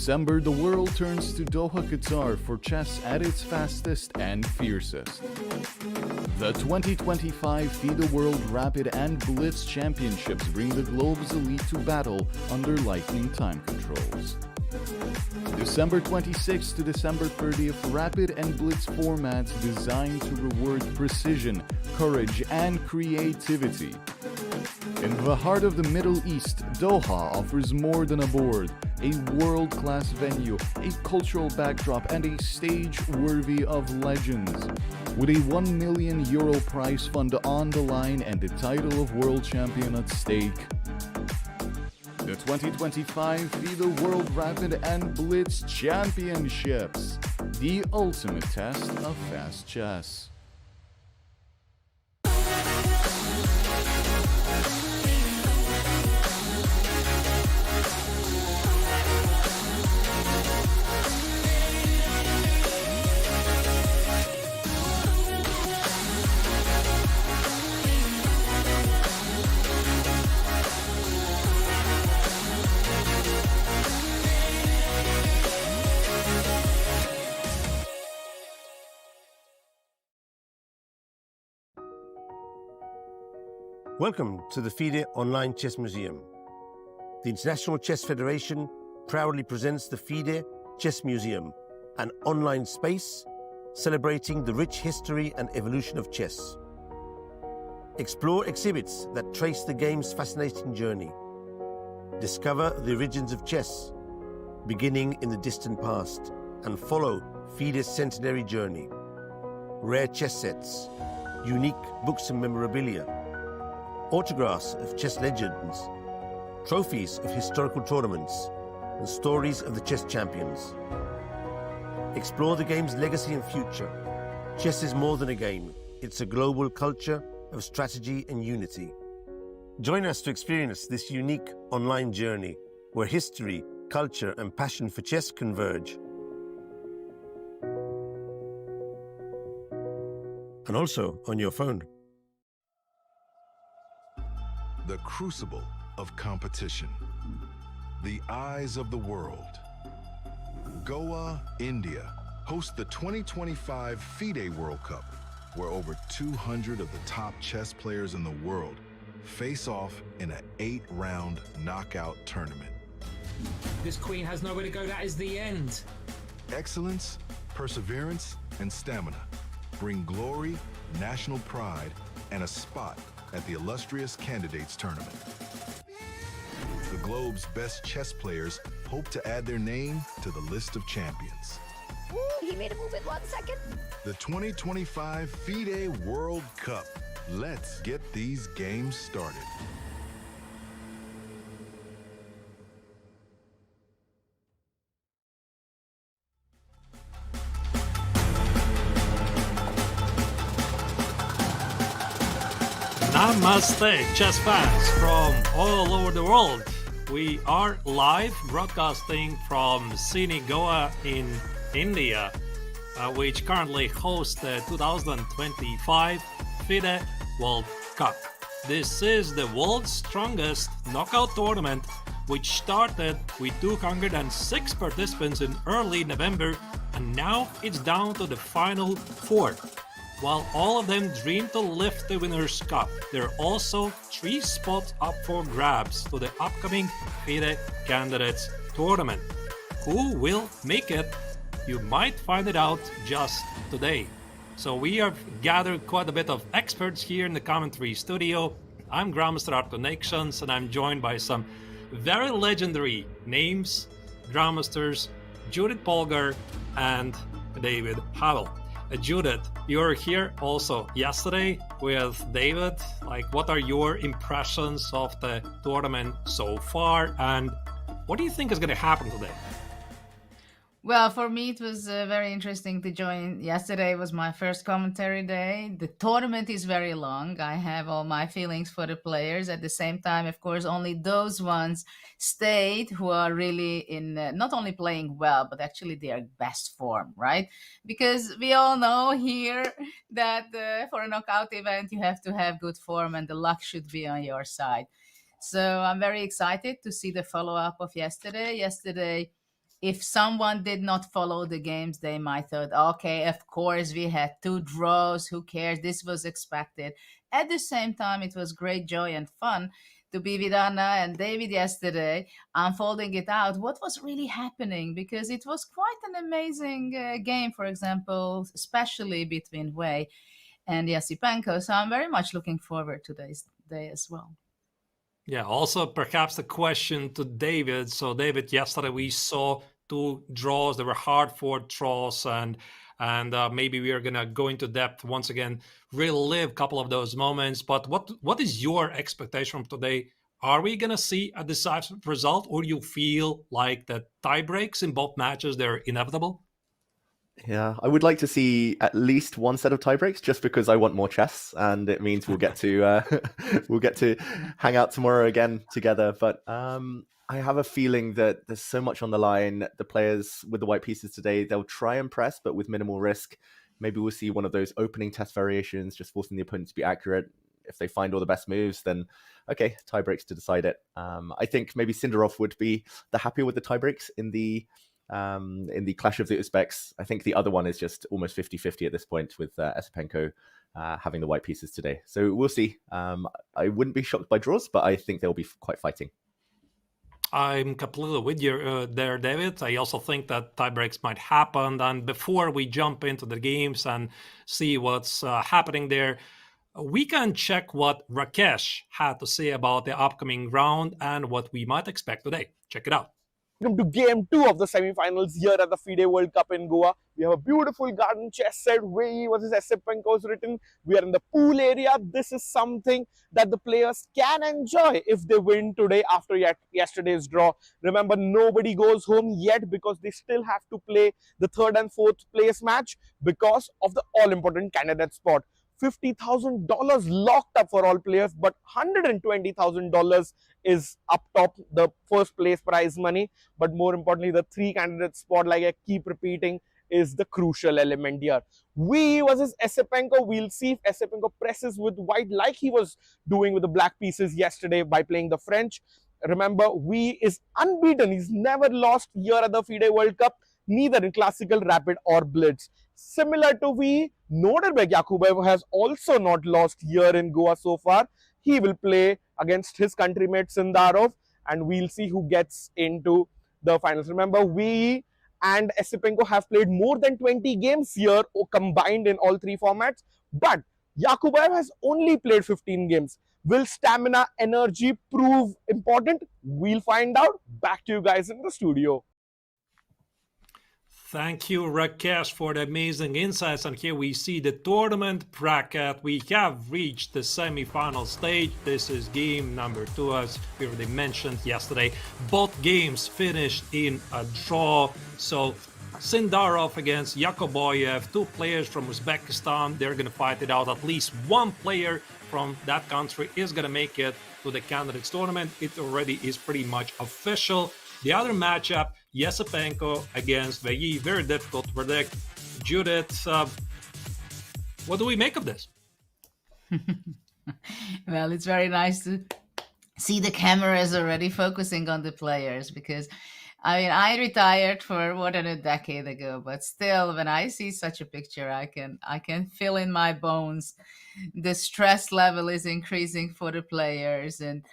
December, the world turns to Doha, Qatar for chess at its fastest and fiercest. The 2025 FIDE World Rapid and Blitz Championships bring the globe's elite to battle under lightning time controls. December 26th to December 30th, Rapid and Blitz formats designed to reward precision, courage, and creativity. In the heart of the Middle East, Doha offers more than a board, a world-class venue, a cultural backdrop, and a stage worthy of legends. With a €1 million prize fund on the line and the title of world champion at stake. The 2025 FIDE World Rapid and Blitz Championships, the ultimate test of fast chess. Welcome to the FIDE Online Chess Museum. The International Chess Federation proudly presents the FIDE Chess Museum, an online space celebrating the rich history and evolution of chess. Explore exhibits that trace the game's fascinating journey. Discover the origins of chess, beginning in the distant past, and follow FIDE's centenary journey. Rare chess sets, unique books and memorabilia, autographs of chess legends, trophies of historical tournaments, and stories of the chess champions. Explore the game's legacy and future. Chess is more than a game. It's a global culture of strategy and unity. Join us to experience this unique online journey where history, culture, and passion for chess converge. And also on your phone. The crucible of competition. The eyes of the world. Goa, India, hosts the 2025 FIDE World Cup, where over 200 of the top chess players in the world face off in an 8-round knockout tournament. This queen has nowhere to go. That is the end. Excellence, perseverance, and stamina bring glory, national pride, and a spot at the illustrious Candidates Tournament. The globe's best chess players hope to add their name to the list of champions. Ooh, he made a move in 1 second. The 2025 FIDE World Cup. Let's get these games started. Namaste, chess fans from all over the world. We are live broadcasting from Goa in India, which currently hosts the 2025 FIDE World Cup. This is the world's strongest knockout tournament, which started with 206 participants in early November, and now it's down to the final 4. While all of them dream to lift the Winners' Cup, there are also 3 spots up for grabs to the upcoming FIDE Candidates Tournament. Who will make it? You might find it out just today. So we have gathered quite a bit of experts here in the commentary studio. I'm Grandmaster Arto Nations, and I'm joined by some very legendary names, Grandmasters Judith Polgar and David Howell. Judith, you were here also yesterday with David. Like, what are your impressions of the tournament so far, and what do you think is going to happen today? Well, for me, it was very interesting to join. Yesterday was my first commentary day. The tournament is very long. I have all my feelings for the players. At the same time, of course, only those ones stayed who are really in not only playing well, but actually their best form, right? Because we all know here that for a knockout event, you have to have good form and the luck should be on your side. So I'm very excited to see the follow-up of yesterday. Yesterday, if someone did not follow the games, they might thought, okay, of course we had 2 draws. Who cares? This was expected. At the same time, it was great joy and fun to be with Anna and David yesterday, unfolding it out. What was really happening? Because it was quite an amazing game, for example, especially between Wei and Esipenko. So I'm very much looking forward to this day as well. Yeah, also perhaps the question to David. So David, yesterday we saw 2 draws. They were hard-fought draws, and maybe we are gonna go into depth once again, relive a couple of those moments. But what is your expectation from today? Are we gonna see a decisive result, or do you feel like the tie breaks in both matches, they're inevitable? Yeah, I would like to see at least one set of tiebreaks, just because I want more chess, and it means we'll get to we'll get to hang out tomorrow again together. But I have a feeling that there's so much on the line. The players with the white pieces today, they'll try and press, but with minimal risk. Maybe we'll see one of those opening test variations, just forcing the opponent to be accurate. If they find all the best moves, then okay, tiebreaks to decide it. I think maybe Sindarov would be the happier with the tiebreaks in the clash of the Uzbeks. I think the other one is just almost 50-50 at this point, with Esipenko having the white pieces today. So we'll see. I wouldn't be shocked by draws, but I think they'll be quite fighting. I'm completely with you there, David. I also think that tiebreaks might happen. And before we jump into the games and see what's happening there, we can check what Rakesh had to say about the upcoming round and what we might expect today. Check it out. Welcome to game 2 of the semi-finals here at the FIDE World Cup in Goa. We have a beautiful garden chess set. Wei versus Esipenko is written. We are in the pool area. This is something that the players can enjoy if they win today after yesterday's draw. Remember, nobody goes home yet because they still have to play the 3rd and 4th place match because of the all-important candidate spot. $50,000 locked up for all players, but $120,000 is up top, the first place prize money. But more importantly, the 3 candidate spot, like I keep repeating, is the crucial element here. Wei versus Esipenko. We'll see if Esipenko presses with white like he was doing with the black pieces yesterday by playing the French. Remember, Wei is unbeaten. He's never lost here at the FIDE World Cup, neither in classical, rapid or blitz. Similar to Wei, Norderberg Yakubboev has also not lost here in Goa so far. He will play against his countrymate Sindarov, and we'll see who gets into the finals. Remember, Wei and Esipenko have played more than 20 games here combined in all 3 formats, but Yakubboev has only played 15 games. Will stamina, energy prove important? We'll find out. Back to you guys in the studio. Thank you, Rakesh, for the amazing insights. And here we see the tournament bracket. We have reached the semi-final stage. This is game number 2, as we already mentioned yesterday. Both games finished in a draw. So Sindarov against Yakubboev, 2 players from Uzbekistan. They're going to fight it out. At least one player from that country is going to make it to the candidates tournament. It already is pretty much official. The other matchup, Esipenko against Wei, very difficult to predict. Judith, what do we make of this? Well, it's very nice to see the cameras already focusing on the players, because I mean, I retired for more than a decade ago, but still, when I see such a picture, I can feel in my bones the stress level is increasing for the players, and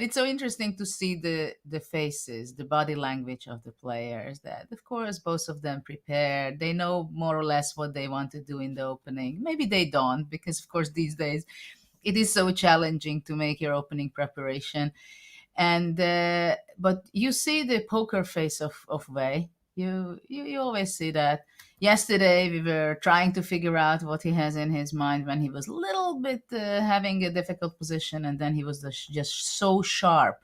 it's so interesting to see the faces, the body language of the players, that, of course, both of them prepared. They know more or less what they want to do in the opening. Maybe they don't, because, of course, these days it is so challenging to make your opening preparation. And but you see the poker face of Wei. You always see that. Yesterday, we were trying to figure out what he has in his mind when he was a little bit having a difficult position, and then he was just so sharp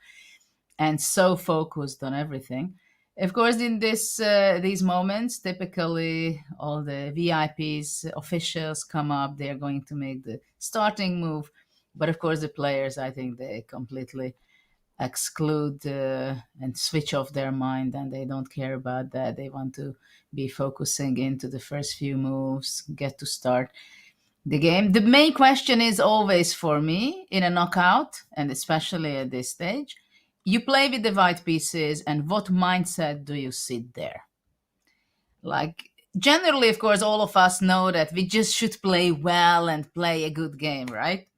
and so focused on everything. Of course, in these moments, typically all the VIPs, officials come up. They're going to make the starting move. But of course, the players, I think they completely exclude and switch off their mind, and they don't care about that. They want to be focusing into the first few moves, get to start the game. The main question is always for me in a knockout, and especially at this stage, you play with the white pieces, and what mindset do you sit there? Like, generally, of course, all of us know that we just should play well and play a good game, right?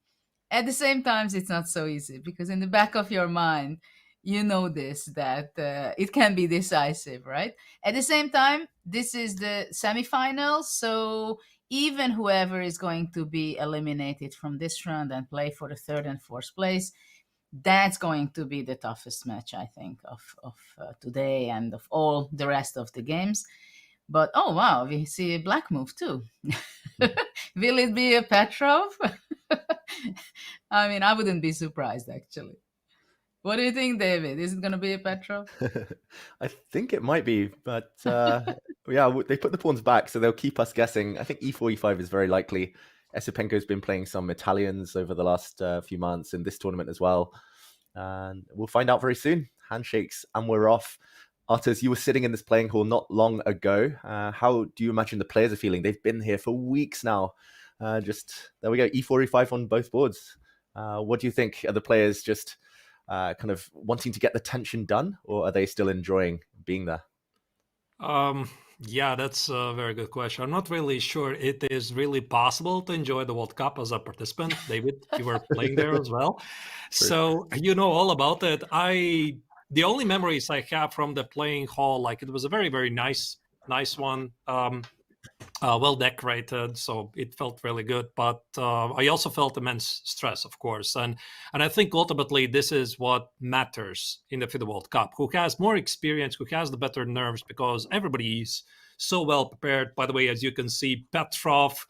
At the same time, it's not so easy because in the back of your mind, you know this, that it can be decisive, right? At the same time, this is the semifinals, so even whoever is going to be eliminated from this round and play for the third and fourth place, that's going to be the toughest match, I think, of today and of all the rest of the games. But oh wow, we see a black move too. Will it be a Petrov? I mean, I wouldn't be surprised actually. What do you think, David? Is it going to be a Petrov? I think it might be, but yeah, they put the pawns back, so they'll keep us guessing. I think e4, e5 is very likely. Esipenko's been playing some Italians over the last few months in this tournament as well. And we'll find out very soon. Handshakes, and we're off. Arturs, you were sitting in this playing hall not long ago. How do you imagine the players are feeling? They've been here for weeks now. Just there we go, e4, e5 on both boards. What do you think? Are the players just kind of wanting to get the tension done, or are they still enjoying being there? Yeah, that's a very good question. I'm not really sure it is really possible to enjoy the World Cup as a participant. David, you were playing there as well. So you know all about it. The only memories I have from the playing hall, like it was a very, very nice one. Well decorated, so it felt really good. But I also felt immense stress, of course, and I think ultimately this is what matters in the FIDE World Cup. Who has more experience? Who has the better nerves? Because everybody is so well prepared. By the way, as you can see, Petrov,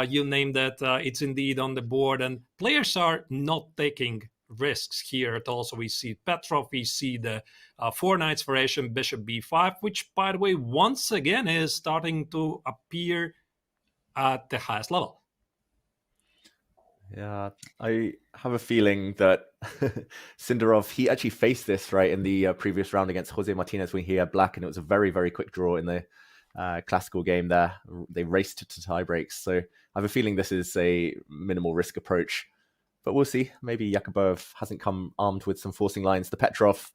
you named that. It's indeed on the board, and players are not taking risks here at all. So we see Petrov, we see the 4 knights variation, bishop b5, which, by the way, once again is starting to appear at the highest level. Yeah, I have a feeling that Sindarov, he actually faced this right in the previous round against Jose Martinez when he had black, and it was a very, very quick draw in the classical game there. They raced to tie breaks. So I have a feeling this is a minimal risk approach. But we'll see. Maybe Yakubboev hasn't come armed with some forcing lines. The Petrov,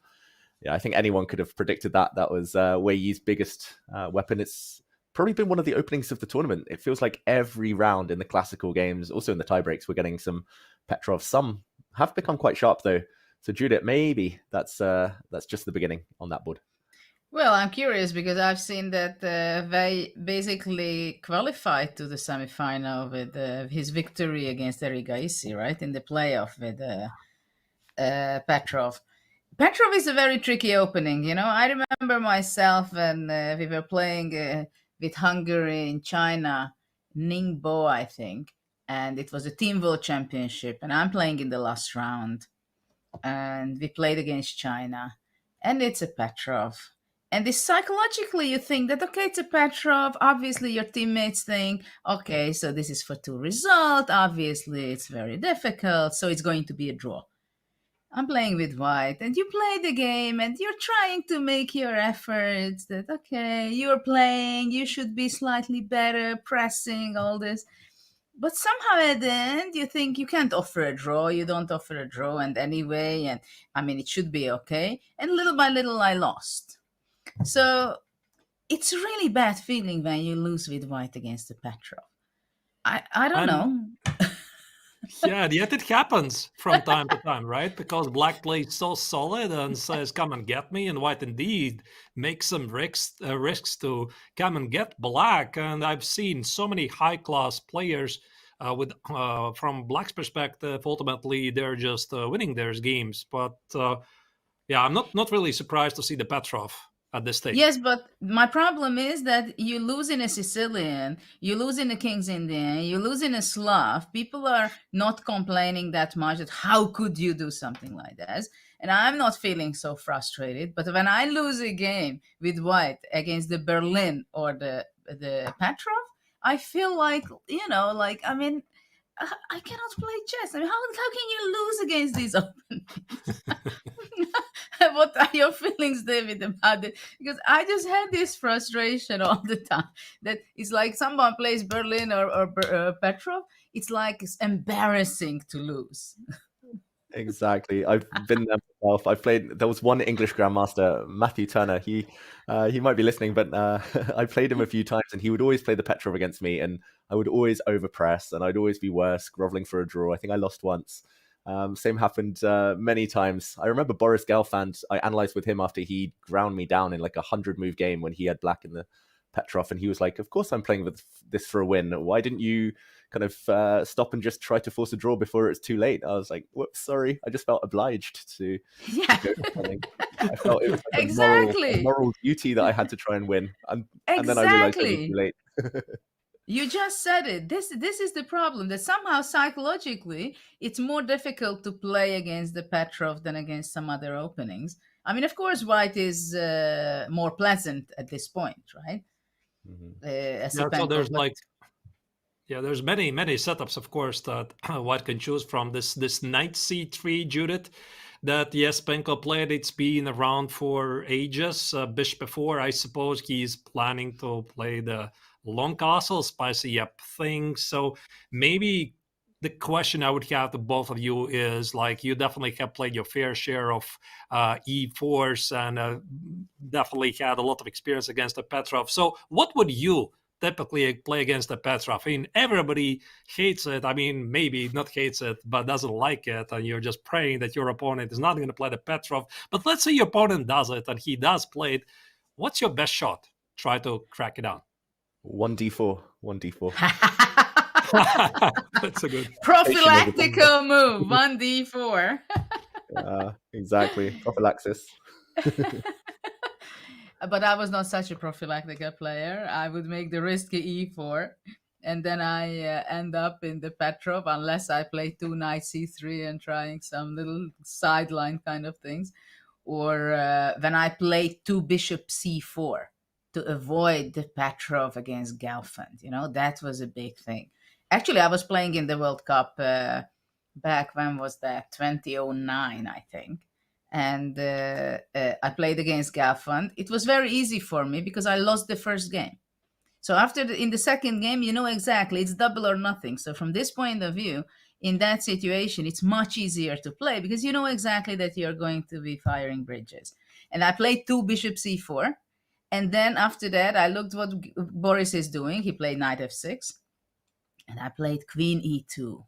yeah, I think anyone could have predicted that. That was Wei Yi's biggest weapon. It's probably been one of the openings of the tournament. It feels like every round in the classical games, also in the tiebreaks, we're getting some Petrov. Some have become quite sharp, though. So, Judith, maybe that's just the beginning on that board. Well, I'm curious because I've seen that Wei basically qualified to the semifinal with his victory against Eric Gaisi, right, in the playoff with Petrov. Petrov is a very tricky opening, you know. I remember myself when we were playing with Hungary in China, Ningbo, I think, and it was a Team World Championship, and I'm playing in the last round, and we played against China, and it's a Petrov. And this psychologically, you think that, okay, it's a Petrov. Obviously, your teammates think, okay, so this is for 2 result. Obviously, it's very difficult. So it's going to be a draw. I'm playing with white. And you play the game and you're trying to make your efforts that, okay, you're playing. You should be slightly better, pressing, all this. But somehow at the end, you think you can't offer a draw. You don't offer a draw. And anyway, and I mean, it should be okay. And little by little, I lost. So it's a really bad feeling when you lose with white against the Petrov. I don't know. Yeah, yet it happens from time to time, right? Because black plays so solid and says, come and get me. And white indeed makes some risks to come and get black. And I've seen so many high-class players with from black's perspective, ultimately, they're just winning their games. But yeah, I'm not really surprised to see the Petrov at this stage. Yes, but my problem is that you lose in a Sicilian, you lose in a King's Indian, you lose in a Slav. People are not complaining that much that how could you do something like that? And I'm not feeling so frustrated. But when I lose a game with white against the Berlin or the Petrov, I feel like, you know, like, I mean, I cannot play chess. I mean, how can you lose against these openings? What are your feelings, David, about it? Because I just had this frustration all the time that it's like someone plays Berlin or Petrov. It's like it's embarrassing to lose. Exactly. I've been there myself. I've played. There was one English grandmaster, Matthew Turner. He might be listening, but I played him a few times, and he would always play the Petrov against me, and I would always overpress, and I'd always be worse, groveling for a draw. I think I lost once. Same happened many times. I remember Boris Gelfand. I analyzed with him after he ground me down in like a 100-move game when he had black in the Petrov, and he was like, "Of course, I'm playing with this for a win. Why didn't you kind of stop and just try to force a draw before it's too late?" I was like, "Whoops, sorry." I just felt obliged to go for something. I felt it was like Exactly. a moral duty that I had to try and win, and then I realized it was too late. You just said it. This is the problem, that somehow psychologically it's more difficult to play against the Petrov than against some other openings. I mean, of course, white is more pleasant at this point, right? So there's there's many setups, of course, that white can choose from. This knight c3 Judith that Esipenko played, it's been around for ages. Bishop before, I suppose he's planning to play the long castle, spicy up things. So maybe the question I would have to both of you is, like, you definitely have played your fair share of e4s and definitely had a lot of experience against the Petrov. So what would you typically play against the Petrov? I mean, everybody hates it. I mean, maybe not hates it, but doesn't like it. And you're just praying that your opponent is not going to play the Petrov. But let's say your opponent does it and he does play it. What's your best shot? Try to crack it down. 1d4. 1d4. That's a good prophylactical move. 1d4. Exactly. Prophylaxis. But I was not such a prophylactica player. I would make the risky e4, and then I end up in the Petrov unless I play 2 knight c3 and trying some little sideline kind of things, or when I play 2 bishop c4 to avoid the Petrov against Gelfand. You know, that was a big thing. Actually, I was playing in the World Cup back, when was that? 2009, I think. And I played against Gelfand. It was very easy for me because I lost the first game. So in the second game, you know exactly, it's double or nothing. So from this point of view, in that situation, it's much easier to play because you know exactly that you're going to be firing bridges. And I played 2 bishop c4. And then after that, I looked what Boris is doing. He played knight f6. And I played queen e2.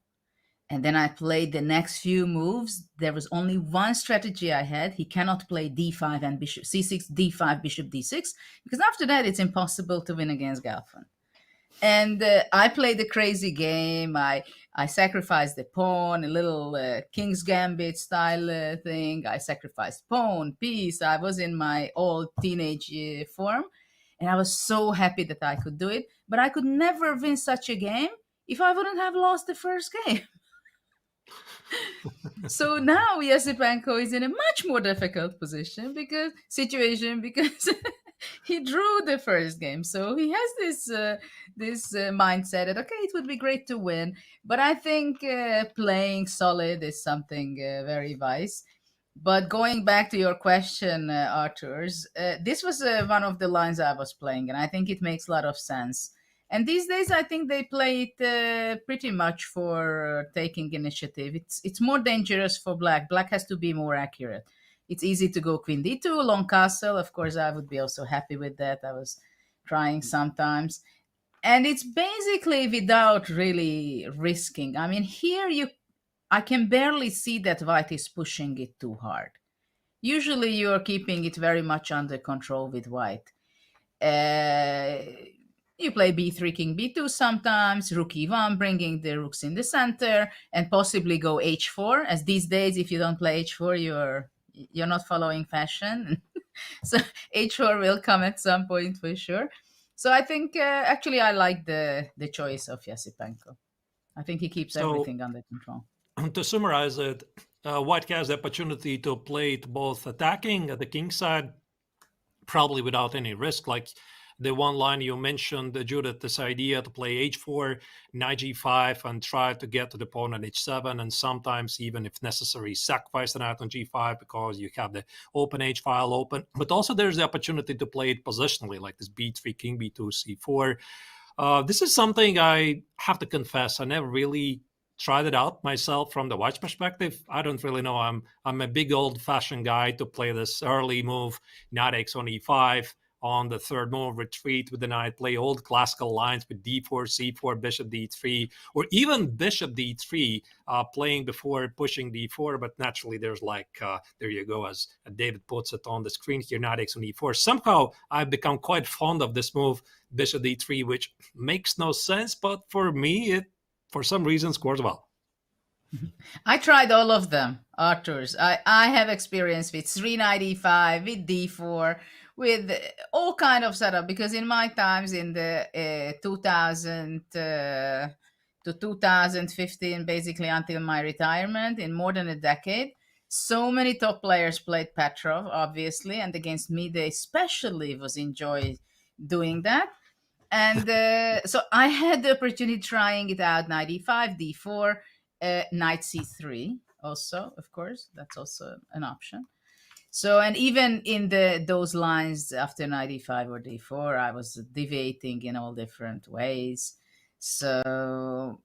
And then I played the next few moves. There was only one strategy I had. He cannot play d5 and bishop c6, d5, bishop d6, because after that, it's impossible to win against Gelfand. And I played a crazy game. I sacrificed the pawn, a little King's Gambit style thing. I sacrificed pawn, piece. I was in my old teenage form. And I was so happy that I could do it. But I could never win such a game if I wouldn't have lost the first game. So now Esipenko is in a much more difficult situation because he drew the first game. So he has this mindset that, okay, it would be great to win. But I think playing solid is something very wise. But going back to your question, Arthurs, this was one of the lines I was playing, and I think it makes a lot of sense. And these days, I think they play it pretty much for taking initiative. It's more dangerous for black. Black has to be more accurate. It's easy to go queen d2, long castle. Of course, I would be also happy with that. I was trying sometimes. And it's basically without really risking. I mean, here I can barely see that white is pushing it too hard. Usually, you're keeping it very much under control with white. You play b3, king b2 sometimes, rook e1, bringing the rooks in the center, and possibly go h4. As these days, if you don't play h4, you're not following fashion. So h4 will come at some point for sure. So I think actually I like the choice of Esipenko. I think he keeps everything under control. To summarize it, white has the opportunity to play it both attacking at the king side, probably without any risk, like the one line you mentioned, Judith, this idea to play h4, knight g5, and try to get to the pawn on h7, and sometimes even, if necessary, sacrifice the knight on g5 because you have the open h-file open. But also there's the opportunity to play it positionally, like this b3, king b2, c4. This is something I have to confess I never really tried it out myself from the white's perspective. I don't really know. I'm a big old-fashioned guy to play this early move, knight x on e5. On the third move, retreat with the knight, play old classical lines with d4, c4, bishop d3, or even bishop d3, playing before pushing d4. But naturally, there's there you go, as David puts it on the screen here, knight x on e4. Somehow, I've become quite fond of this move, bishop d3, which makes no sense, but for me, it, for some reason, scores well. I tried all of them, Arthur's. I have experience with 3 knight e5, with d4, with all kind of setup, because in my times in the 2000 to 2015, basically until my retirement, in more than a decade, so many top players played Petrov, obviously, and against me they especially was enjoy doing that. And so I had the opportunity trying it out, knight e5, d4, knight c3 also, of course, that's also an option. So, and even in those lines after knight e5 or d4, I was deviating in all different ways. So,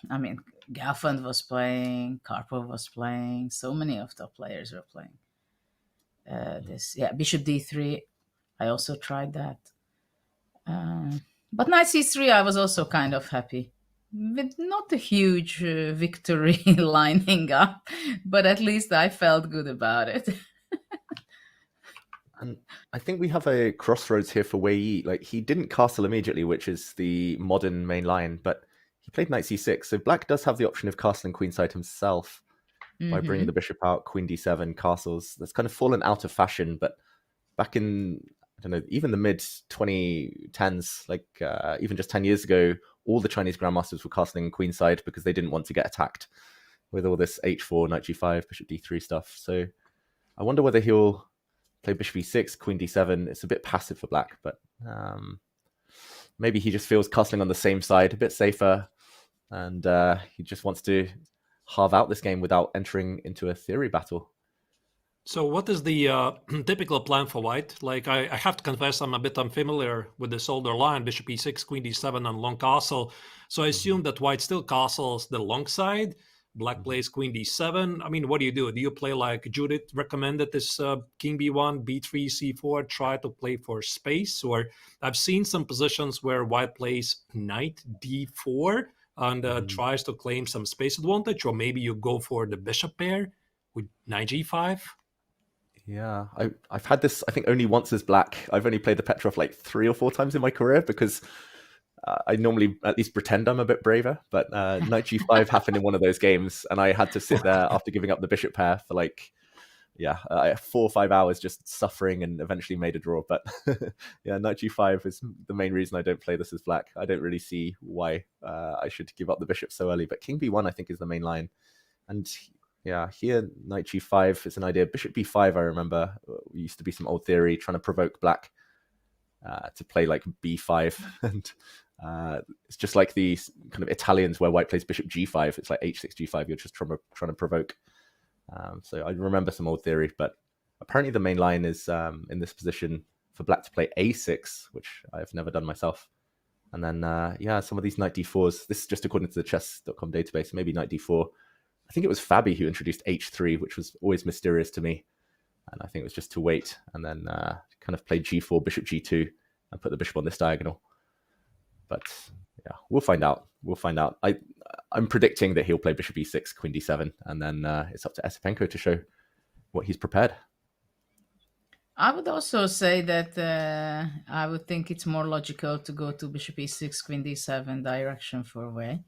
I mean, Gelfand was playing, Karpov was playing, so many of the players were playing this. Yeah, bishop d3, I also tried that. But knight c3, I was also kind of happy. With not a huge victory lining up, but at least I felt good about it. And I think we have a crossroads here for Wei Yi. Like, he didn't castle immediately, which is the modern main line, but he played knight c6. So black does have the option of castling queenside himself by bringing the bishop out, queen d7, castles. That's kind of fallen out of fashion, but back in, I don't know, even the mid-2010s, like even just 10 years ago, all the Chinese grandmasters were castling queenside because they didn't want to get attacked with all this h4, knight g5, bishop d3 stuff. So I wonder whether he'll play bishop e6, queen d7. It's a bit passive for black, but maybe he just feels castling on the same side a bit safer, and he just wants to halve out this game without entering into a theory battle. So what is the typical plan for white? Like, I have to confess, I'm a bit unfamiliar with this older line, bishop e6, queen d7, and long castle. So I assume that white still castles the long side. Black plays queen d7. I mean, what do? Do you play like Judith recommended, this king b1, b3, c4, try to play for space? Or I've seen some positions where white plays knight d4 and tries to claim some space advantage, or maybe you go for the bishop pair with knight g5. Yeah, I've had this, I think, only once as black. I've only played the Petrov like 3 or 4 times in my career because I normally at least pretend I'm a bit braver, but knight g5 happened in one of those games, and I had to sit there after giving up the bishop pair for 4 or 5 hours just suffering, and eventually made a draw. But yeah, knight g5 is the main reason I don't play this as black. I don't really see why I should give up the bishop so early, but king b1 I think is the main line. And yeah, here knight g5 is an idea. Bishop b5, I remember, used to be some old theory trying to provoke black to play like b5, and it's just like the kind of Italians where white plays bishop g5. It's like h6 g5. You're just trying to provoke. So I remember some old theory, but apparently the main line is in this position for black to play a6, which I've never done myself. And then some of these knight d4s. This is just according to the chess.com database. Maybe knight d4. I think it was Fabi who introduced h3, which was always mysterious to me. And I think it was just to wait and then kind of play g4, bishop g2, and put the bishop on this diagonal. But yeah, we'll find out. I'm predicting that he'll play bishop e6, queen d7, and then it's up to Esipenko to show what he's prepared. I would also say that I would think it's more logical to go to bishop e6, queen d7 direction for Wei.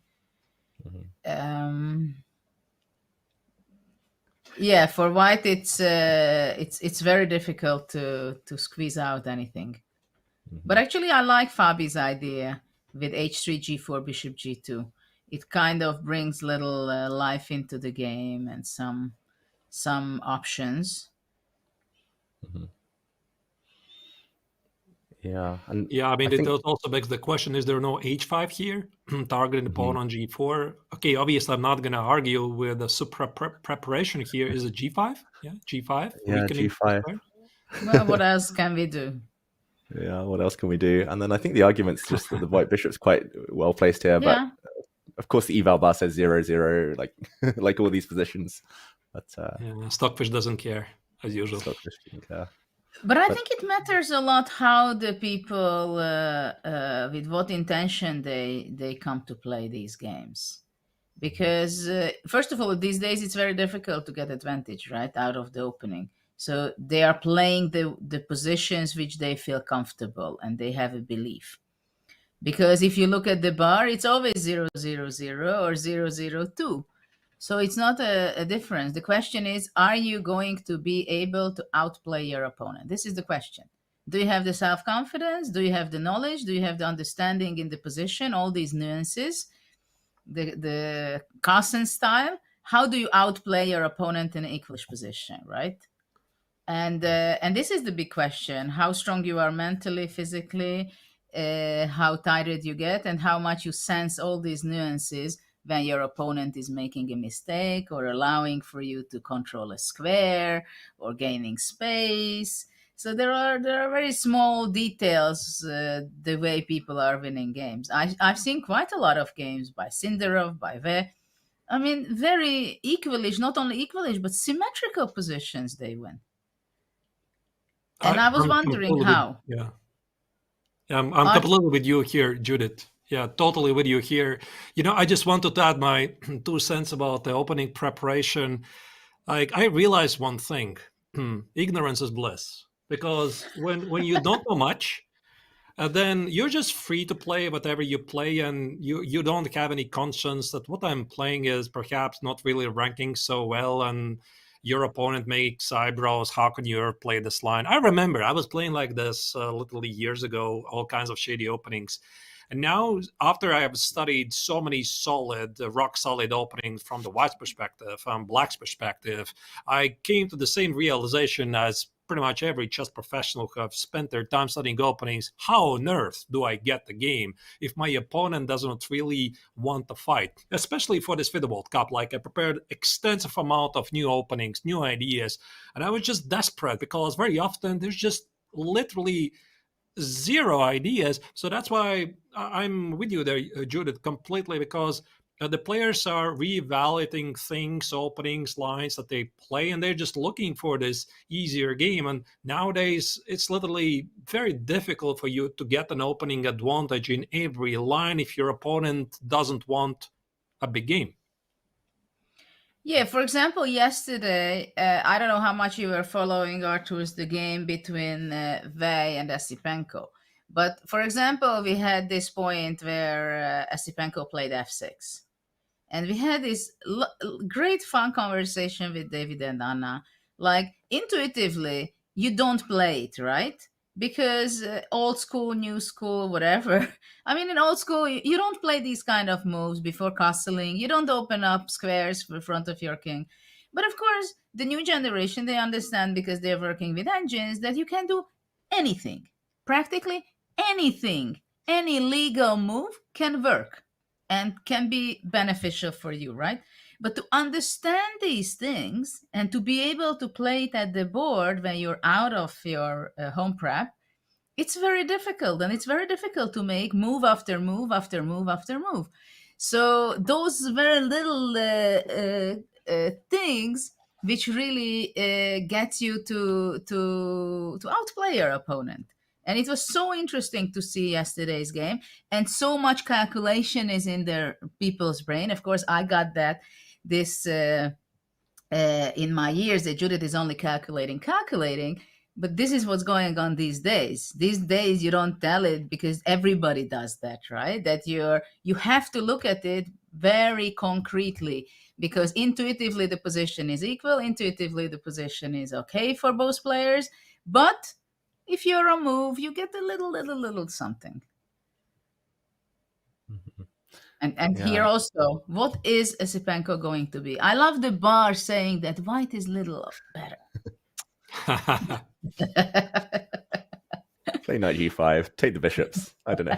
Yeah, for white, it's very difficult to squeeze out anything. But actually, I like Fabi's idea with h3, g4, bishop g2. It kind of brings little life into the game and some options. Yeah, and I mean, it also begs the question: is there no h5 here, targeting the pawn on g4? Okay, obviously, I'm not going to argue with the super preparation here. Is it g5? Yeah, g5. Yeah, g5. Well, what else can we do? Yeah, what else can we do? And then I think the argument's just that the white bishop's quite well placed here. Yeah. But of course, the eval bar says 0-0, like like all these positions. But Stockfish doesn't care, as usual. Stockfish didn't care. But I think it matters a lot how the people, with what intention they come to play these games. Because first of all, these days it's very difficult to get advantage, right, out of the opening. So they are playing the positions which they feel comfortable and they have a belief. Because if you look at the bar, it's always 0-0-0 or 0-0-2. So it's not a difference. The question is, are you going to be able to outplay your opponent? This is the question. Do you have the self-confidence? Do you have the knowledge? Do you have the understanding in the position, all these nuances, the Carlsen style? How do you outplay your opponent in an equalish position, right? And this is the big question: how strong you are mentally, physically, how tired you get, and how much you sense all these nuances when your opponent is making a mistake or allowing for you to control a square or gaining space. So there are very small details the way people are winning games. I've seen quite a lot of games by Sindarov, by Ve. I mean, very equalish, not only equalish, but symmetrical positions they win. And I was wondering how. I'm completely with you here, Judith. Yeah, totally with you here. I just wanted to add my 2 cents about the opening preparation. Like, I realized one thing: ignorance is bliss. Because when you don't know much, then you're just free to play whatever you play, and you don't have any conscience that what I'm playing is perhaps not really ranking so well, and your opponent makes eyebrows. How can you ever play this line? I remember I was playing like this literally years ago, all kinds of shady openings. And now, after I have studied so many solid, rock-solid openings from the white's perspective, from black's perspective, I came to the same realization as pretty much every chess professional who have spent their time studying openings. How on earth do I get the game if my opponent doesn't really want to fight? Especially for this FIDE World Cup. Like, I prepared extensive amount of new openings, new ideas, and I was just desperate because very often there's just literally zero ideas. So that's why I'm with you there, Judith, completely, because the players are reevaluating things, openings, lines that they play, and they're just looking for this easier game. And nowadays, it's literally very difficult for you to get an opening advantage in every line if your opponent doesn't want a big game. Yeah, for example, yesterday, I don't know how much you were following, Artur's, the game between Ve and Esipenko. But for example, we had this point where Esipenko played f6. And we had this great fun conversation with David and Anna. Like, intuitively, you don't play it, right? Because old school, new school, whatever. I mean, in old school, you don't play these kind of moves before castling. You don't open up squares in front of your king. But of course, the new generation, they understand, because they're working with engines, that you can do anything. Practically anything. Any legal move can work and can be beneficial for you, right? But to understand these things and to be able to play it at the board when you're out of your home prep, it's very difficult. And it's very difficult to make move after move after move after move. So those very little things which really gets you to outplay your opponent. And it was so interesting to see yesterday's game, and so much calculation is in their people's brain. Of course, I got that this in my years that Judith is only calculating, but this is what's going on these days. These days, you don't tell it because everybody does that, right? That you have to look at it very concretely, because intuitively the position is equal, intuitively the position is okay for both players, but if you're a move, you get a little something. Mm-hmm. And here also, what is Esipenko going to be? I love the bar saying that white is little better. Play knight g5, take the bishops. I don't know.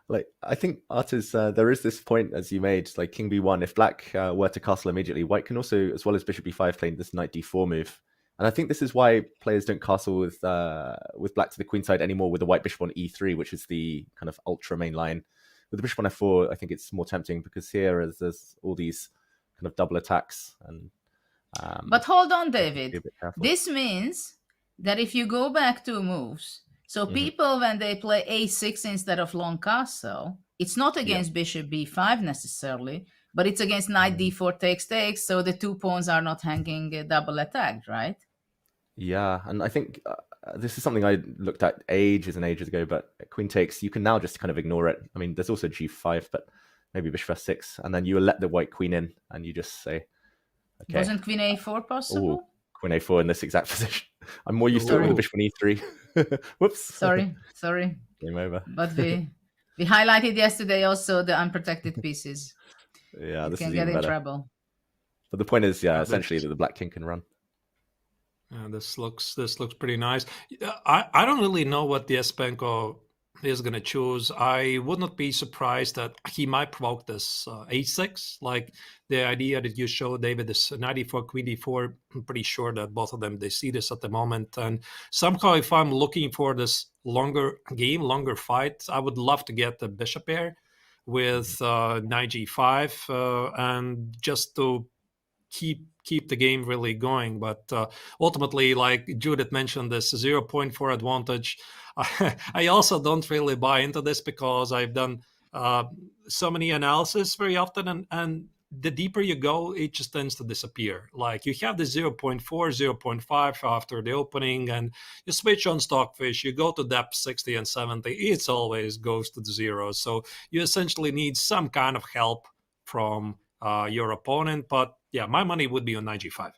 Like, I think, Artis, there is this point, as you made, like king b1. If black were to castle immediately, white can also, as well as bishop b5, play this knight d4 move. And I think this is why players don't castle with black to the queen side anymore with the white bishop on e3, which is the kind of ultra main line, with the bishop on f4, I think it's more tempting because here there's all these kind of double attacks. And but hold on, David. be a bit careful. This means that if you go back 2 moves, so people, when they play a6 instead of long castle, it's not against bishop b5 necessarily, but it's against knight d4 takes, so the 2 pawns are not hanging double attacked, right? Yeah, and I think this is something I looked at ages and ages ago, but queen takes, you can now just kind of ignore it. I mean, there's also g5, but maybe bishop f6, and then you let the white queen in, and you just say, okay. Wasn't queen a4 possible? Ooh, queen a4 in this exact position. I'm more used to it with the bishop on e3. Whoops. Sorry. Game over. But we highlighted yesterday also the unprotected pieces. Yeah, you this can is get even in better. trouble. But the point is, essentially that the black king can run. This looks pretty nice. I don't really know what the Esipenko is going to choose. I would not be surprised that he might provoke this a6, like the idea that you showed, David, this knight e4, queen d4. I'm pretty sure that both of them, they see this at the moment. And somehow, if I'm looking for this longer game, longer fight, I would love to get the bishop pair with knight g5 and just to keep the game really going. But ultimately, like Judith mentioned, this 0.4 advantage, I also don't really buy into this because I've done so many analysis very often, and the deeper you go, it just tends to disappear. Like you have the 0.4, 0.5 after the opening, and you switch on Stockfish, you go to depth 60 and 70, it always goes to the zero. So you essentially need some kind of help from your opponent. But yeah, my money would be on knight g5.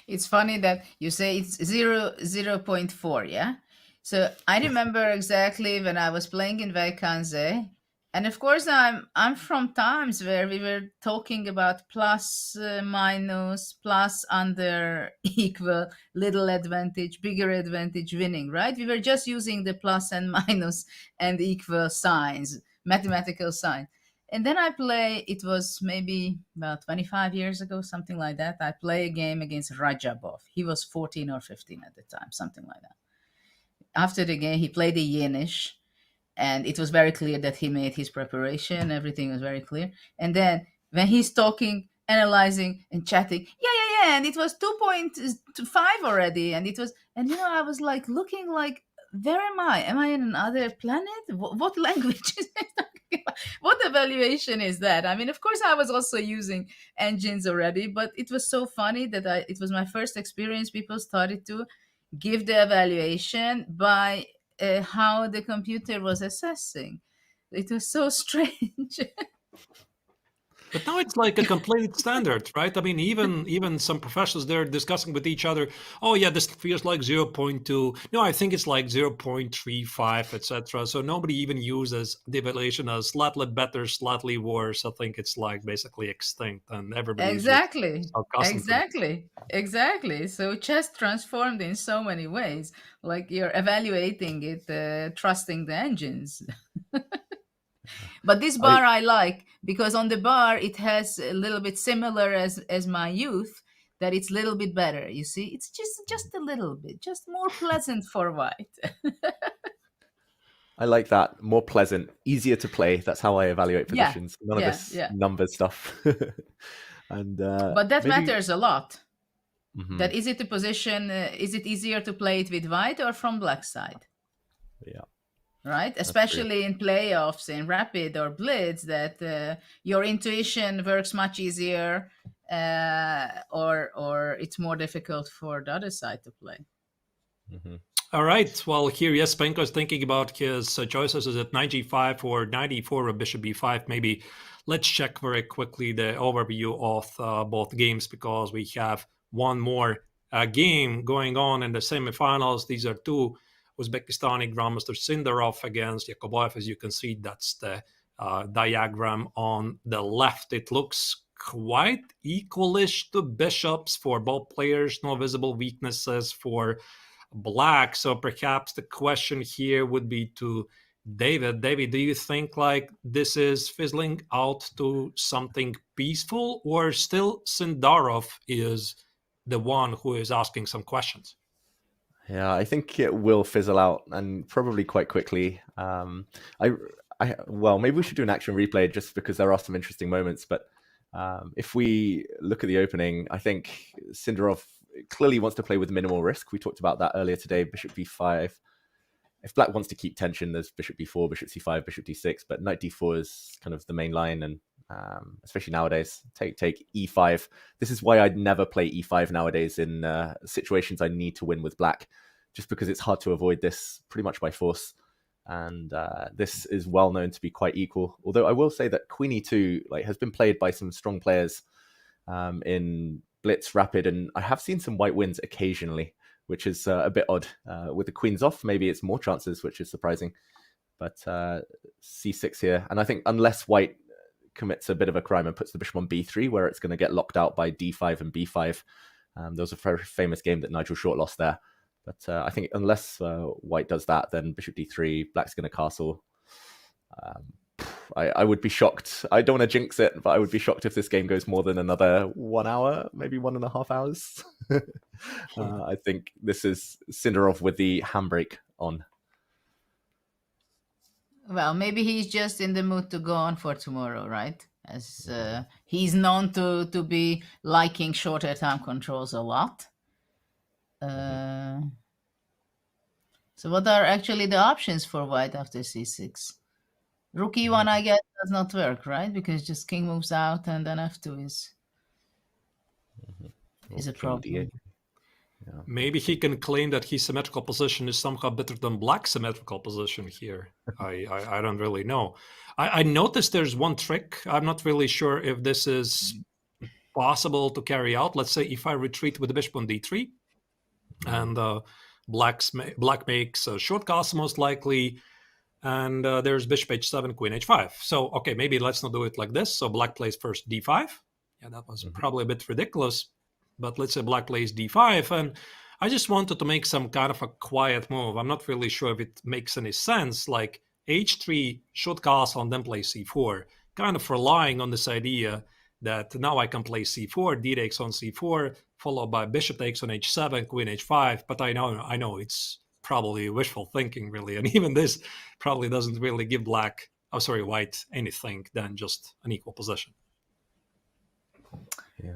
It's funny that you say it's 0.4, yeah? So I remember exactly when I was playing in Vaikanze, and of course I'm from times where we were talking about plus, minus, plus, under, equal, little advantage, bigger advantage, winning, right? We were just using the plus and minus and equal signs, mathematical signs. And then it was maybe about 25 years ago, something like that. I play a game against Rajabov. He was 14 or 15 at the time, something like that. After the game, he played a Yenish, and it was very clear that he made his preparation. Everything was very clear. And then when he's talking, analyzing, and chatting, yeah, and it was 2.5 already. And I was like looking like, where am I? Am I in another planet? What language is it? What evaluation is that? I mean, of course, I was also using engines already, but it was so funny that it was my first experience. People started to give the evaluation by how the computer was assessing. It was so strange. But now it's like a complete standard, right? I mean, even some professionals, they're discussing with each other, oh yeah, this feels like 0.2. No, I think it's like 0.35, etc. So nobody even uses the evaluation as slightly better, slightly worse. I think it's like basically extinct, and everybody Exactly. So chess transformed in so many ways. Like you're evaluating it, trusting the engines. But this bar I like, because on the bar it has a little bit similar as my youth, that it's a little bit better. You see, it's just a little bit, just more pleasant for white. I like that. More pleasant, easier to play. That's how I evaluate positions. None of this number stuff. And but that matters a lot. Mm-hmm. That is it a position? Is it easier to play it with white or from black side? Yeah. Right, especially in playoffs, in rapid or blitz, that your intuition works much easier, or it's more difficult for the other side to play. Mm-hmm. All right. Well, here Esipenko is thinking about his choices. Is it knight g5 or knight e4 or bishop b5? Maybe let's check very quickly the overview of both games, because we have one more game going on in the semifinals. These are two Uzbekistani Grandmaster Sindarov against Yakubboev. As you can see, that's the diagram on the left. It looks quite equalish to bishops for both players. No visible weaknesses for black. So perhaps the question here would be to David. David, do you think like this is fizzling out to something peaceful, or still Sindarov is the one who is asking some questions? Yeah, I think it will fizzle out, and probably quite quickly. Well, maybe we should do an action replay just because there are some interesting moments. But if we look at the opening, I think Sindarov clearly wants to play with minimal risk. We talked about that earlier today. Bishop b5. If Black wants to keep tension, there's Bishop b4, Bishop c5, Bishop d6. But Knight d4 is kind of the main line, and especially nowadays, take e5. This is why I'd never play e5 nowadays in situations I need to win with Black, just because it's hard to avoid this pretty much by force. And this is well known to be quite equal. Although I will say that Queen e2 has been played by some strong players in blitz, rapid, and I have seen some white wins occasionally, which is a bit odd. With the queens off, maybe it's more chances, which is surprising. But c6 here, and I think unless white commits a bit of a crime and puts the bishop on b3, where it's going to get locked out by d5 and b5. There was a very famous game that Nigel Short lost there. But I think unless white does that, then bishop d3, black's going to castle. I would be shocked. I don't want to jinx it, but I would be shocked if this game goes more than another 1 hour, maybe 1.5 hours. I think this is Sindarov with the handbrake on. Well, maybe he's just in the mood to go on for tomorrow, right? As he's known to be liking shorter time controls a lot. So what are actually the options for white after c6? Rook e1, I guess, does not work, right? Because just king moves out and then f2 is a problem. Yeah. Maybe he can claim that his symmetrical position is somehow better than Black's symmetrical position here. I don't really know. I noticed there's one trick. I'm not really sure if this is possible to carry out. Let's say if I retreat with the bishop on d3, and Black makes a short castle most likely, and there's bishop h7, queen h5. So, okay, maybe let's not do it like this. So Black plays first d5. Yeah, that was probably a bit ridiculous. But let's say Black plays d5, and I just wanted to make some kind of a quiet move. I'm not really sure if it makes any sense, like h3, short castle, and then play c4, kind of relying on this idea that now I can play c4, d takes on c4, followed by bishop takes on h7, queen h5, but I know it's probably wishful thinking, really, and even this probably doesn't really give white anything than just an equal position.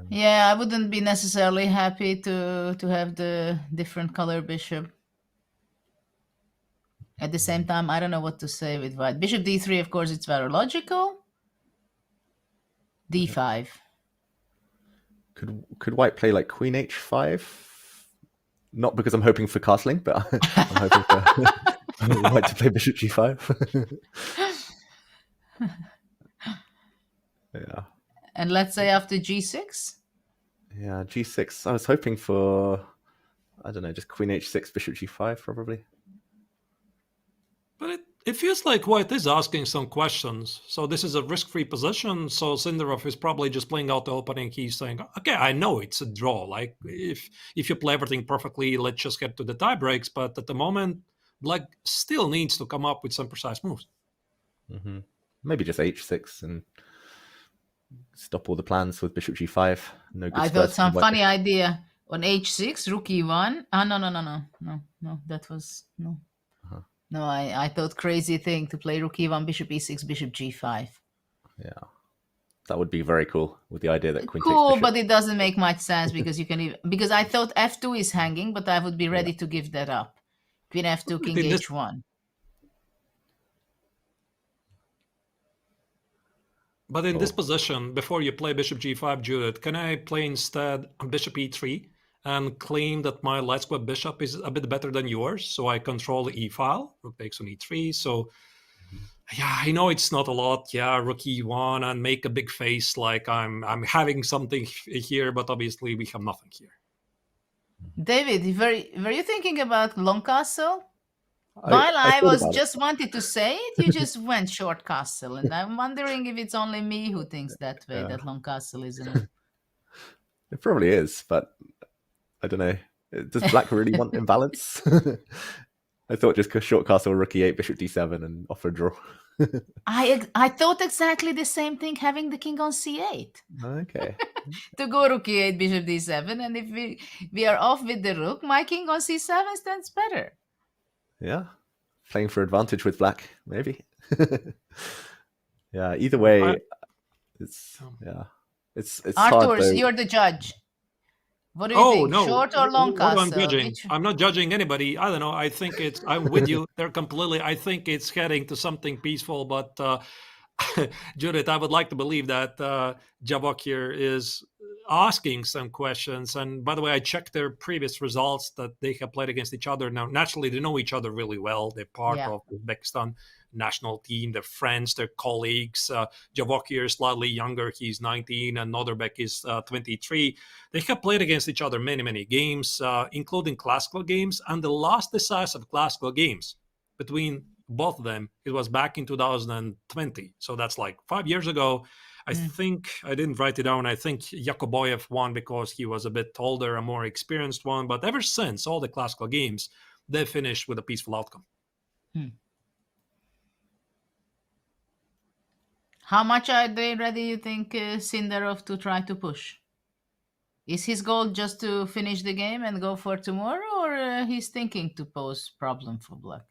Yeah, I wouldn't be necessarily happy to have the different color bishop. At the same time, I don't know what to say with white. Bishop d3, of course, it's very logical. d5. Could white play like queen h5? Not because I'm hoping for castling, but I'm hoping for white to play bishop g5. Yeah. And let's say after g6? Yeah, g6. I was hoping for, I don't know, just queen h6, bishop g5 probably. But it feels like white is asking some questions. So this is a risk-free position. So Sindarov is probably just playing out the opening. He's saying, okay, I know it's a draw. Like if you play everything perfectly, let's just get to the tie breaks. But at the moment, Black still needs to come up with some precise moves. Maybe just h6 and stop all the plans with bishop g5. No good. I thought some funny idea on h6, rook e1. No, that was no. No, I thought crazy thing to play rook e1, bishop e6, bishop g5. Yeah, that would be very cool with the idea that queen takes cool, bishop. but it doesn't make much sense because you can even, because I thought f2 is hanging, but I would be ready to give that up. Queen f2, king h1. But in this position, before you play bishop g5, Judith, can I play instead bishop e3 and claim that my light square bishop is a bit better than yours, so I control the e-file? Rook takes on e3, so yeah, I know it's not a lot. Yeah, rook e1 and make a big face like I'm having something here, but obviously we have nothing here. David, were you thinking about long castle? While I was just wanted to say it, you just went short castle, and I'm wondering if it's only me who thinks that way, that long castle isn't. It probably is, but I don't know. Does Black really want imbalance? I thought just short castle, rook e8, bishop d7, and offer a draw. I thought exactly the same thing, having the king on c8 Okay. to go rook e8, bishop d7, and if we are off with the rook, my king on c7 stands better. Yeah. Playing for advantage with black, maybe. Yeah, either way, it's hard Arthur, though. you're the judge. What do you think? No. Short or long What I'm castle? judging. I'm not judging anybody. I don't know. I think I'm with you there completely. I think it's heading to something peaceful, but Judith, I would like to believe that Jabok here is asking some questions. And by the way, I checked their previous results that they have played against each other. Now, naturally, they know each other really well. They're part of the Uzbekistan national team. They're friends. They're colleagues. Jabok here is slightly younger. He's 19, and Noderbek is 23. They have played against each other many, many games, including classical games. And the last decisive classical games between both of them, it was back in 2020. So that's like 5 years ago. I think, I didn't write it down, I think Yakubboev won because he was a bit older, a more experienced one. But ever since, all the classical games, they finished with a peaceful outcome. How much are they ready, you think, Sindarov to try to push? Is his goal just to finish the game and go for tomorrow, or he's thinking to pose problem for black?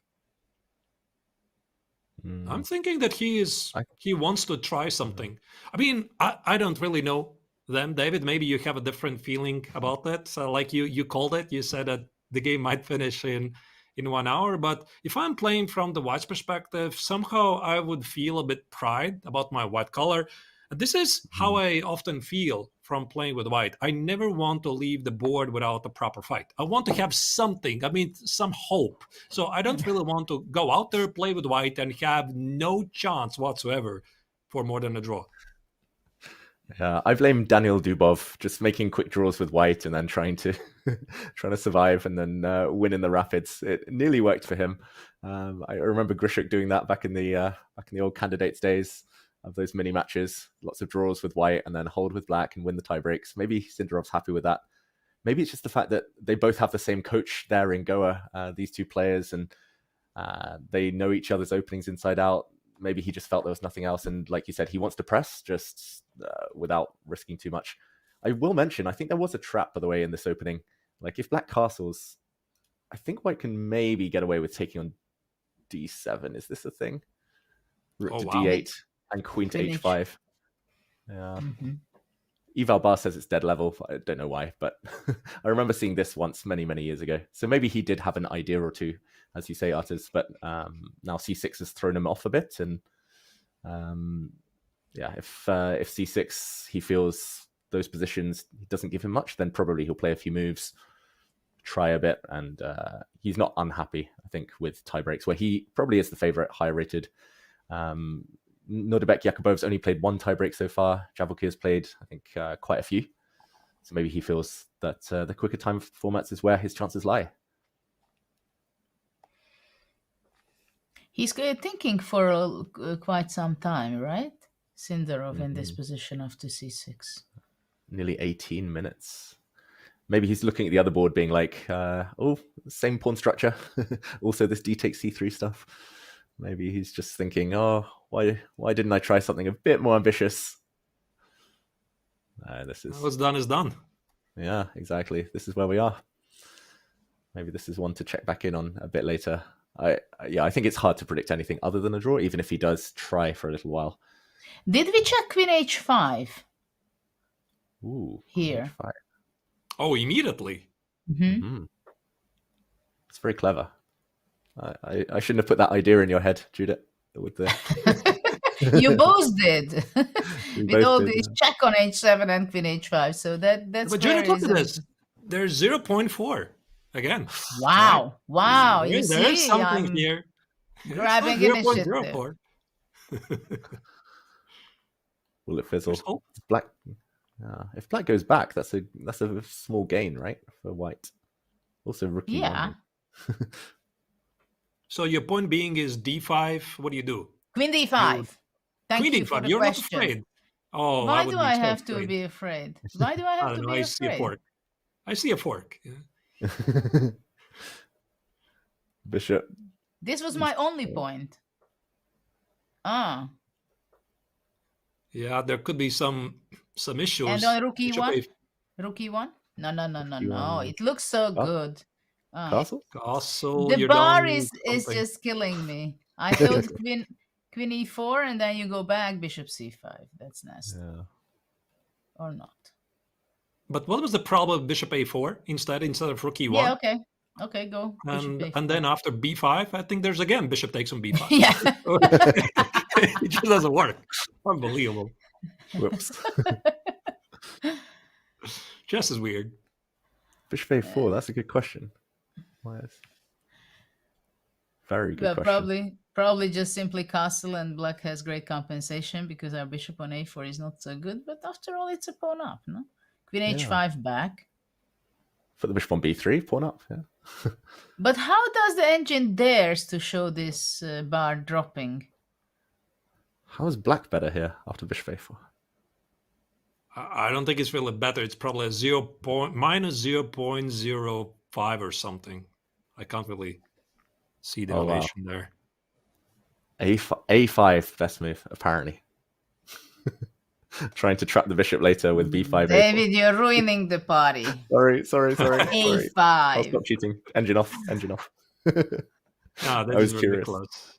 I'm thinking that he wants to try something. I mean, I don't really know them, David. Maybe you have a different feeling about that. So like you called it, you said that the game might finish in 1 hour. But if I'm playing from the white's perspective, somehow I would feel a bit pride about my white color. And this is how I often feel from playing with white. I never want to leave the board without a proper fight. I want to have something, some hope. So I don't really want to go out there, play with white, and have no chance whatsoever for more than a draw. Yeah, I blame Daniel Dubov just making quick draws with white and then trying to survive and then win in the rapids. It nearly worked for him. I remember Grishuk doing that back in the old candidates days of those mini matches, lots of draws with white and then hold with black and win the tiebreaks. Maybe Sindarov's happy with that. Maybe it's just the fact that they both have the same coach there in Goa, these two players, and they know each other's openings inside out. Maybe he just felt there was nothing else. And like you said, he wants to press just without risking too much. I will mention, I think there was a trap, by the way, in this opening. Like if black castles, I think white can maybe get away with taking on d7. Is this a thing? Rook to d8 and queen to h5. Yeah. Eval Bar says it's dead level. I don't know why, but I remember seeing this once many, many years ago. So maybe he did have an idea or two, as you say, Artis, but now c6 has thrown him off a bit. And if c6, he feels those positions, he doesn't give him much, then probably he'll play a few moves, try a bit. And he's not unhappy, I think, with tiebreaks, where he probably is the favorite, higher rated. Noderbek Yakubboev's only played one tiebreak so far. Javokir's played, I think, quite a few. So maybe he feels that the quicker time formats is where his chances lie. He's thinking for quite some time, right? Sindarov in this position after c6. Nearly 18 minutes. Maybe he's looking at the other board being like, same pawn structure. Also this d takes c3 stuff. Maybe he's just thinking, why didn't I try something a bit more ambitious? What's done is done. Yeah, exactly. This is where we are. Maybe this is one to check back in on a bit later. I think it's hard to predict anything other than a draw, even if he does try for a little while. Did we check queen h5? Ooh, here. H5. Oh, immediately. It's very clever. I shouldn't have put that idea in your head, Judith. With the... You both did. With all this check on h7 and queen h5. So that's. But Judith, look at this. There's 0.4 again. Wow! Wow! You see, there's something here. Grabbing initiative. Will it fizzle? It's black. If black goes back, that's a small gain, right, for white. Also, rookie. Yeah. So your point being is d5. What do you do? Queen d5. Thank you for the You're question. not afraid. Oh, why do I have to be afraid? Why do I have to be afraid? See a fork. I see a fork. Yeah. Bishop. This was my only point. Ah, Yeah, there could be some and issues. on rookie Bishop one? A Rookie one? No, no, no, no, You no. want It looks so oh, good. Ah. castle? castle. The You're bar down is something. just killing me. I thought queen e4 and then you go back bishop c5. That's nasty. Yeah. Or not. But what was the problem with bishop a4 instead of rook e1? Yeah, okay. Okay, go. Bishop a4. And then after b5, I think there's again bishop takes on b5. Yeah. It just doesn't work. Unbelievable. Whoops. Chess is weird. Bishop a4, that's a good question. Why is... Very good Well, question. probably just simply castle and black has great compensation because our bishop on a4 is not so good. But after all, it's a pawn up, no? Queen h5 back. Put the bishop on b3, pawn up, yeah. But how does the engine dares to show this bar dropping? How is black better here after bishop a4? I don't think it's really better. It's probably a minus 0.05 or something. I can't really see the relation there. A5 best move, apparently. Trying to trap the bishop later with b5. David, you're ruining the party. Sorry. A5. I'll stop cheating. Engine off. No, that is ridiculous.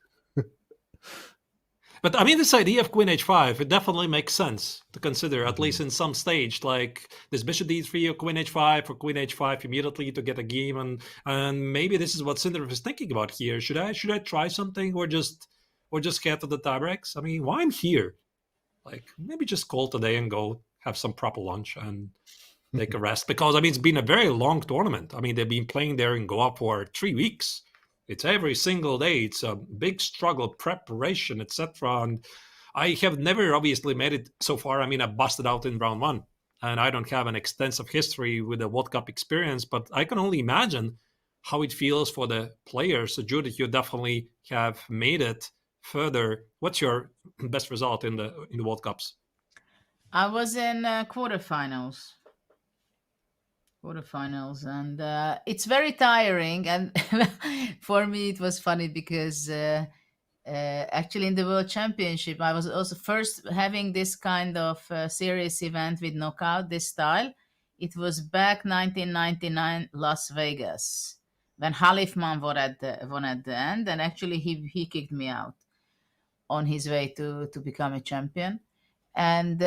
But I mean, this idea of queen h5, it definitely makes sense to consider, at least in some stage, like this bishop d3 or queen h5 immediately to get a game, and maybe this is what Sindarov is thinking about here. Should I try something or just get to the tiebreaks? I mean, why I'm here? Like maybe just call today and go have some proper lunch and take a rest, because I mean it's been a very long tournament. I mean they've been playing there in Goa for 3 weeks. It's every single day. It's a big struggle, preparation, etc. And I have never obviously made it so far. I mean, I busted out in round 1, and I don't have an extensive history with the World Cup experience, but I can only imagine how it feels for the players. So, Judith, you definitely have made it further. What's your best result in the World Cups? I was in quarterfinals, and it's very tiring. And for me, it was funny because actually in the World Championship, I was also first having this kind of serious event with knockout, this style. It was back 1999 Las Vegas when Halifman won at the end, and actually he kicked me out on his way to become a champion. And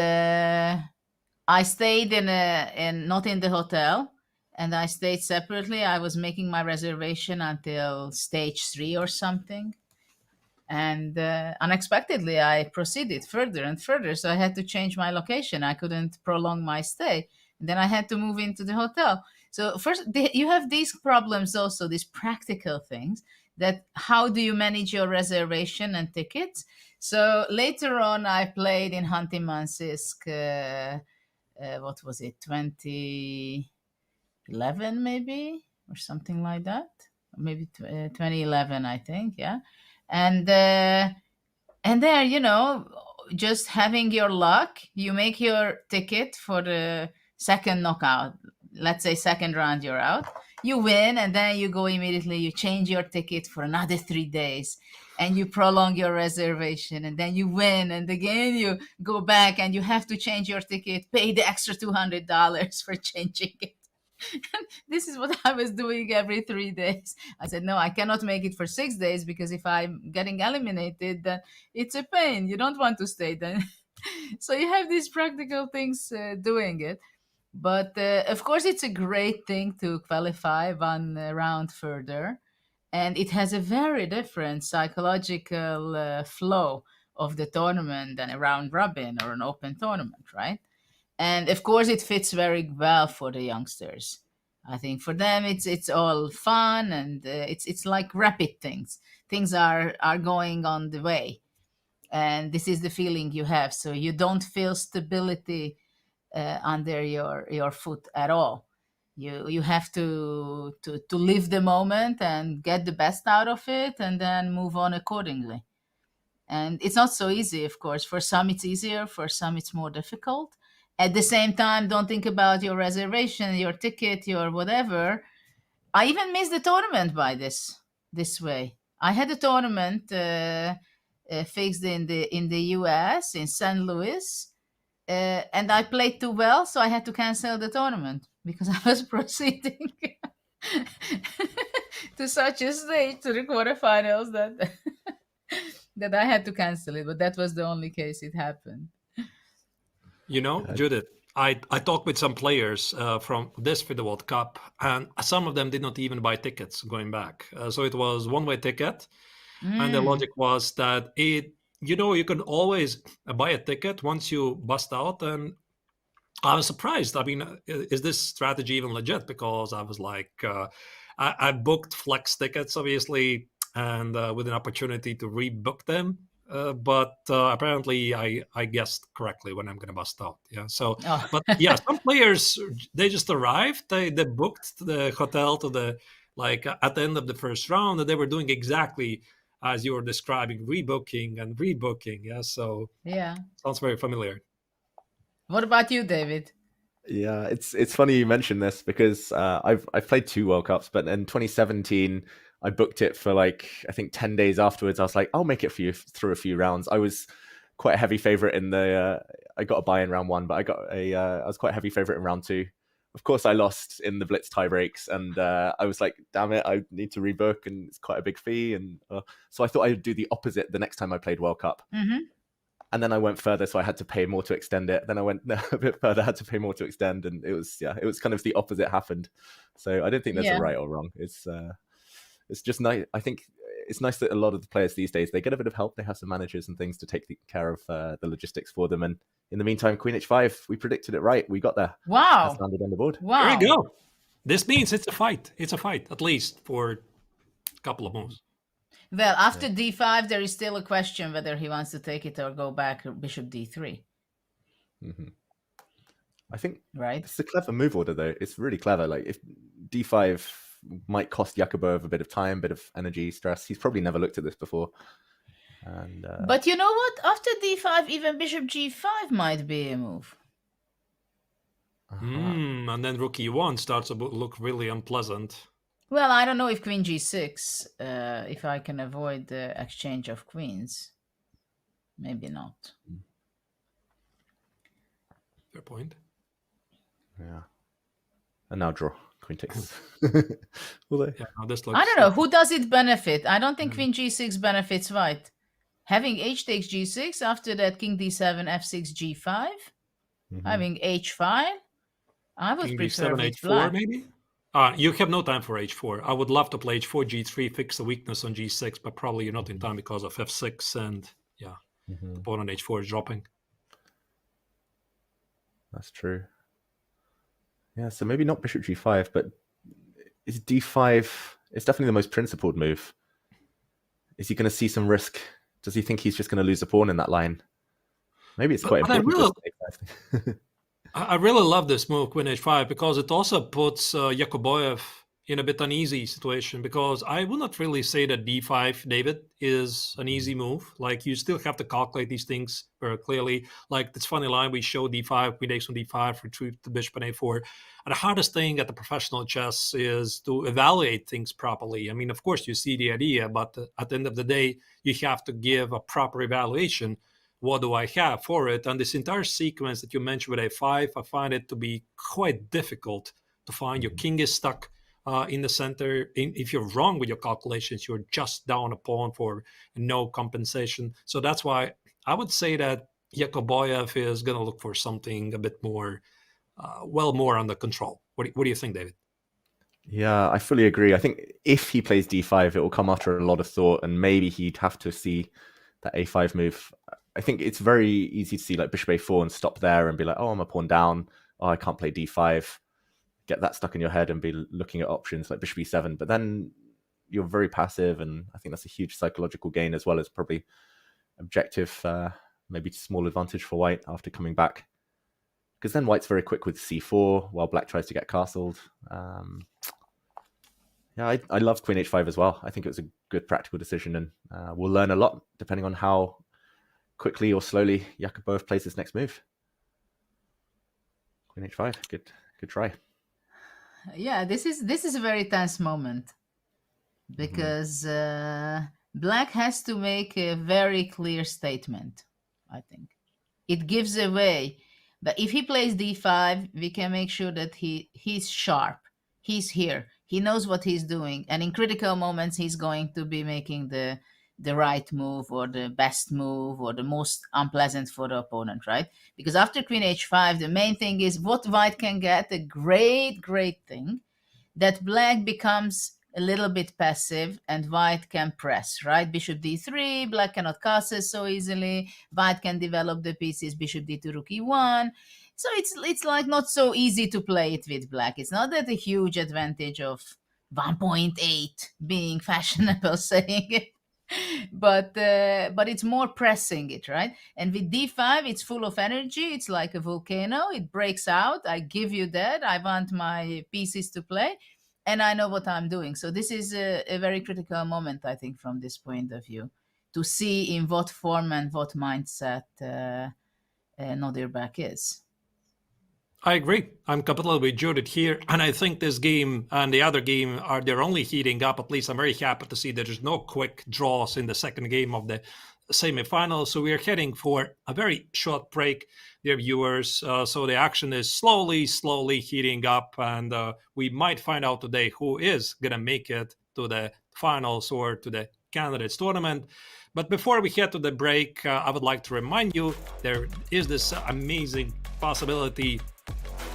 I stayed not in the hotel, and I stayed separately. I was making my reservation until stage 3 or something. And unexpectedly, I proceeded further and further. So I had to change my location. I couldn't prolong my stay. And then I had to move into the hotel. So first, you have these problems also, these practical things, that how do you manage your reservation and tickets? So later on, I played in Hanti Mansisk, what was it, 2011 maybe, or something like that? Maybe 2011, I think, yeah. And there, just having your luck, you make your ticket for the second knockout. Let's say second round, you're out. You win, and then you go immediately, you change your ticket for another 3 days, and you prolong your reservation, and then you win, and again you go back and you have to change your ticket, pay the extra $200 for changing it. This is what I was doing every 3 days. I said, no, I cannot make it for 6 days, because if I'm getting eliminated, then it's a pain. You don't want to stay then. So you have these practical things doing it. But of course, it's a great thing to qualify 1 round further. And it has a very different psychological flow of the tournament than a round robin or an open tournament, right? And of course, it fits very well for the youngsters. I think for them, it's all fun, and it's like rapid things. Things are going on the way, and this is the feeling you have. So you don't feel stability under your foot at all. You have to live the moment and get the best out of it, and then move on accordingly. And it's not so easy, of course. For some, it's easier. For some, it's more difficult. At the same time, don't think about your reservation, your ticket, your whatever. I even missed the tournament by this way. I had a tournament fixed in the US in St. Louis, and I played too well, so I had to cancel the tournament because I was proceeding to such a stage to the quarterfinals that that I had to cancel it. But that was the only case it happened. You know, Judith, I talked with some players from this FIDE World Cup, and some of them did not even buy tickets going back. So it was one-way ticket, and the logic was that you can always buy a ticket once you bust out. And I was surprised. I mean, is this strategy even legit? Because I was like, I booked flex tickets, obviously, and with an opportunity to rebook them. But apparently I guessed correctly when I'm going to bust out. Yeah. So, but yeah, some players, they just arrived. They booked the hotel to the, like at the end of the first round, and they were doing exactly as you were describing, rebooking and rebooking. Yeah. So yeah, sounds very familiar. What about you, David? Yeah, it's funny you mentioned this because I've played 2 World Cups, but in 2017 I booked it for like I think 10 days afterwards. I was like, I'll make it for you through a few rounds. I was quite a heavy favorite in the. I got a buy in round 1, but I was quite a heavy favorite in round 2. Of course, I lost in the blitz tiebreaks, and I was like, damn it, I need to rebook, and it's quite a big fee, and so I thought I'd do the opposite the next time I played World Cup. Mm-hmm. And then I went further, so I had to pay more to extend it. Then I went a bit further, had to pay more to extend, and it was kind of the opposite happened. So I don't think there's a right or wrong. It's just nice. I think it's nice that a lot of the players these days, they get a bit of help. They have some managers and things to take care of the logistics for them. And in the meantime, Queen H5, we predicted it right. We got there. Wow. That's landed on the board. Wow. There you go. This means it's a fight. It's a fight, at least for a couple of moves. Well, after d5, there is still a question whether he wants to take it or go back bishop d3. Mm-hmm. I think right. It's a clever move order, though. It's really clever. Like if d5 might cost Yakubboev a bit of time, bit of energy, stress. He's probably never looked at this before. And but you know what? After d5, even bishop g5 might be a move. And then rook e1 starts to look really unpleasant. Well, I don't know if queen g6, if I can avoid the exchange of queens. Maybe not. Fair point. Yeah. And now draw. Queen takes. This looks, I don't know. Who does it benefit? I don't think queen g6 benefits white. Having h takes g6, after that king d7, f6, g5. Having h5. I would king prefer d7, with h4 black. maybe? You have no time for h4. I would love to play h4, g3, fix the weakness on g6, but probably you're not in time because of f6 and the pawn on h4 is dropping. That's true. Yeah, so maybe not bishop g5, but is d5... It's definitely the most principled move. Is he going to see some risk? Does he think he's just going to lose a pawn in that line? Maybe it's quite important. I really love this move, queen h5, because it also puts Yakubboev in a bit uneasy situation, because I would not really say that d5, David, is an easy move. Like, you still have to calculate these things very clearly. Like, this funny line, we show d5, queen takes on d5, retreat the bishop on a4. And the hardest thing at the professional chess is to evaluate things properly. I mean, of course, you see the idea, but at the end of the day, you have to give a proper evaluation. What do I have for it? And this entire sequence that you mentioned with a5, I find it to be quite difficult to find. Your king is stuck in the center. If you're wrong with your calculations, you're just down a pawn for no compensation. So that's why I would say that Yakubboev is going to look for something a bit more, more under control. What do you think, David? Yeah, I fully agree. I think if he plays d5, it will come after a lot of thought, and maybe he'd have to see that a5 move. I think it's very easy to see like bishop a4 and stop there and be like, oh, I'm a pawn down. Oh, I can't play d5. Get that stuck in your head and be looking at options like bishop e7. But then you're very passive, and I think that's a huge psychological gain as well as probably objective, maybe small advantage for white after coming back. Because then white's very quick with c4 while black tries to get castled. I love queen h5 as well. I think it was a good practical decision, and we'll learn a lot depending on how quickly or slowly Yakubboev plays his next move. Queen h5, good try. Yeah, this is a very tense moment because Black has to make a very clear statement, I think. It gives away. But if he plays d5, we can make sure that he's sharp. He's here. He knows what he's doing. And in critical moments, he's going to be making the right move or the best move or the most unpleasant for the opponent, right? Because after queen h5, the main thing is what white can get, a great, great thing, that black becomes a little bit passive and white can press, right? Bishop d3, black cannot castle so easily, white can develop the pieces, bishop d2, rook e1. So it's like not so easy to play it with black. It's not that a huge advantage of 1.8 being fashionable saying it. But it's more pressing it, right? And with d5, it's full of energy. It's like a volcano. It breaks out. I give you that. I want my pieces to play, and I know what I'm doing. So this is a very critical moment, I think, from this point of view, to see in what form and what mindset Nodirbak is. I agree. I'm completely with Judith here, and I think this game and the other game they're only heating up. At least I'm very happy to see that there's no quick draws in the second game of the semifinals. So we are heading for a very short break, dear viewers. So the action is slowly heating up, and we might find out today who is gonna make it to the finals or to the candidates tournament. But before we head to the break, I would like to remind you there is this amazing possibility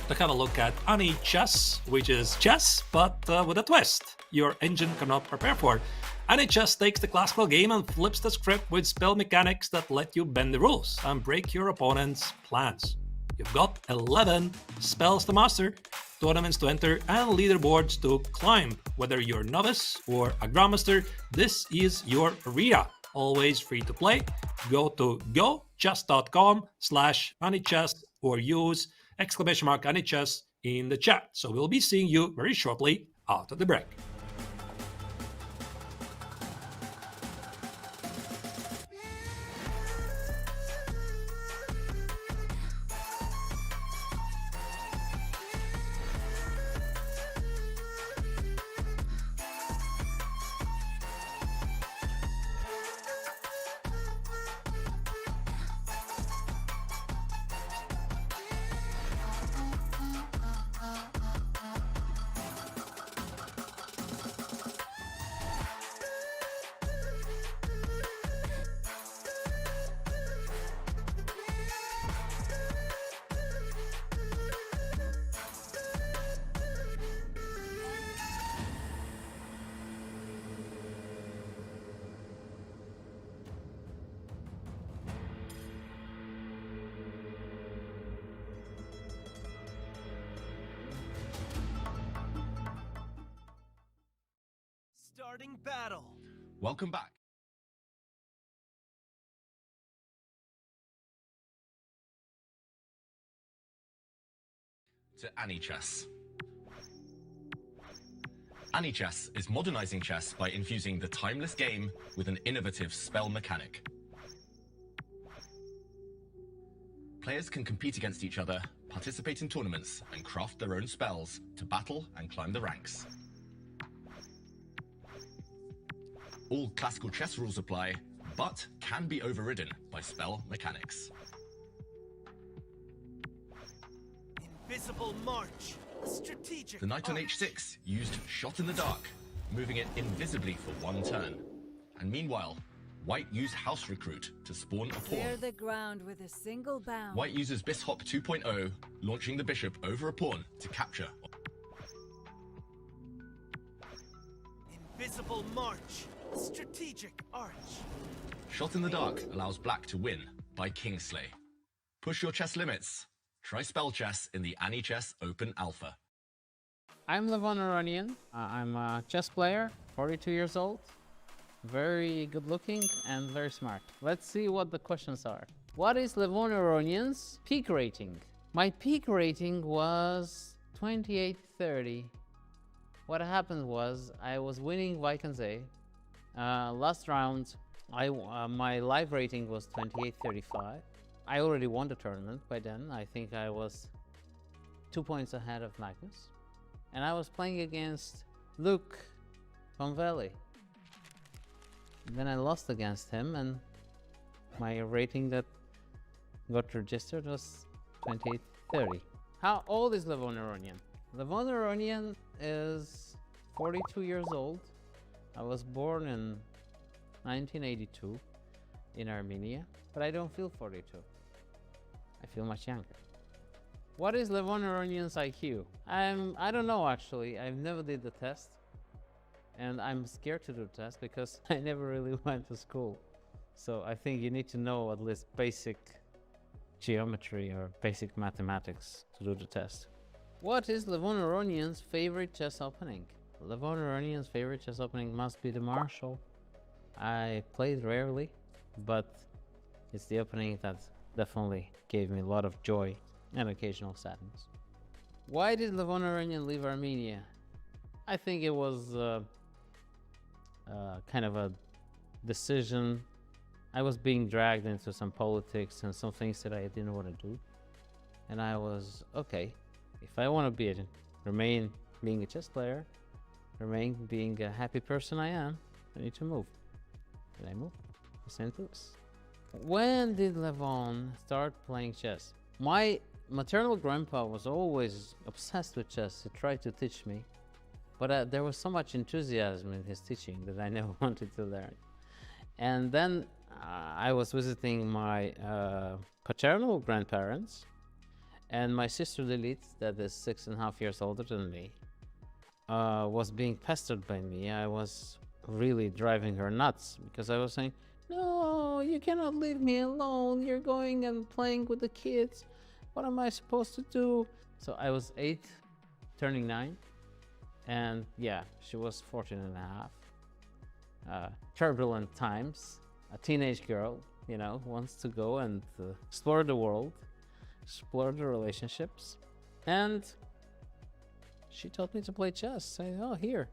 to have a look at Ani Chess, which is chess, but with a twist your engine cannot prepare for. Ani Chess takes the classical game and flips the script with spell mechanics that let you bend the rules and break your opponent's plans. You've got 11 spells to master, tournaments to enter, and leaderboards to climb. Whether you're a novice or a grandmaster, this is your arena. Always free to play. Go to gochess.com/AniChess or use !AniChess in the chat. So we'll be seeing you very shortly after the break. Starting battle. Welcome back. To AniChess. AniChess is modernizing chess by infusing the timeless game with an innovative spell mechanic. Players can compete against each other, participate in tournaments, and craft their own spells to battle and climb the ranks. All classical chess rules apply, but can be overridden by spell mechanics. Invisible march. A strategic. The knight on h6 used shot in the dark, moving it invisibly for one turn. And meanwhile, white used house recruit to spawn a pawn. Clear the ground with a single bound. White uses bishop 2.0, launching the bishop over a pawn to capture. Invisible march. A strategic arch. Shot in the dark allows black to win by kingslay. Push your chess limits. Try spell chess in the AniChess Open Alpha. I'm Levon Aronian. I'm a chess player, 42 years old, very good looking and very smart. Let's see what the questions are. What is Levon Aronian's peak rating? My peak rating was 2830. What happened was I was winning Vaikanze. Last round, my live rating was 2835. I already won the tournament by then. I think I was 2 points ahead of Magnus. And I was playing against Luke from Valley. Then I lost against him, and my rating that got registered was 2830. How old is Levon Aronian? Levon Aronian is 42 years old. I was born in 1982 in Armenia, but I don't feel 42. I feel much younger. What is Levon Aronian's IQ? I don't know actually. I've never did the test, and I'm scared to do the test because I never really went to school. So I think you need to know at least basic geometry or basic mathematics to do the test. What is Levon Aronian's favorite chess opening? Levon Aronian's favorite chess opening must be the Marshall. I played rarely, but it's the opening that definitely gave me a lot of joy and occasional sadness. Why did Levon Aronian leave Armenia? I think it was kind of a decision. I was being dragged into some politics and some things that I didn't want to do. And I was, okay, if I want to remain being a chess player, remain being a happy person I am, I need to move. And I moved to St. Louis. When did Levon start playing chess? My maternal grandpa was always obsessed with chess. He tried to teach me, but there was so much enthusiasm in his teaching that I never wanted to learn. And then I was visiting my paternal grandparents, and my sister Lilith, that is 6.5 years older than me, was being pestered by me. I was really driving her nuts because I was saying, no, you cannot leave me alone. You're going and playing with the kids. What am I supposed to do? So I was 8, turning 9. And yeah, she was 14.5. Turbulent times. A teenage girl, you know, wants to go and explore the world, explore the relationships. And she taught me to play chess. Saying, oh, here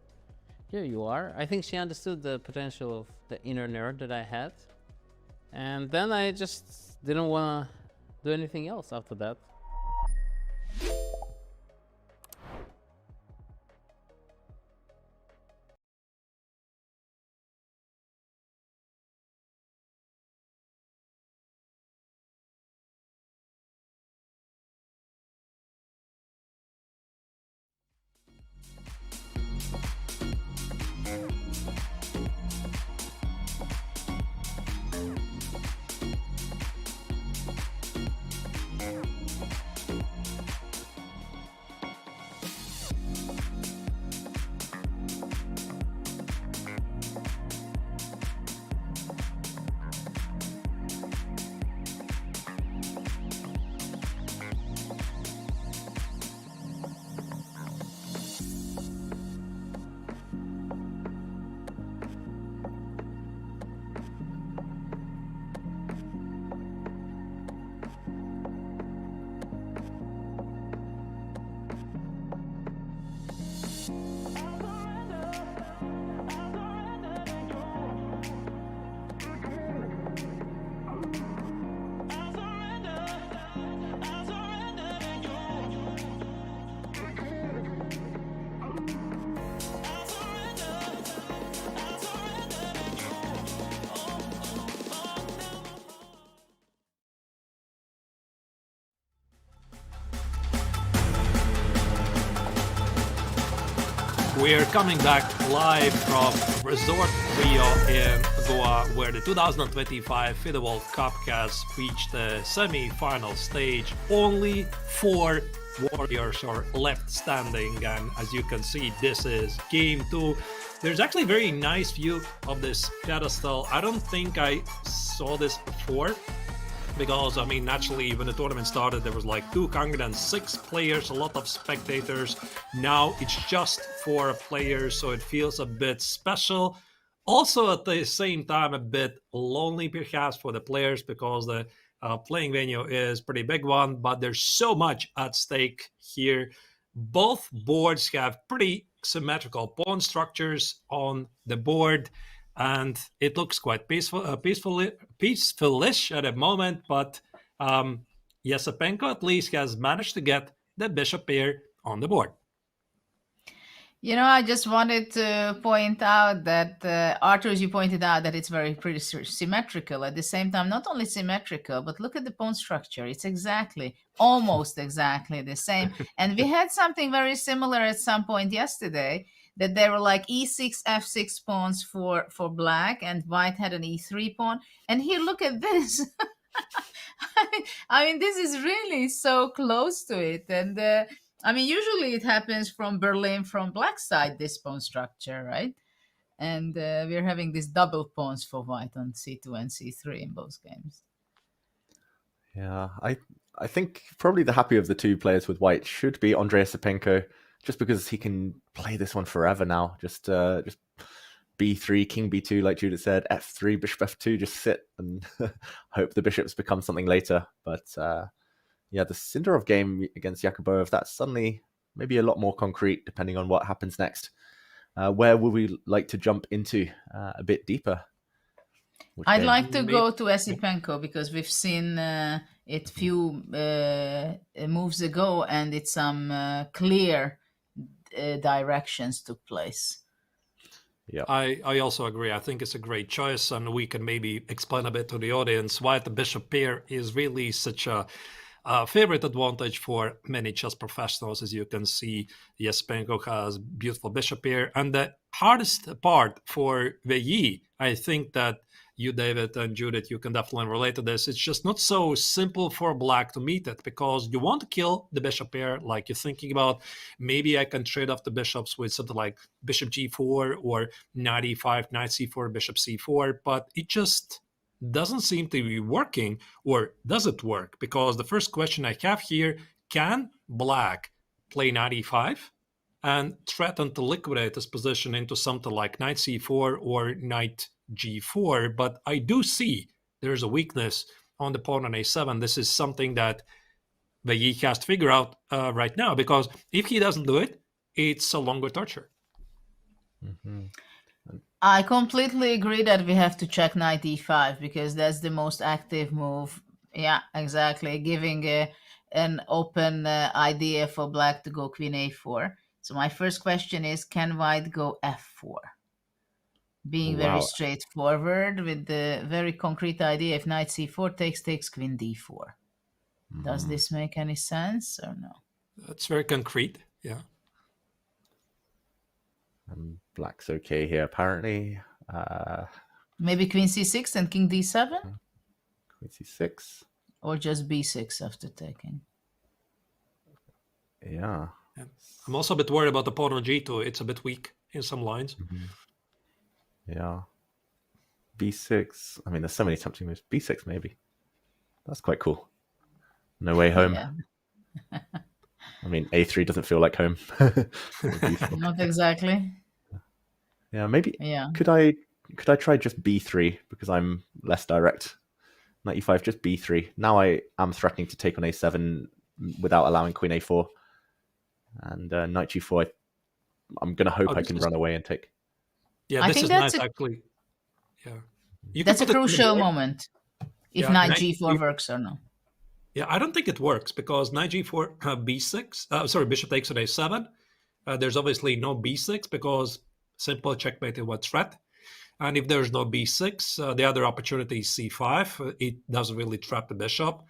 you are. I think she understood the potential of the inner nerd that I had. And then I just didn't want to do anything else after that. We are coming back live from Resort Rio in Goa, where the 2025 FIDE World Cup has reached the semi-final stage. Only 4 warriors are left standing, and as you can see, this is game 2. There's actually a very nice view of this pedestal. I don't think I saw this before, because I mean, naturally, when the tournament started, there was like 206 players, a lot of spectators. Now it's just 4 players, so it feels a bit special. Also, at the same time, a bit lonely perhaps for the players, because the playing venue is pretty big one, but there's so much at stake here. Both boards have pretty symmetrical pawn structures on the board, and it looks quite peaceful-ish at the moment, but Esipenko at least has managed to get the bishop pair on the board. I just wanted to point out that, Arthur, as you pointed out, that it's very pretty symmetrical. At the same time, not only symmetrical, but look at the pawn structure. It's almost exactly the same. And we had something very similar at some point yesterday, that there were like e6, f6 pawns for black, and white had an e3 pawn. And here, look at this. I mean, this is really so close to it. And usually it happens from Berlin, from black side, this pawn structure, right? And we're having these double pawns for white on c2 and c3 in both games. Yeah, I think probably the happier of the two players with white should be Andrei Esipenko, just because he can play this one forever now. Just b3, king b2, like Judith said, f3, bishop f2, just sit and hope the bishops become something later. But yeah, the Sindarov game against Yakubboev, that's suddenly maybe a lot more concrete depending on what happens next. Where would we like to jump into a bit deeper? I'd like to go to Esipenko, because we've seen it few moves ago, and it's some clear directions took place. Yeah, I also agree. I think it's a great choice, and we can maybe explain a bit to the audience why the bishop pair is really such a favorite advantage for many chess professionals. As you can see, Esipenko has beautiful bishop pair, and the hardest part for Wei, I think that you, David, and Judith, you can definitely relate to this. It's just not so simple for black to meet it, because you want to kill the bishop pair, like you're thinking about, maybe I can trade off the bishops with something like bishop g4 or knight e5, knight c4, bishop c4, but it just doesn't seem to be working. Or does it work? Because the first question I have here, can black play knight e5 and threaten to liquidate his position into something like knight c4 or knight g4? But I do see there's a weakness on the pawn on a7. This is something that Wei has to figure out right now, because if he doesn't do it, it's a longer torture. Mm-hmm. I completely agree that we have to check knight e5, because that's the most active move. Yeah, exactly. Giving an open idea for black to go queen a4. So my first question is, can white go f4? Being very straightforward with the very concrete idea, if knight c4 takes queen d4. Does this make any sense or no? That's very concrete, yeah. Black's okay here, apparently. Maybe queen c6 and king d7? Queen c6. Or just b6 after taking? Yeah. I'm also a bit worried about the pawn on g2. It's a bit weak in some lines. Mm-hmm. Yeah. b6. I mean, there's so many tempting moves. b6 maybe. That's quite cool. No way home. Yeah. I mean, a3 doesn't feel like home. Not exactly. Yeah, maybe. Yeah. Could I try just b3, because I'm less direct? Knight e5, just b3. Now I am threatening to take on a7 without allowing queen a4. And knight g4, I'm going to hope I can run away and take. Yeah, this is nice, actually. Yeah. That's a crucial moment, if knight g4 works or no. Yeah, I don't think it works, because knight g4, b6, bishop takes on a7. There's obviously no b6, because simple checkmate is what threat. And if there's no b6, the other opportunity is c5. It doesn't really trap the bishop.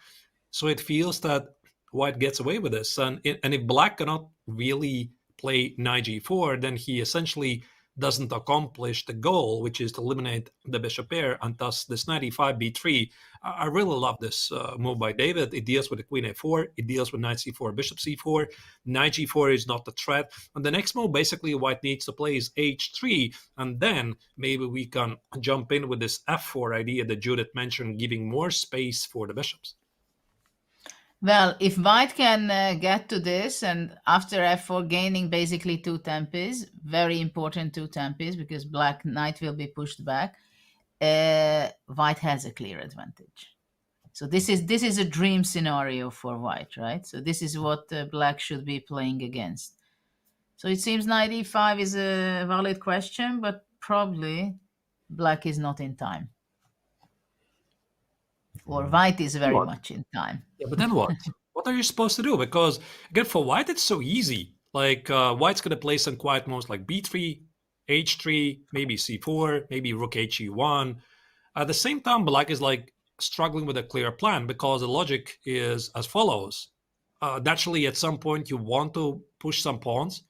So it feels that white gets away with this. And if black cannot really play knight g4, then he essentially doesn't accomplish the goal, which is to eliminate the bishop pair, and thus this knight e5, b3. I really love this move by David. It deals with the queen a4, it deals with knight c4, bishop c4. Knight g4 is not the threat. And the next move, basically, white needs to play is h3, and then maybe we can jump in with this f4 idea that Judith mentioned, giving more space for the bishops. Well, if white can get to this, and after f4 gaining basically 2 tempes, very important 2 tempes, because black knight will be pushed back, white has a clear advantage. So this is a dream scenario for white, right? So this is what black should be playing against. So it seems knight e5 is a valid question, but probably black is not in time. Or white is very much in time. Yeah, but then what? What are you supposed to do? Because, again, for white, it's so easy. Like white's going to play some quiet moves like b3, h3, maybe c4, maybe rook he1. At the same time, black is like struggling with a clear plan because the logic is as follows. Naturally, at some point, you want to push some pawns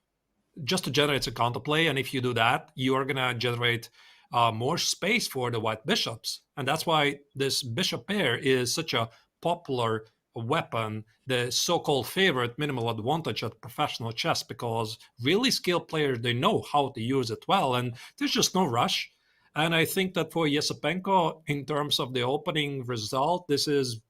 just to generate a counterplay. And if you do that, you are going to generate more space for the white bishops. And that's why this bishop pair is such a popular weapon, the so-called favorite minimal advantage at professional chess, because really skilled players, they know how to use it well, and there's just no rush. And I think that for Esipenko, in terms of the opening result, this is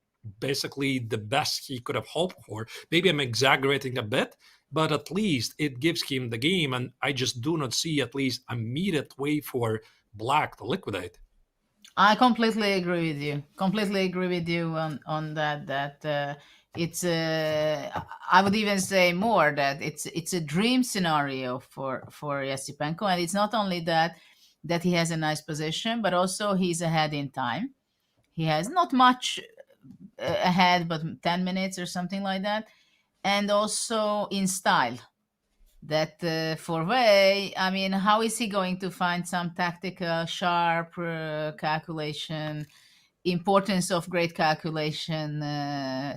basically the best he could have hoped for. Maybe I'm exaggerating a bit, but at least it gives him the game, and I just do not see at least an immediate way for black to liquidate. I completely agree with you. Completely agree with you on that. It's I would even say more that it's a dream scenario for Esipenko, and it's not only that he has a nice position, but also he's ahead in time. He has not much ahead, but 10 minutes or something like that, and also in style. That for Wei, I mean, how is he going to find some tactical, sharp calculation, importance of great calculation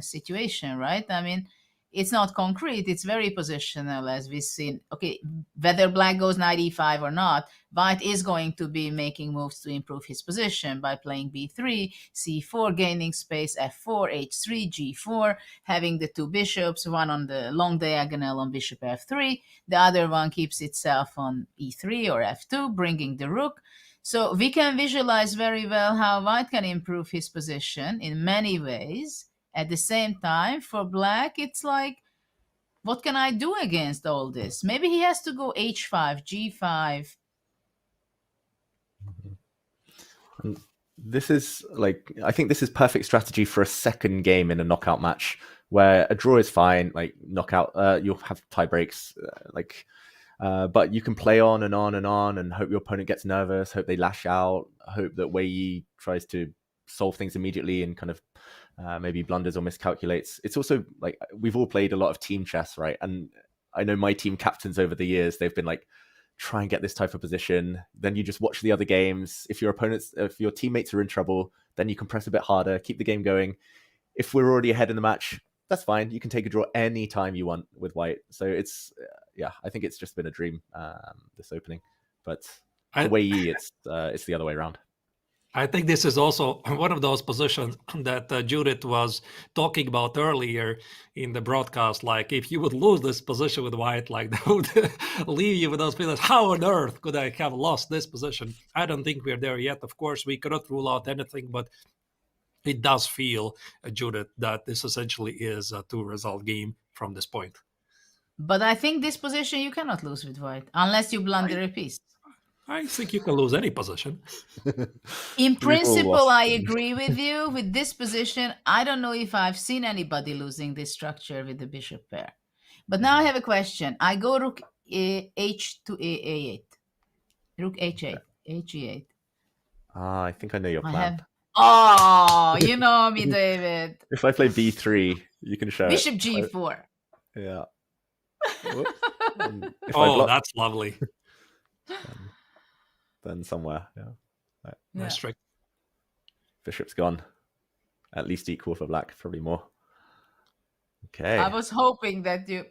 situation, right? I mean, it's not concrete, it's very positional, as we've seen. Okay, whether black goes knight e5 or not, white is going to be making moves to improve his position by playing b3, c4, gaining space, f4, h3, g4, having the two bishops, one on the long diagonal on bishop f3, the other one keeps itself on e3 or f2, bringing the rook. So we can visualize very well how white can improve his position in many ways. At the same time, for black, it's like, what can I do against all this? Maybe he has to go h5, g5. And this is like, I think this is perfect strategy for a second game in a knockout match where a draw is fine, like knockout, you'll have tie breaks, but you can play on and on and on and hope your opponent gets nervous, hope they lash out, hope that Wei Yi tries to solve things immediately and kind of maybe blunders or miscalculates. It's also like, we've all played a lot of team chess, right? And I know my team captains over the years, they've been like, try and get this type of position. Then you just watch the other games. If your teammates are in trouble, then you can press a bit harder, keep the game going. If we're already ahead in the match, that's fine. You can take a draw any time you want with white. So it's, I think it's just been a dream, this opening. But the Wei Yi, it's the other way around. I think this is also one of those positions that Judith was talking about earlier in the broadcast. Like, if you would lose this position with white, like, they would leave you with those feelings. How on earth could I have lost this position? I don't think we're there yet. Of course, we cannot rule out anything, but it does feel, Judith, that this essentially is a two-result game from this point. But I think this position you cannot lose with white, unless you blunder a piece. I think you can lose any position. In principle, I agree with you. With this position, I don't know if I've seen anybody losing this structure with the bishop pair. But now I have a question. I go rook h to a8. Rook h8, h8. I think I know your plan. Oh, you know me, David. If I play b3, you can show Bishop g4. Yeah. That's lovely. Then somewhere, Nice trick. Bishop's gone. At least equal for black, probably more. Okay. I was hoping that you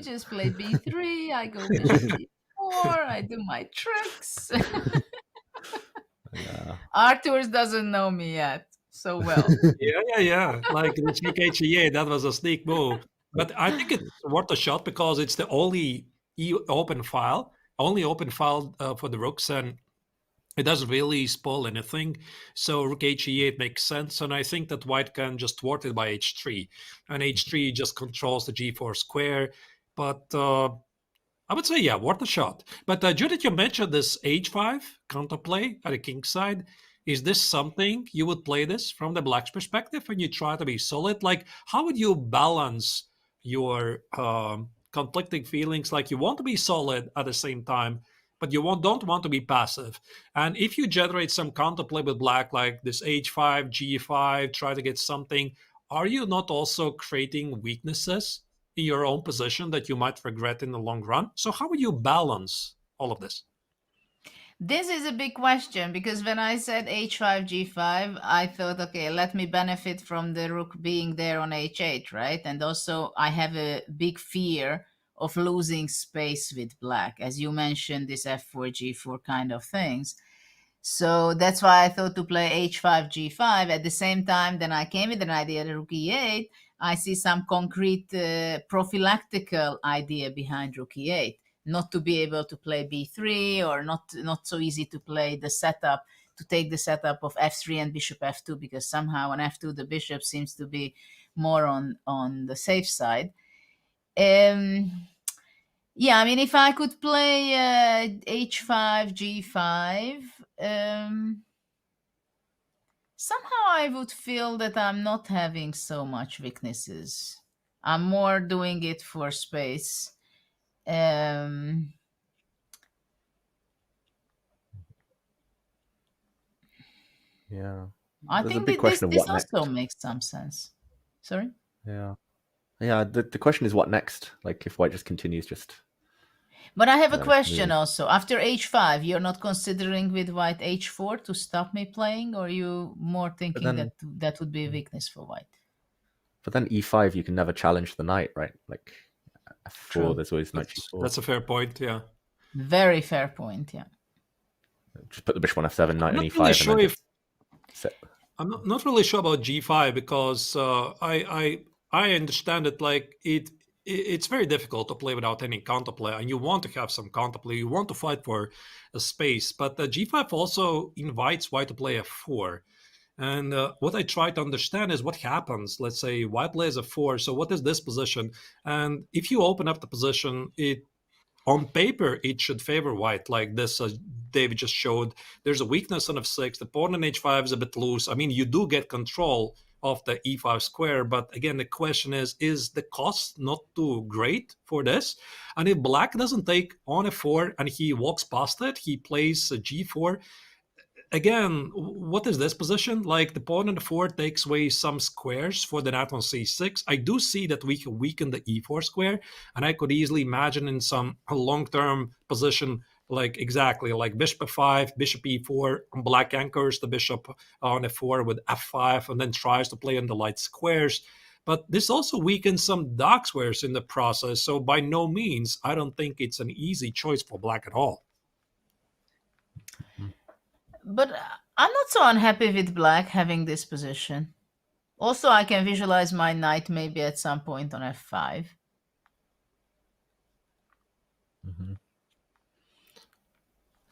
just play b3, I go bishop b4, I do my tricks. Arthur doesn't know me yet so well. Yeah. Like the cheek HEA, that was a sneak move. But I think it's worth a shot because it's the only open file for the rooks, and it doesn't really spoil anything. So rook h8 makes sense, and I think that white can just thwart it by h3, and h3 just controls the g4 square. But I would say, worth a shot. But Judith, you mentioned this h5 counterplay at the king side. Is this something you would play this from the black's perspective when you try to be solid? Like, how would you balance your conflicting feelings? Like, you want to be solid at the same time, but you don't want to be passive. And if you generate some counterplay with black, like this h5, g5, try to get something, are you not also creating weaknesses in your own position that you might regret in the long run. So how would you balance all of this? This is a big question because when I said h5, g5, I thought, okay, let me benefit from the rook being there on h8, right? And also I have a big fear of losing space with black, as you mentioned, this f4, g4 kind of things. So that's why I thought to play h5, g5. At the same time, then I came with an idea, rook e8. I see some concrete prophylactical idea behind rook e8. Not to be able to play b3, or not so easy to play the setup, to take the setup of f3 and bishop f2, because somehow on f2 the bishop seems to be more on the safe side. Yeah, I mean, if I could play h5, g5, somehow I would feel that I'm not having so much weaknesses. I'm more doing it for space. Yeah. I There's think a big that question of this what next. also makes some sense. Sorry? Yeah. Yeah, the question is what next? Like if white just continues just... But I have a question also. After h5, you're not considering with white h4 to stop me playing, or you more thinking that that would be a weakness for white? But then e5, you can never challenge the knight, right? Like f4, True. there's always knight g4. That's a fair point, yeah. Very fair point, yeah. Just put the bishop on f7, knight on e5. Really sure and if I'm not really sure about g5 because I understand it like it's very difficult to play without any counterplay, and you want to have some counterplay. You want to fight for a space, but g5 also invites white to play f4. And what I try to understand is what happens. Let's say white plays f4. So what is this position? And if you open up the position, on paper, it should favor white, like this David just showed. There's a weakness on f6. The pawn on h5 is a bit loose. I mean, you do get control of the e5 square, but again, the question is the cost not too great for this? And if black doesn't take on f4 and he walks past it, he plays g4, again, what is this position? Like the pawn on the 4 takes away some squares for the knight on c6. I do see that we can weaken the e4 square, and I could easily imagine in some long-term position, like exactly like bishop f5, bishop e4, black anchors the bishop on f4 with f5, and then tries to play on the light squares. But this also weakens some dark squares in the process, so by no means, I don't think it's an easy choice for black at all. But I'm not so unhappy with black having this position. Also, I can visualize my knight maybe at some point on f5. Mm-hmm.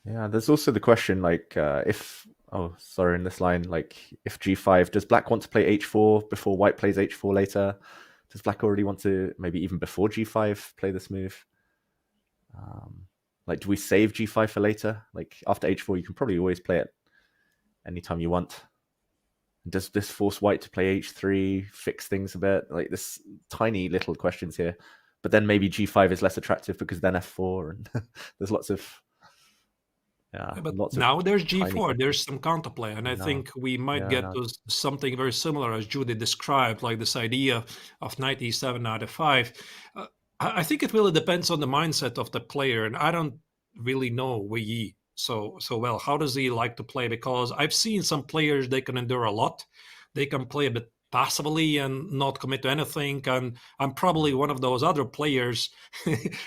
Yeah, there's also the question, like, in this line, like, if g5, does black want to play h4 before white plays h4 later? Does black already want to, maybe even before g5, play this move? Like, do we save g5 for later? Like, after h4, you can probably always play it anytime you want. Does this force white to play h3, fix things a bit? Like, this tiny little questions here. But then maybe g5 is less attractive because then f4, and there's lots of... Yeah, but now there's g4, there's some counterplay, and I think we might get to something very similar as Judy described, like this idea of knight e7, knight f5. I think it really depends on the mindset of the player, and I don't really know Wei Yi so well. How does he like to play? Because I've seen some players, they can endure a lot. They can play a bit passively and not commit to anything, and I'm probably one of those other players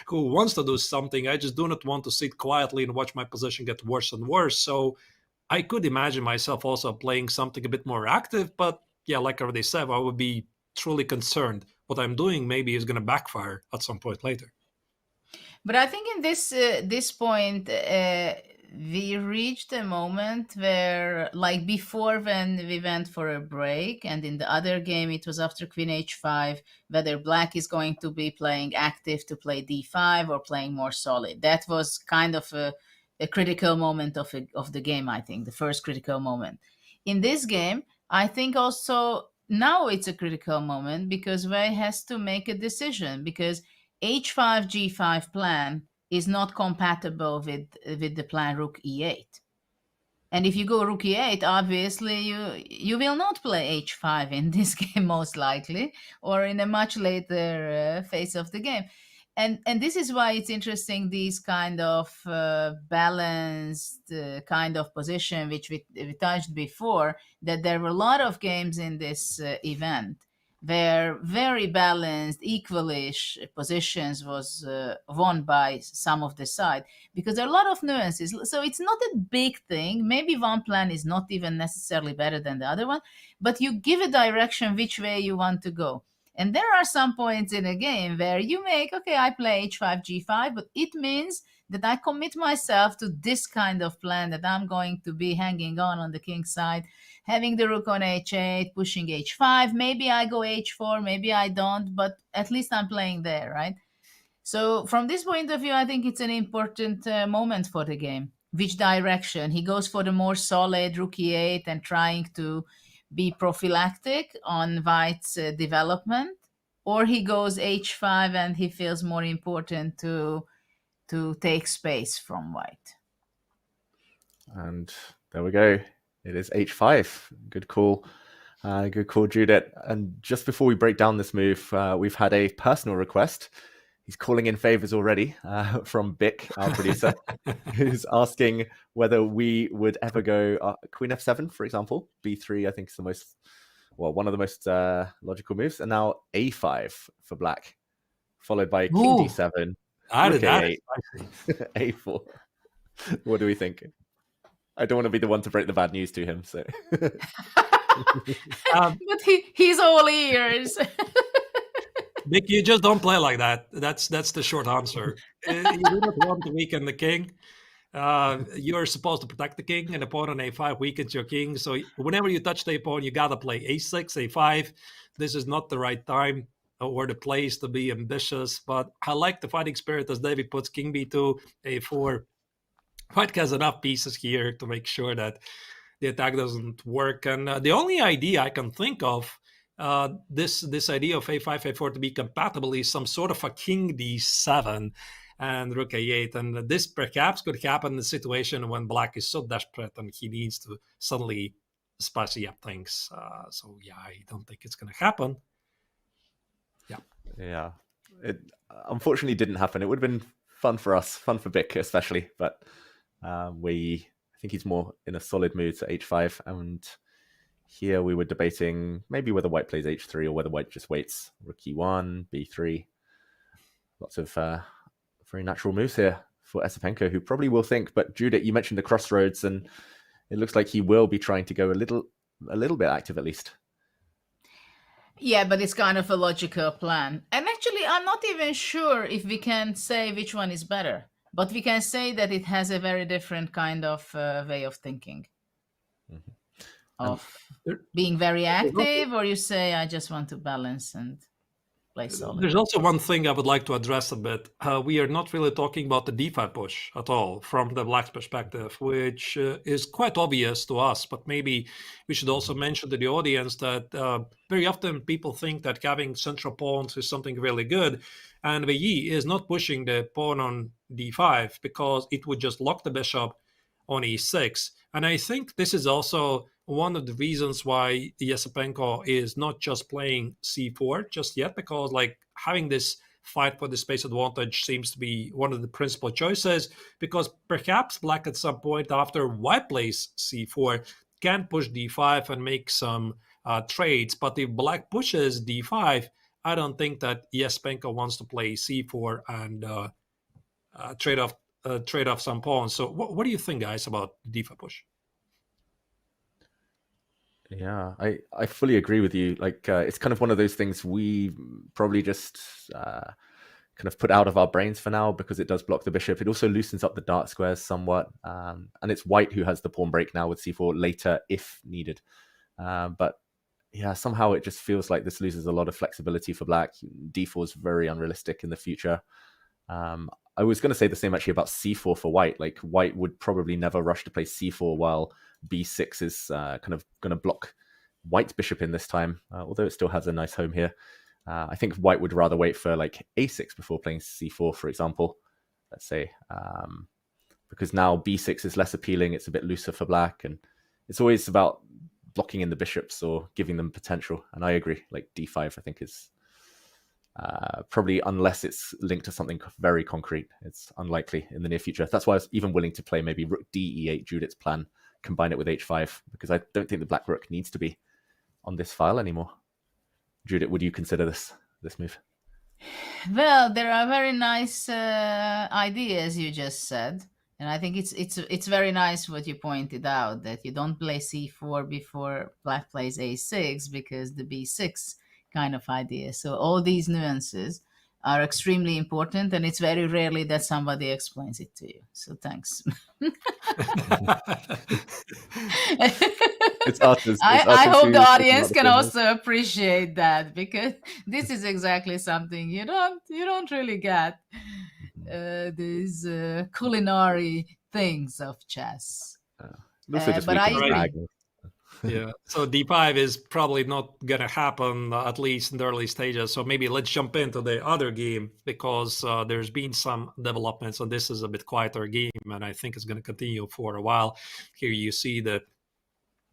who wants to do something. I just do not want to sit quietly and watch my position get worse and worse. So I could imagine myself also playing something a bit more active, but yeah, like I already said, I would be truly concerned what I'm doing maybe is going to backfire at some point later. But I think in this point, we reached a moment where, like before when we went for a break, and in the other game it was after queen h5, whether black is going to be playing active to play d5 or playing more solid. That was kind of a critical moment of the game, I think, the first critical moment. In this game, I think also now it's a critical moment because Wei has to make a decision, because h5 g5 plan is not compatible with the plan rook e8. And if you go rook e8, obviously you will not play h5 in this game most likely, or in a much later phase of the game. And this is why it's interesting, these kind of balanced kind of position, which we touched before, that there were a lot of games in this event where very balanced, equalish positions was won by some of the side, because there are a lot of nuances. So it's not a big thing. Maybe one plan is not even necessarily better than the other one, but you give a direction which way you want to go. And there are some points in a game where you make, okay, I play h5, g5, but it means that I commit myself to this kind of plan, that I'm going to be hanging on the king side, having the rook on h8, pushing h5. Maybe I go h4, maybe I don't, but at least I'm playing there, right? So from this point of view, I think it's an important moment for the game. Which direction? He goes for the more solid rook e8 and trying to be prophylactic on White's development, or he goes h5 and he feels more important to take space from White. And there we go. It is h5. Good call. Good call, Judith. And just before we break down this move, we've had a personal request. He's calling in favors already from Bick, our producer, who's asking whether we would ever go Queen f7, for example. b3, I think, is one of the most logical moves. And now a5 for black, followed by king d7, rook a8, a4. What do we think? I don't want to be the one to break the bad news to him, so. But he's all ears. Nick, you just don't play like that. That's the short answer. You do not want to weaken the king. You're supposed to protect the king, and the pawn on a5 weakens your king. So whenever you touch the pawn, you gotta play a6, a5. This is not the right time or the place to be ambitious. But I like the fighting spirit as David puts king b2, a4. White has enough pieces here to make sure that the attack doesn't work. And the only idea I can think of, this idea of a5, a4 to be compatible, is some sort of a king d7 and rook a8. And this perhaps could happen in a situation when black is so desperate and he needs to suddenly spicy up things. So yeah, I don't think it's going to happen. Yeah. It unfortunately didn't happen. It would have been fun for us, fun for Bick especially, but I think he's more in a solid mood to h5, and here we were debating maybe whether white plays h3 or whether white just waits. Rook e1, b3. Lots of very natural moves here for Esipenko, who probably will think. But Judith, you mentioned the crossroads, and it looks like he will be trying to go a little bit active at least. Yeah, but it's kind of a logical plan. And actually, I'm not even sure if we can say which one is better. But we can say that it has a very different kind of way of thinking. Mm-hmm. Of being very active, or you say, I just want to balance and play solid. There's also one thing I would like to address a bit. We are not really talking about the d5 push at all from the black's perspective, which is quite obvious to us. But maybe we should also mention to the audience that very often people think that having central pawns is something really good. And VE is not pushing the pawn on d5 because it would just lock the bishop on e6. And I think this is also one of the reasons why Esipenko is not just playing c4 just yet, because like having this fight for the space advantage seems to be one of the principal choices, because perhaps black at some point after white plays c4 can push d5 and make some trades. But if black pushes d5, I don't think that Esipenko wants to play c4 and trade off some pawns. So what do you think, guys, about the d5 push? Yeah, I fully agree with you. Like, it's kind of one of those things we probably just kind of put out of our brains for now because it does block the bishop. It also loosens up the dark squares somewhat. And it's white who has the pawn break now with c4 later if needed. But yeah, somehow it just feels like this loses a lot of flexibility for black. d4 is very unrealistic in the future. I was going to say the same actually about c4 for white. Like, white would probably never rush to play c4 while b6 is kind of going to block white's bishop in this time, although it still has a nice home here. I think white would rather wait for like a6 before playing c4, for example, let's say, because now b6 is less appealing. It's a bit looser for black, and it's always about blocking in the bishops or giving them potential. And I agree, like d5 I think is probably, unless it's linked to something very concrete, it's unlikely in the near future. That's why I was even willing to play maybe rook d e8, Judith's plan, combine it with h5, because I don't think the black rook needs to be on this file anymore. Judith, would you consider this move? Well, there are very nice ideas you just said, and I think it's very nice what you pointed out, that you don't play c4 before black plays a6 because the b6 kind of idea. So all these nuances are extremely important, and it's very rarely that somebody explains it to you. So thanks. I hope the audience can also appreciate that, because this is exactly something you don't really get, these culinary things of chess. But I agree. Yeah, so d5 is probably not gonna happen, at least in the early stages. So maybe let's jump into the other game, because there's been some development. So this is a bit quieter game, and I think it's going to continue for a while. Here you see the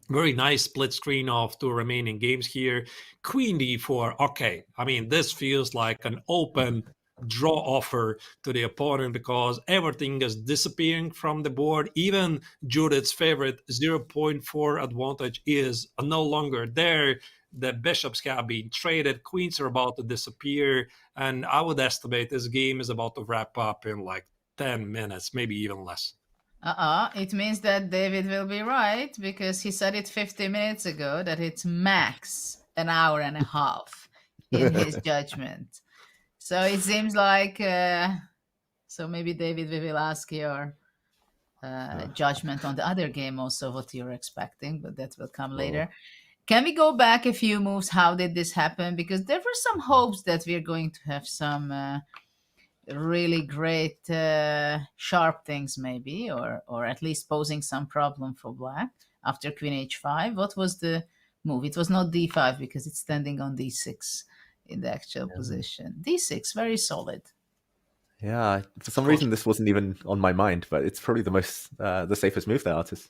very nice split screen of two remaining games here. Queen d4. Okay, I mean, this feels like an open draw offer to the opponent, because everything is disappearing from the board. Even Judith's favorite 0.4 advantage is no longer there. The bishops have been traded, queens are about to disappear, and I would estimate this game is about to wrap up in like 10 minutes, maybe even less. It means that David will be right, because he said it 50 minutes ago that it's max an hour and a half in his judgment. So it seems like, so maybe David, we will ask your judgment on the other game also, what you're expecting, but that will come later. Can we go back a few moves? How did this happen? Because there were some hopes that we're going to have some really great sharp things maybe, or at least posing some problem for black after queen h5. What was the move? It was not d5, because it's standing on d6 in the actual position. d6, very solid. Yeah, for some reason this wasn't even on my mind, but it's probably the safest move there, Artis.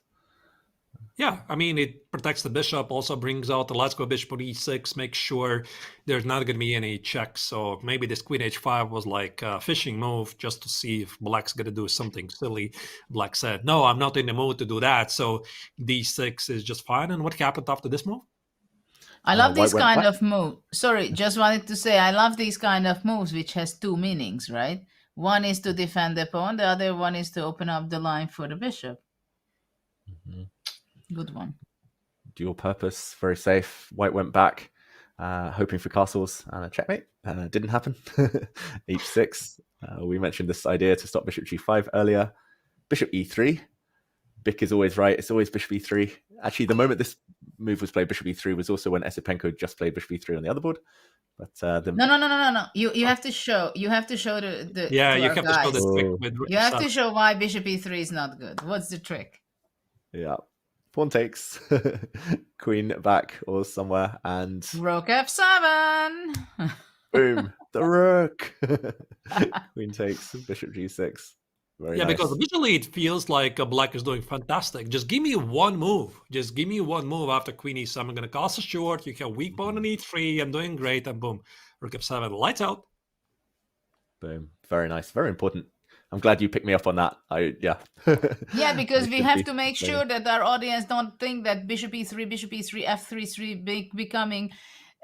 Yeah, I mean, it protects the bishop, also brings out the let's go bishop on e6, makes sure there's not going to be any checks. So maybe this queen h5 was like a fishing move, just to see if black's going to do something silly. Black said, no, I'm not in the mood to do that. So d6 is just fine. And what happened after this move? I love these kind of moves. Sorry, just wanted to say, I love these kind of moves, which has two meanings, right? One is to defend the pawn, the other one is to open up the line for the bishop. Good one. Dual purpose, very safe. White went back, hoping for castles and a checkmate. Didn't happen. h6. We mentioned this idea to stop bishop g5 earlier. Bishop e3. Bick is always right. It's always bishop e3. Actually, the moment this move was played, bishop e3 was also when Esipenko just played bishop e3 on the other board. But no. You have to show. You have to show the yeah. You have to show the trick with. You have to show why bishop e3 is not good. What's the trick? Yeah. Pawn takes, queen back or somewhere, and rook f7. Boom, the rook. Queen takes, bishop g6. Very nice. Because visually it feels like black is doing fantastic. Just give me one move. Just give me one move after queen e7. I'm going to castle short. You have weak pawn on e3. I'm doing great, and boom, rook f7. Lights out. Boom. Very nice. Very important. I'm glad you picked me up on that. Yeah, because we have to make sure that our audience don't think that bishop e3, f3, becoming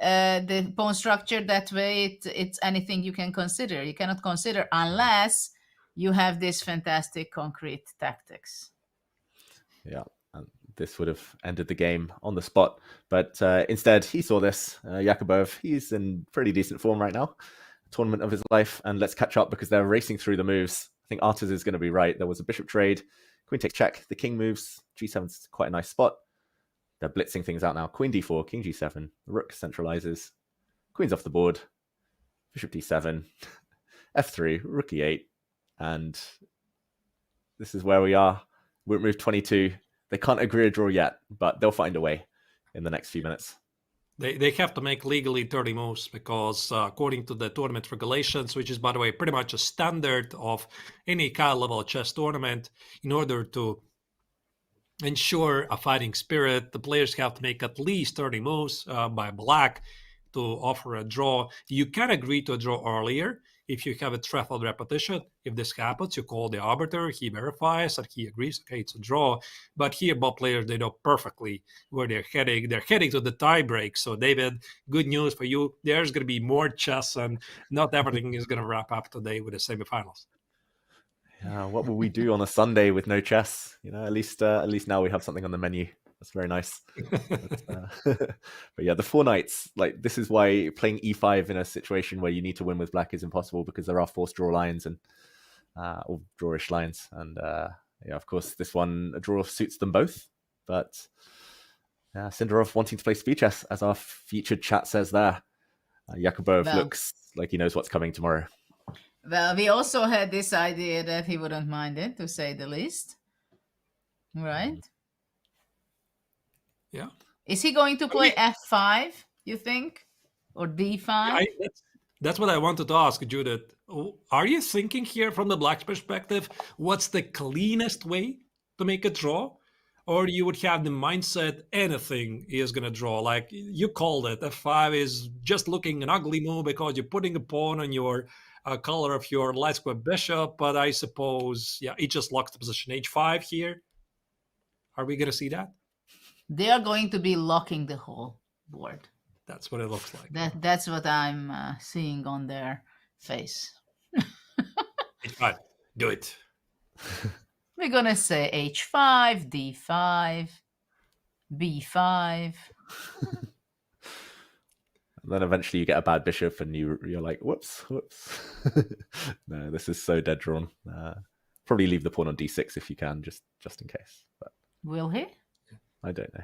the pawn structure that way. It's anything you can consider. You cannot consider unless you have this fantastic concrete tactics. Yeah, and this would have ended the game on the spot. But instead, he saw this. Yakubboev, he's in pretty decent form right now. Tournament of his life. And let's catch up, because they're racing through the moves. I think Artis is going to be right. There was a bishop trade. Queen takes check. The king moves. G7's quite a nice spot. They're blitzing things out now. Queen d4, king g7. Rook centralizes. Queen's off the board. Bishop d7. f3, rook e8. And this is where we are. We're at move 22. They can't agree a draw yet, but they'll find a way in the next few minutes. They have to make legally 30 moves because according to the tournament regulations, which is, by the way, pretty much a standard of any high level chess tournament, in order to ensure a fighting spirit, the players have to make at least 30 moves by black to offer a draw. You can agree to a draw earlier if you have a threshold repetition. If this happens, you call the arbiter, he verifies and he agrees, okay, it's a draw. But here, both players, they know perfectly where they're heading. They're heading to the tie break. So, David, good news for you. There's going to be more chess, and not everything is going to wrap up today with the semifinals. Yeah, what will we do on a Sunday with no chess? At least now we have something on the menu. That's very nice. But yeah, the 4 knights, like, this is why playing e5 in a situation where you need to win with black is impossible, because there are forced draw lines and or drawish lines, and yeah, of course this one, a draw suits them both. But Sindarov wanting to play speed chess, as our featured chat says there. Yakubboev looks like he knows what's coming tomorrow. Well, we also had this idea that he wouldn't mind it, to say the least. Right? Yeah. Is he going to play f5, you think? Or d5? That's what I wanted to ask, Judith. Are you thinking here from the black perspective, what's the cleanest way to make a draw? Or you would have the mindset anything is going to draw? Like you called it, f5 is just looking an ugly move because you're putting a pawn on your color of your light square bishop, but I suppose, yeah, it just locks the position. h5 here. Are we going to see that? They are going to be locking the whole board. That's what it looks like. That's what I'm seeing on their face. h5, do it. We're going to say h5, d5, b5. And then eventually you get a bad bishop and you're like, whoops. No, this is so dead drawn. Probably leave the pawn on d6 if you can, just in case. But will he? I don't know.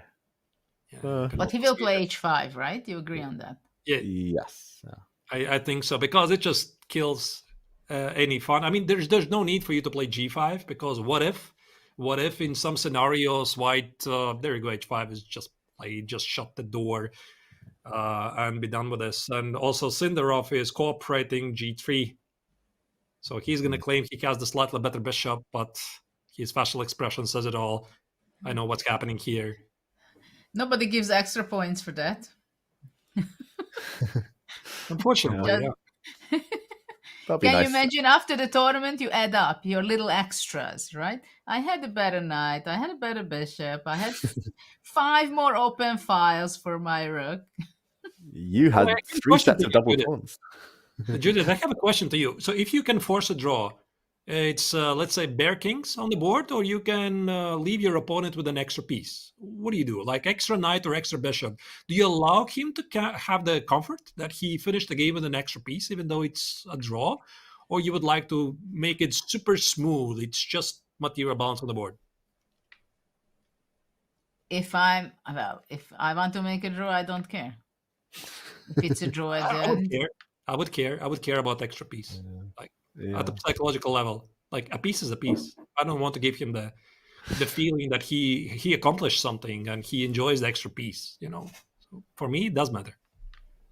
Yeah, but he will play h5, right? You agree on that? Yeah. Yes. I think so, because it just kills any fun. I mean, there's no need for you to play g5, because what if in some scenarios white, there you go, h5 is just shut the door and be done with this. And also Sindarov is cooperating g3. So he's going to claim he has the slightly better bishop, but his facial expression says it all. I know what's happening here. Nobody gives extra points for that. Unfortunately, yeah. Can you imagine after the tournament you add up your little extras, right? I had a better knight, I had a better bishop, I had 5 more open files for my rook. You had 3 sets of double pawns. Judith, I have a question to you. So if you can force a draw, it's, let's say, bare kings on the board, or you can leave your opponent with an extra piece. What do you do? Like extra knight or extra bishop? Do you allow him to have the comfort that he finished the game with an extra piece, even though it's a draw? Or you would like to make it super smooth? It's just material balance on the board. If I want to make a draw, I don't care. If it's a draw at the end. I would care about extra piece. At the psychological level, like a piece is a piece. I don't want to give him the feeling that he accomplished something and he enjoys the extra piece. So for me, it does matter.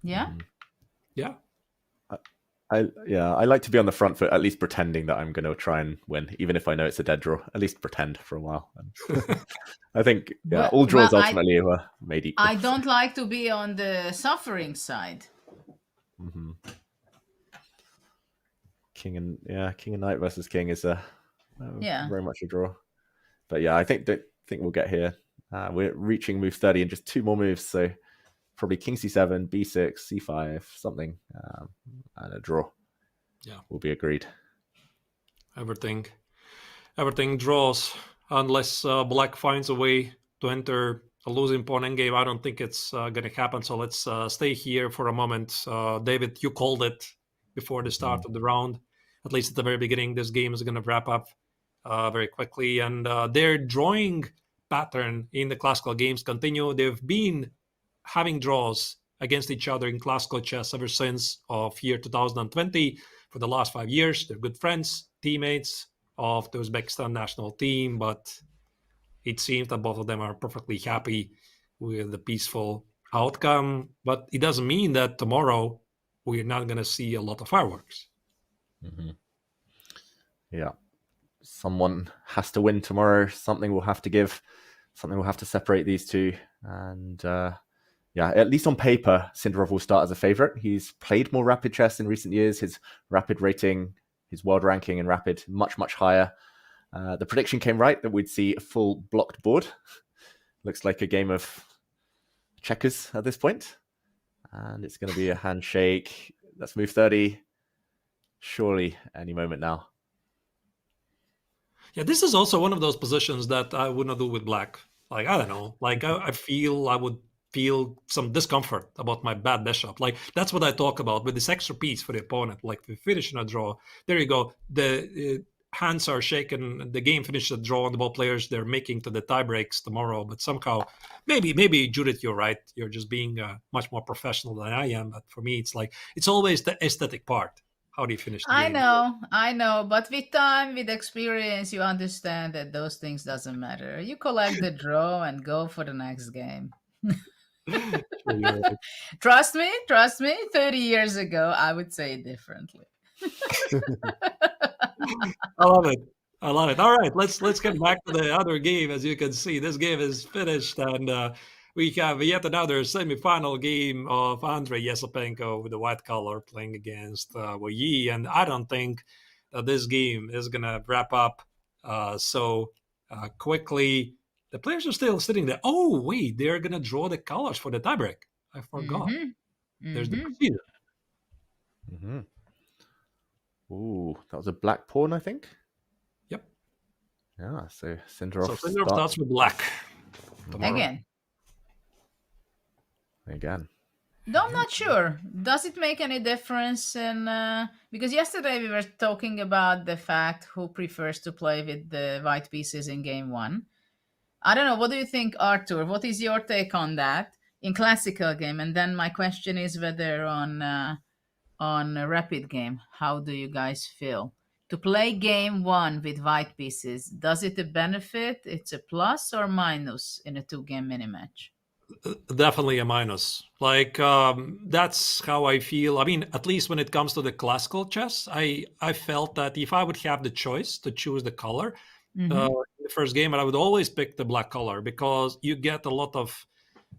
Yeah. Yeah. I like to be on the front foot, at least pretending that I'm going to try and win, even if I know it's a dead draw. At least pretend for a while. I think all draws ultimately were made equal. I don't like to be on the suffering side. Mm-hmm. King and knight versus king is very much a draw. But yeah, I think we'll get here. We're reaching move 30 in just 2 more moves, so probably king c7, b6, c5, something, and a draw. Yeah, will be agreed. Everything draws unless black finds a way to enter a losing pawn endgame. I don't think it's going to happen. So let's stay here for a moment. David, you called it before the start of the round. At least at the very beginning, this game is going to wrap up very quickly. And their drawing pattern in the classical games continue. They've been having draws against each other in classical chess ever since of year 2020. For the last 5 years, they're good friends, teammates of the Uzbekistan national team. But it seems that both of them are perfectly happy with the peaceful outcome, but it doesn't mean that tomorrow we're not going to see a lot of fireworks. Yeah. Someone has to win tomorrow. Something will have to give. Something will have to separate these two. And yeah, at least on paper, Sindarov will start as a favorite. He's played more rapid chess in recent years. His rapid rating, his world ranking in rapid, much, much higher. The prediction came right that we'd see a full blocked board. Looks like a game of checkers at this point. And it's going to be a handshake. That's move 30. Surely any moment now. Yeah, this is also one of those positions that I would not do with black. Like, I don't know. Like, I feel I would feel some discomfort about my bad bishop. Like, that's what I talk about with this extra piece for the opponent. Like, if we finish in a draw, there you go. The hands are shaken. The game finishes a draw, and the ball players, they're making to the tie breaks tomorrow. But somehow, maybe Judith, you're right. You're just being much more professional than I am. But for me, it's like, it's always the aesthetic part. How do you finish the game? I know, but with time, with experience, you understand that those things doesn't matter. You collect the draw and go for the next game. Trust me, 30 years ago, I would say it differently. I love it. All right, let's get back to the other game. As you can see, this game is finished, and we have yet another semifinal game of Andrei Esipenko with the white color playing against Wei Yi. And I don't think that this game is going to wrap up so quickly. The players are still sitting there. Oh, wait, they're going to draw the colors for the tiebreak. I forgot. There's the procedure. Ooh, that was a black pawn, I think. Yep. Yeah, so Sindarov starts with black. Tomorrow. Again. No, I'm not sure. Does it make any difference in because yesterday we were talking about the fact who prefers to play with the white pieces in game one. I don't know. What do you think, Arthur? What is your take on that in classical game? And then my question is whether on a rapid game, how do you guys feel? To play game one with white pieces, does it a benefit? It's a plus or minus in a 2-game mini match? Definitely a minus. Like that's how I feel. I mean, at least when it comes to the classical chess, I felt that if I would have the choice to choose the color in the first game, I would always pick the black color because you get a lot of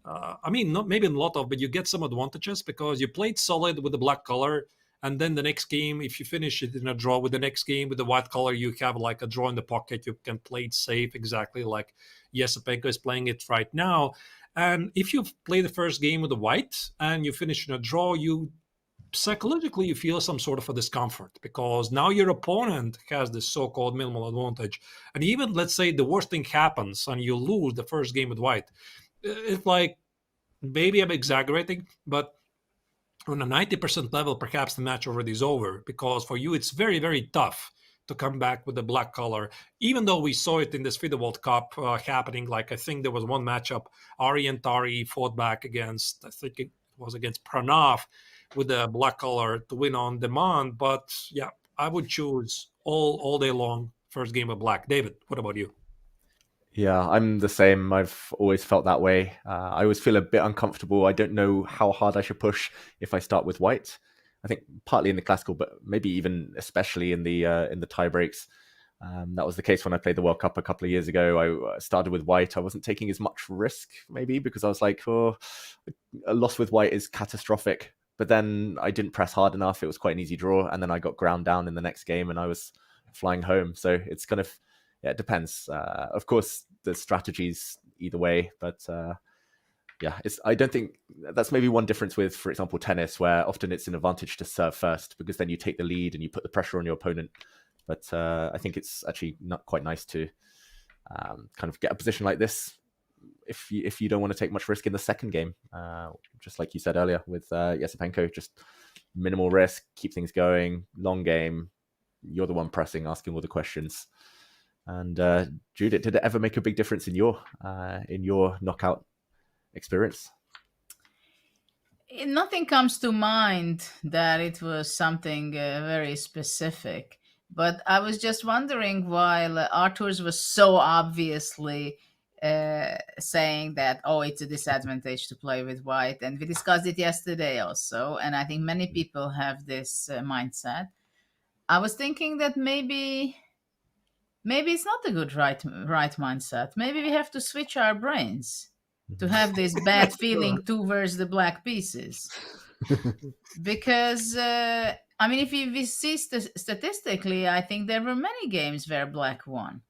I mean, not maybe a lot of, but you get some advantages because you played solid with the black color. And then the next game, if you finish it in a draw with the next game with the white color, you have like a draw in the pocket. You can play it safe, exactly like Esipenko is playing it right now. And if you play the first game with the white and you finish in a draw, you psychologically you feel some sort of a discomfort because now your opponent has this so-called minimal advantage. And even let's say the worst thing happens and you lose the first game with white. It's like, maybe I'm exaggerating, but on a 90% level, perhaps the match already is over because for you, it's very, very tough to come back with the black color. Even though we saw it in this FIDE World Cup happening, like I think there was one matchup, Ari and Tari fought back against, I think it was against Pranav with the black color to win on demand. But yeah, I would choose all day long first game of black. David, what about you? Yeah, I'm the same. I've always felt that way. I always feel a bit uncomfortable. I don't know how hard I should push if I start with white. I think partly in the classical, but maybe even especially in the tie breaks. That was the case when I played the World Cup a couple of years ago. I started with white. I wasn't taking as much risk, maybe, because I was like, oh, a loss with white is catastrophic. But then I didn't press hard enough. It was quite an easy draw. And then I got ground down in the next game and I was flying home. So it's kind of, yeah, it depends. Of course, the strategies either way, but yeah, I don't think that's maybe one difference with, for example, tennis, where often it's an advantage to serve first because then you take the lead and you put the pressure on your opponent. But I think it's actually not quite nice to kind of get a position like this if you don't want to take much risk in the second game. Just like you said earlier with Esipenko, just minimal risk, keep things going, long game. You're the one pressing, asking all the questions. And Judith, did it ever make a big difference in your knockout experience? Nothing comes to mind that it was something very specific, but I was just wondering while Arthur's was so obviously saying that, oh, it's a disadvantage to play with white. And we discussed it yesterday also. And I think many people have this mindset. I was thinking that maybe it's not a good right mindset. Maybe we have to switch our brains to have this bad feeling towards the black pieces. Because I mean, if we see statistically, I think there were many games where black won.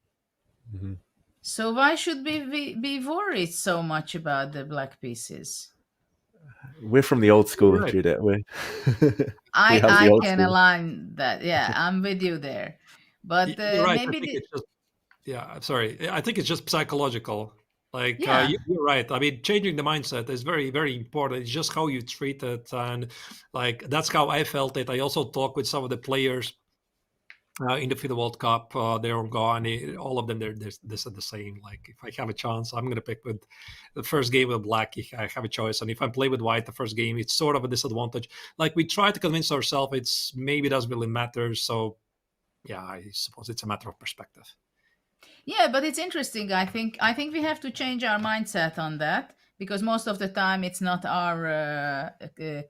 Mm-hmm. So why should we be worried so much about the black pieces? We're from the old school, Right. Judith. I can align that. Yeah, I'm with you there. But You're right. maybe I think it's just, I'm sorry. I think it's just psychological. Like, Yeah. you're right. I mean, changing the mindset is very, very important. It's just how you treat it. And like, that's how I felt it. I also talked with some of the players in the FIDE World Cup. They're gone. All of them, they said the same. Like, if I have a chance, I'm going to pick with the first game with black. I have a choice. And if I play with white the first game, it's sort of a disadvantage. Like, we try to convince ourselves it's maybe it doesn't really matter. So, yeah, I suppose it's a matter of perspective. Yeah, but it's interesting. I think we have to change our mindset on that, because most of the time it's not our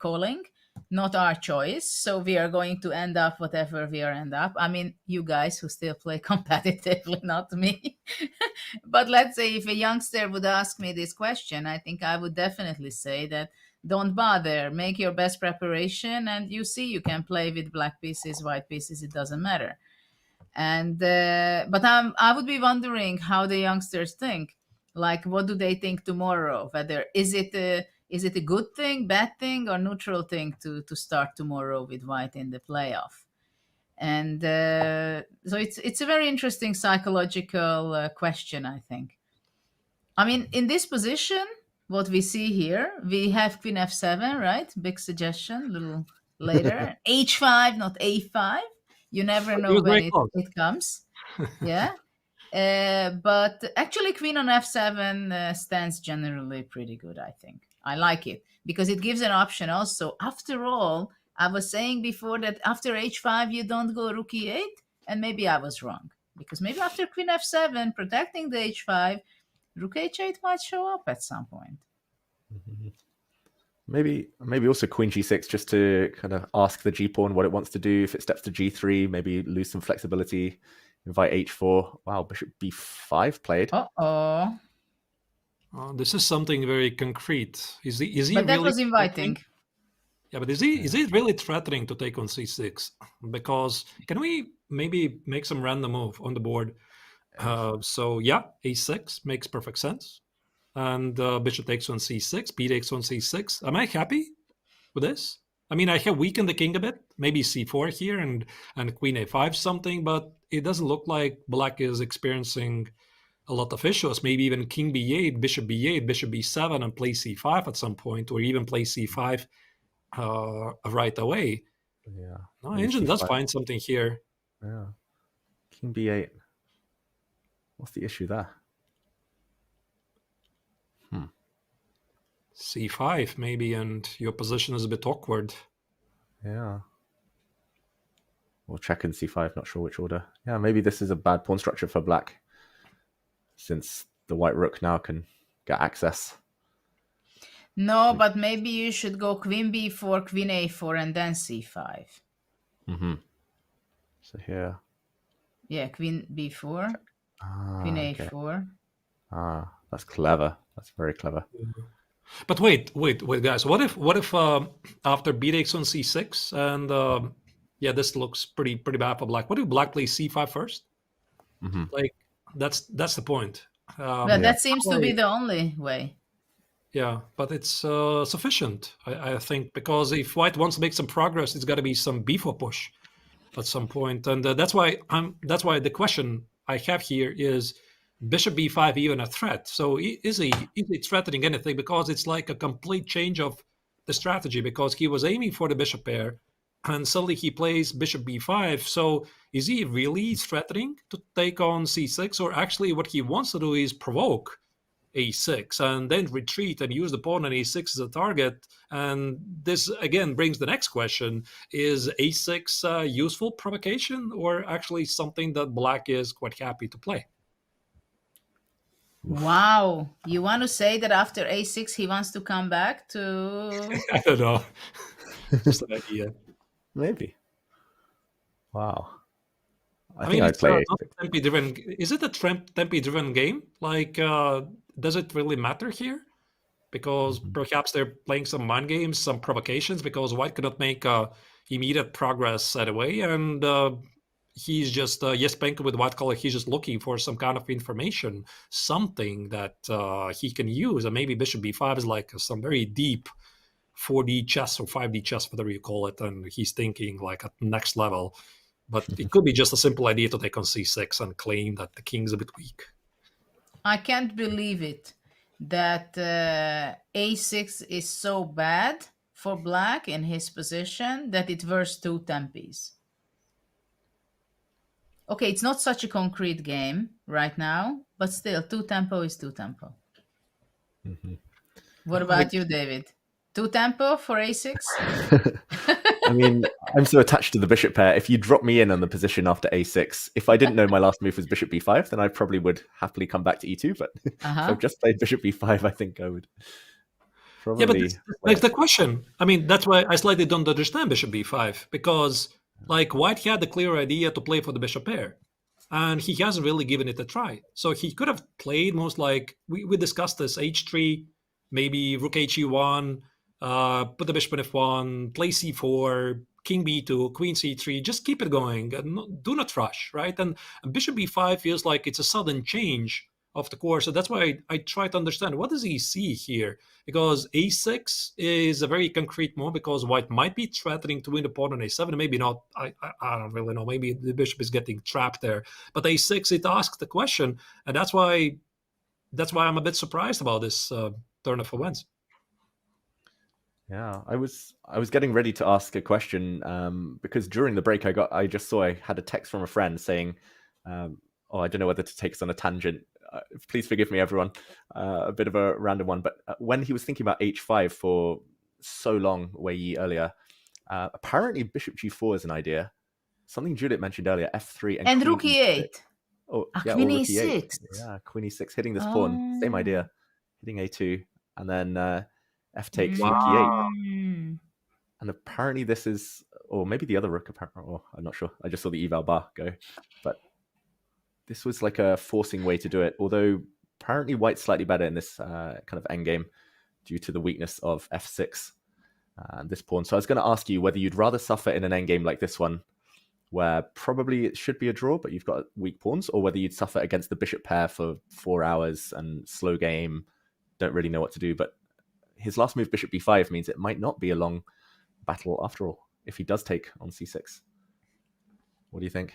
calling, not our choice. So we are going to end up whatever we end up. I mean, you guys who still play competitively, not me. But let's say if a youngster would ask me this question, I think I would definitely say that don't bother, make your best preparation, and you see you can play with black pieces, white pieces, it doesn't matter. And but I would be wondering how the youngsters think. Like, what do they think tomorrow? Whether is it a good thing, bad thing, or neutral thing to start tomorrow with white in the playoff? And so it's a very interesting psychological question, I think. I mean, in this position, what we see here, we have Queen F7, right? Big suggestion, little later. H5, not A5. You never know when it comes. Yeah. But actually, Queen on F7 stands generally pretty good, I think. I like it because it gives an option also. After all, I was saying before that after H5, you don't go Rook E8. And maybe I was wrong. Because maybe after Queen F7, protecting the H5, Rook H8 might show up at some point. Mm-hmm. Maybe also Queen G6 just to kind of ask the G pawn what it wants to do. If it steps to G3, maybe lose some flexibility. Invite H4. Wow, Bishop B5 played. Uh-oh. This is something very concrete. Is he but that really was inviting. Yeah, but is he really threatening to take on C6? Because can we maybe make some random move on the board? So yeah, A6 makes perfect sense. And bishop takes on C6, B takes on C6. Am I happy with this? I mean, I have weakened the king a bit, maybe C4 here and Queen A5 something, but it doesn't look like black is experiencing a lot of issues. Maybe even King B8, Bishop B8, Bishop B7, and play C5 at some point, or even play C5 right away. Yeah. No, Engine does find something here. Yeah. King B8. What's the issue there? C5 maybe, and your position is a bit awkward. Yeah. Or check in C5, not sure which order. Yeah, maybe this is a bad pawn structure for black, since the white rook now can get access. No, but maybe you should go Queen B4, Queen A4, and then C5. Mm-hmm. So here. Yeah, Queen B4, Queen A4. Ah, that's clever. That's very clever. But wait, guys. What if after B takes on C6 and this looks pretty bad for black. What if black plays C5 first? Mm-hmm. Like that's the point. That seems to be the only way. Yeah, but it's sufficient, I think, because if white wants to make some progress, it's got to be some B4 push at some point, and that's why the question I have here is: Bishop B5 even a threat? So is he threatening anything? Because it's like a complete change of the strategy, because he was aiming for the bishop pair and suddenly he plays Bishop B5. So is he really threatening to take on C6, or actually what he wants to do is provoke A6 and then retreat and use the pawn on A6 as a target? And this again brings the next question: is A6 useful provocation, or actually something that black is quite happy to play? Wow. You want to say that after a6 he wants to come back to... I don't know. Just an idea. Maybe. Wow. I I think mean, I'd it's play not a6. tempi-driven. Is it a tempi-driven game? Like, does it really matter here? Because perhaps they're playing some mind games, some provocations, because White cannot make immediate progress right away, and he's just Esipenko with white color. He's just looking for some kind of information, something that he can use, and maybe Bishop B5 is like some very deep 4D chess or 5D chess, whatever you call it, and he's thinking like at next level. But it could be just a simple idea to take on C6 and claim that the king's a bit weak. I can't believe it that a6 is so bad for black in his position that it versus two tempis. Okay, it's not such a concrete game right now, but still, two tempo is two tempo. What about you, David? Two tempo for a6? I mean, I'm so attached to the bishop pair. If you drop me in on the position after a6, if I didn't know my last move was bishop b5, then I probably would happily come back to e2. But if I've just played bishop b5, I think I would probably... Yeah, but this begs the question. I mean, that's why I slightly don't understand bishop b5, because like White had the clear idea to play for the bishop pair, and he hasn't really given it a try. So he could have played most like, we discussed this, h3, maybe rook he1, put the bishop in f1, play c4, king b2, queen c3, just keep it going, and do not rush, right? And bishop b5 feels like it's a sudden change of the course. So that's why I try to understand, what does he see here? Because a6 is a very concrete move, because White might be threatening to win the pawn on a7, maybe not, I don't really know, maybe the bishop is getting trapped there. But a6, it asks the question, and that's why I'm a bit surprised about this turn of events. Yeah, I was getting ready to ask a question because during the break I just saw I had a text from a friend saying, oh, I don't know whether to take us on a tangent. Please forgive me, everyone. A bit of a random one, but when he was thinking about h5 for so long, Wei earlier, apparently bishop g4 is an idea. Something Judith mentioned earlier, f3 and rook e8. Oh, yeah, queen or rook e6. e8. Yeah, queen e6, hitting this pawn. Same idea, hitting a2, and then f takes rook e8. And apparently this is, or maybe the other rook, apparently, I'm not sure. I just saw the eval bar go, but this was like a forcing way to do it. Although apparently White's slightly better in this kind of endgame due to the weakness of f6 and this pawn. So I was going to ask you whether you'd rather suffer in an endgame like this one, where probably it should be a draw, but you've got weak pawns, or whether you'd suffer against the bishop pair for 4 hours and slow game, don't really know what to do. But his last move, bishop b5, means it might not be a long battle after all, if he does take on c6. What do you think?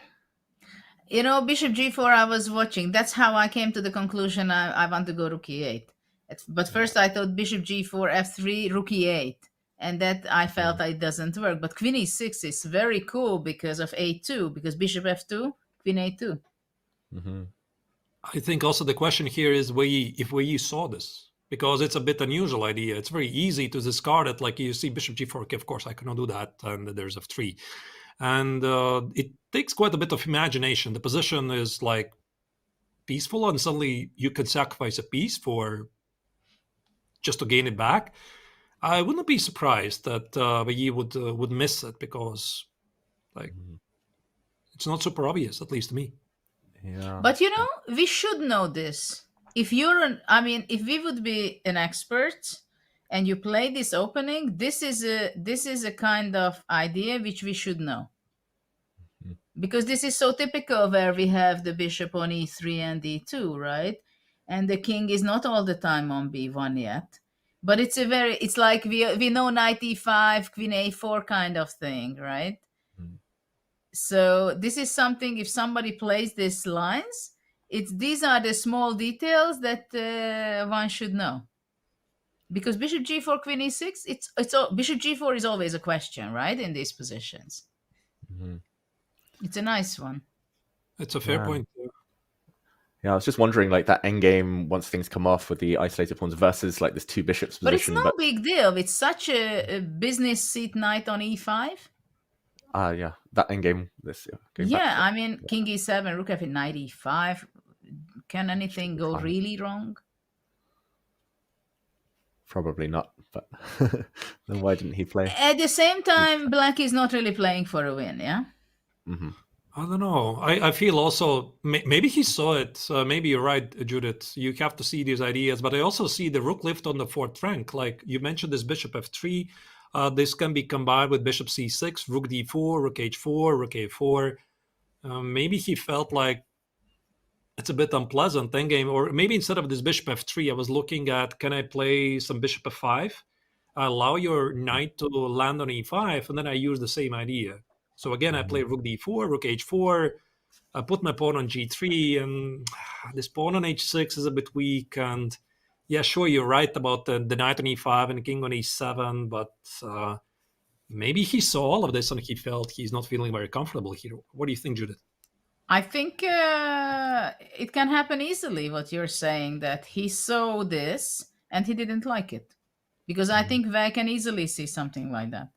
You know, bishop g4, I was watching. That's how I came to the conclusion I want to go rook e8. But first I thought bishop g4, f3, rook e8. And that I felt it doesn't work. But queen e6 is very cool because of a2, because bishop f2, queen a2. I think also the question here is if Wei saw this, because it's a bit unusual idea. It's very easy to discard it. Like you see bishop g4, okay, of course I cannot do that, and there's f3. And it takes quite a bit of imagination. The position is like peaceful, and suddenly you can sacrifice a piece for just to gain it back. I wouldn't be surprised that Wei would miss it, because like it's not super obvious, at least to me. Yeah. But you know, we should know this. If if we would be an expert and you play this opening, this is a kind of idea which we should know. Because this is so typical, where we have the bishop on e3 and e2, right? And the king is not all the time on b1 yet. But it's like we know knight e5, queen a4 kind of thing, right? So this is something, if somebody plays these lines, these are the small details that one should know. Because bishop g4, queen e6, bishop g4 is always a question, right? In these positions. It's a nice one. It's a fair point. Yeah, I was just wondering, like, that endgame, once things come off with the isolated pawns versus like this two bishops position. But it's no big deal. It's such a business seat knight on e5. Yeah, that endgame. Yeah, I mean, king e7, rook f8, knight e5, Can anything go fine. really wrong? Probably not, but then why didn't he play? At the same time, Black is not really playing for a win, yeah? Mm-hmm. I don't know. I feel also maybe he saw it. Maybe you're right, Judith. You have to see these ideas, but I also see the rook lift on the fourth rank. Like you mentioned, this bishop f3. This can be combined with bishop c6, rook d4, rook h4, rook a4. Maybe he felt like it's a bit unpleasant endgame, or maybe instead of this bishop f3, I was looking at, can I play some bishop f5? Allow your knight to land on e5, and then I use the same idea. So again, I play rook d4, rook h4, I put my pawn on g3, and this pawn on h6 is a bit weak. And yeah, sure, you're right about the knight on e5 and the king on e7, but maybe he saw all of this and he felt he's not feeling very comfortable here. What do you think, Judith? I think it can happen easily, what you're saying, that he saw this and he didn't like it. Because I think Veg can easily see something like that.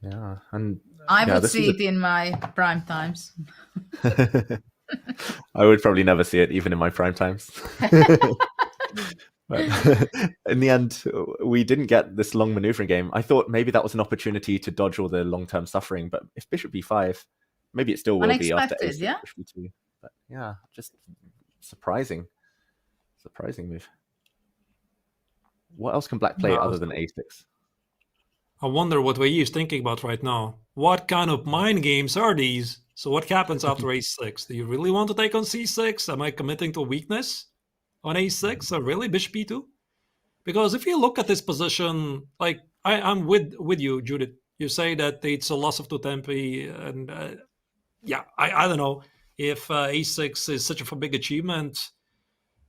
Yeah, and I would see it in my prime times. I would probably never see it, even in my prime times. But in the end, we didn't get this long maneuvering game. I thought maybe that was an opportunity to dodge all the long-term suffering, but if bishop b5, maybe it still will be after a6, yeah? bishop b2. But yeah, just surprising move. What else can black play other than a6? I wonder what Wei is thinking about right now. What kind of mind games are these? So what happens after a6? Do you really want to take on c6? Am I committing to weakness on a6? Or really bishop e2? Because if you look at this position, like I'm with you, Judith. You say that it's a loss of two tempi, and yeah, I don't know if a6 is such a big achievement.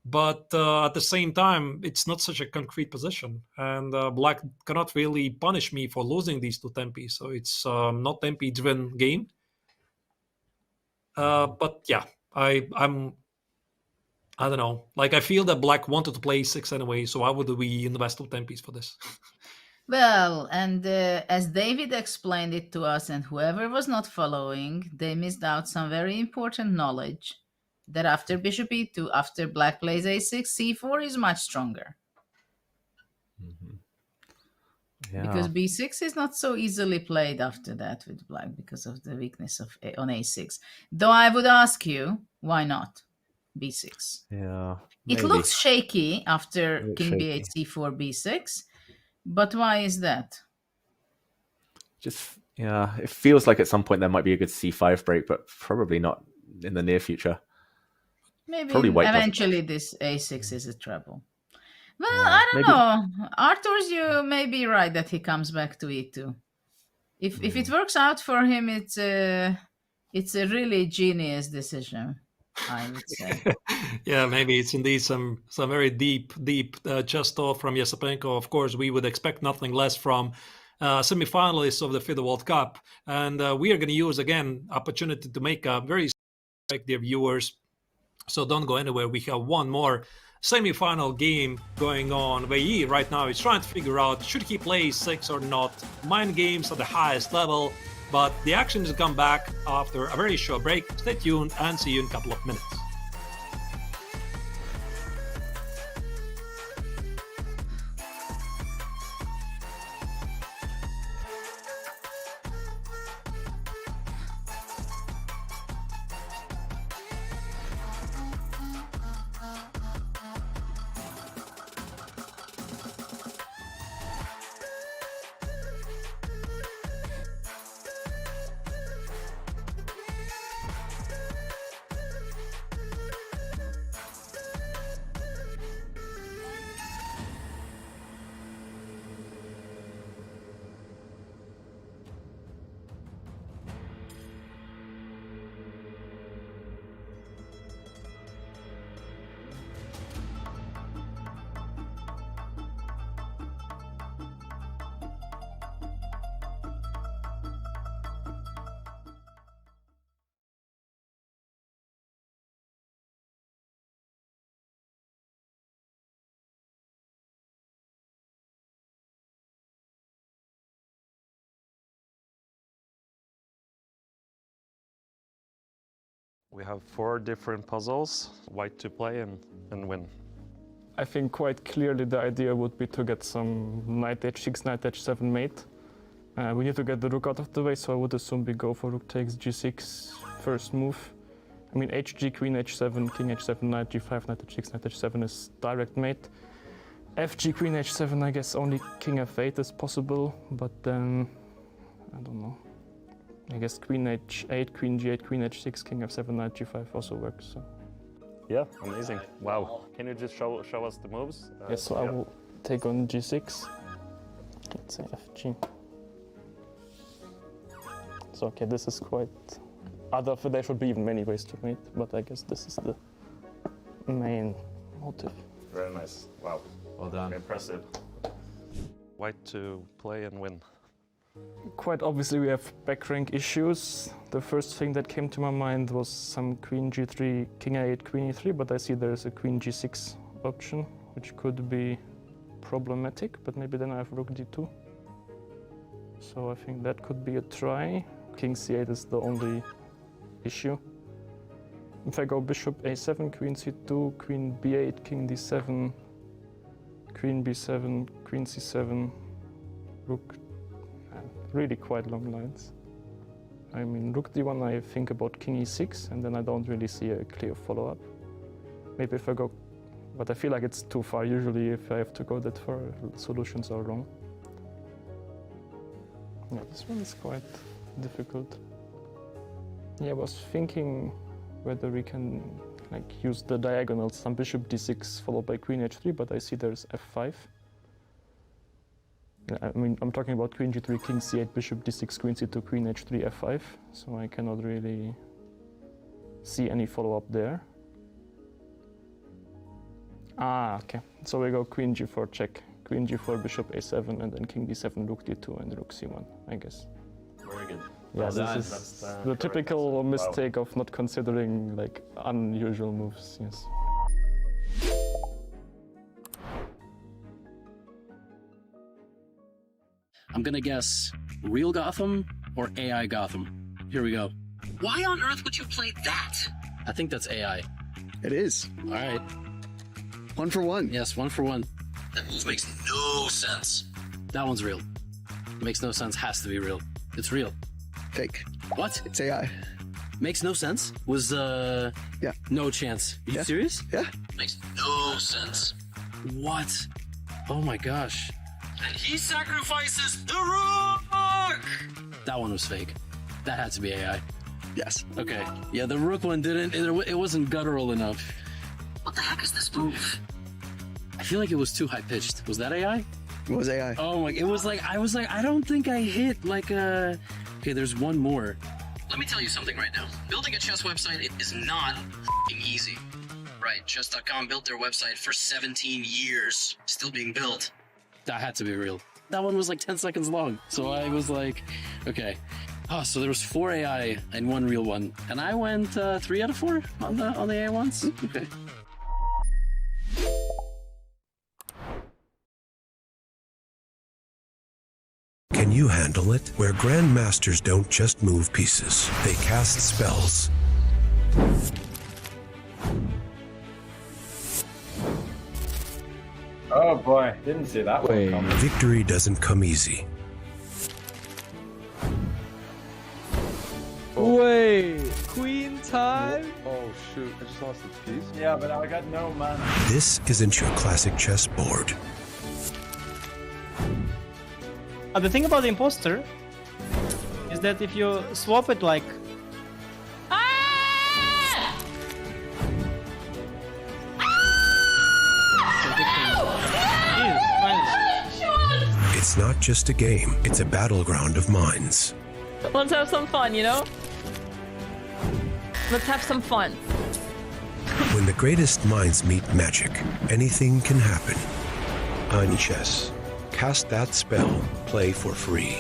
But at the same time, it's not such a concrete position. And black cannot really punish me for losing these two tempi. So it's not tempi-driven game. But yeah, I don't know. Like, I feel that black wanted to play e6 anyway. So why would we invest two tempis for this? Well, and as David explained it to us, and whoever was not following, they missed out some very important knowledge. That after bishop e2, after black plays a6, c4 is much stronger. Yeah. Because b6 is not so easily played after that with black because of the weakness of on a6. Though I would ask you, why not b6? Yeah. It looks shaky after king b8, c4, b6, but why is that? Just, yeah, it feels like at some point there might be a good c5 break, but probably not in the near future. Maybe white eventually this a6 is a trouble. Well, I don't know. Arthur's, you may be right that he comes back to e2. If it works out for him, it's a really genius decision, I would say. Yeah, maybe it's indeed some very deep chess thought from Esipenko. Of course, we would expect nothing less from semifinalists of the FIDE World Cup. And we are going to use, again, opportunity to make a very dear viewers. So don't go anywhere. We have one more semi-final game going on. Wei right now is trying to figure out, should he play 6 or not? Mind games at the highest level. But the action is come back after a very short break. Stay tuned and see you in a couple of minutes. We have 4 different puzzles, white to play and win. I think quite clearly the idea would be to get some knight h6, knight h7 mate. We need to get the rook out of the way, so I would assume we go for rook takes g6 first move. I mean hg, queen h7, king h7, knight g5, knight h6, knight h7 is direct mate. fg, queen h7, I guess only king f8 is possible, but then, I don't know. I guess queen h8, queen g8, queen h6, king f7, knight g5 also works. So. Yeah, amazing. Wow. Can you just show us the moves? Yes, so I will take on g6. Let's say fg. So okay, this is quite... there should be even many ways to mate, but I guess this is the main motive. Very nice. Wow. Well done. Impressive. White to play and win. Quite obviously we have back rank issues. The first thing that came to my mind was some queen g3, king a8, queen e3, but I see there's a queen g6 option, which could be problematic, but maybe then I have rook d2. So I think that could be a try. King c8 is the only issue. If I go bishop a7, queen c2, queen b8, king d7, queen b7, queen c7, rook, really quite long lines. I mean, rook d1 I think about king e6, and then I don't really see a clear follow-up. Maybe if I go, but I feel like it's too far. Usually if I have to go that far, solutions are wrong. Yeah, this one is quite difficult. Yeah, I was thinking whether we can use the diagonals, some bishop d6 followed by queen h3, but I see there's f5. I mean, I'm talking about queen g3, king c8, bishop d6, queen c2, queen h3, f5, so I cannot really see any follow-up there. Ah, okay, so we go queen g4 check, queen g4, bishop a7, and then king d7, rook d2, and rook c1, I guess. Very good. Yeah, this is the typical mistake of not considering unusual moves, yes. I'm gonna guess real Gotham or AI Gotham. Here we go. Why on earth would you play that? I think that's AI. It is. All right. 1 for 1. Yes, 1 for 1. That move makes no sense. That one's real. Makes no sense, has to be real. It's real. Fake. What? It's AI. Makes no sense? Was, yeah. No chance. Are you serious? Yeah. Makes no sense. What? Oh my gosh. And he sacrifices the rook! That one was fake. That had to be AI. Yes. Okay. Yeah, the rook one didn't. It wasn't guttural enough. What the heck is this move? I feel like it was too high pitched. Was that AI? It was AI. Oh my! It was like I don't think I hit like a. Okay, there's one more. Let me tell you something right now. Building a chess website is not easy. Right? Chess.com built their website for 17 years, still being built. That had to be real. That one was like 10 seconds long. So I was like, okay. Oh, so there was 4 AI and 1 real one. And I went 3 out of 4 on the AI ones? Okay. Can you handle it? Where grandmasters don't just move pieces, they cast spells. Oh boy, didn't see that one coming. Victory doesn't come easy. Wait, queen time? Oh shoot, I just lost the piece. Yeah, but I got no mana. This isn't your classic chessboard. The thing about the imposter is that if you swap it like... It's not just a game, it's a battleground of minds. Let's have some fun, you know? Let's have some fun. When the greatest minds meet magic, anything can happen. On chess. Cast that spell, play for free.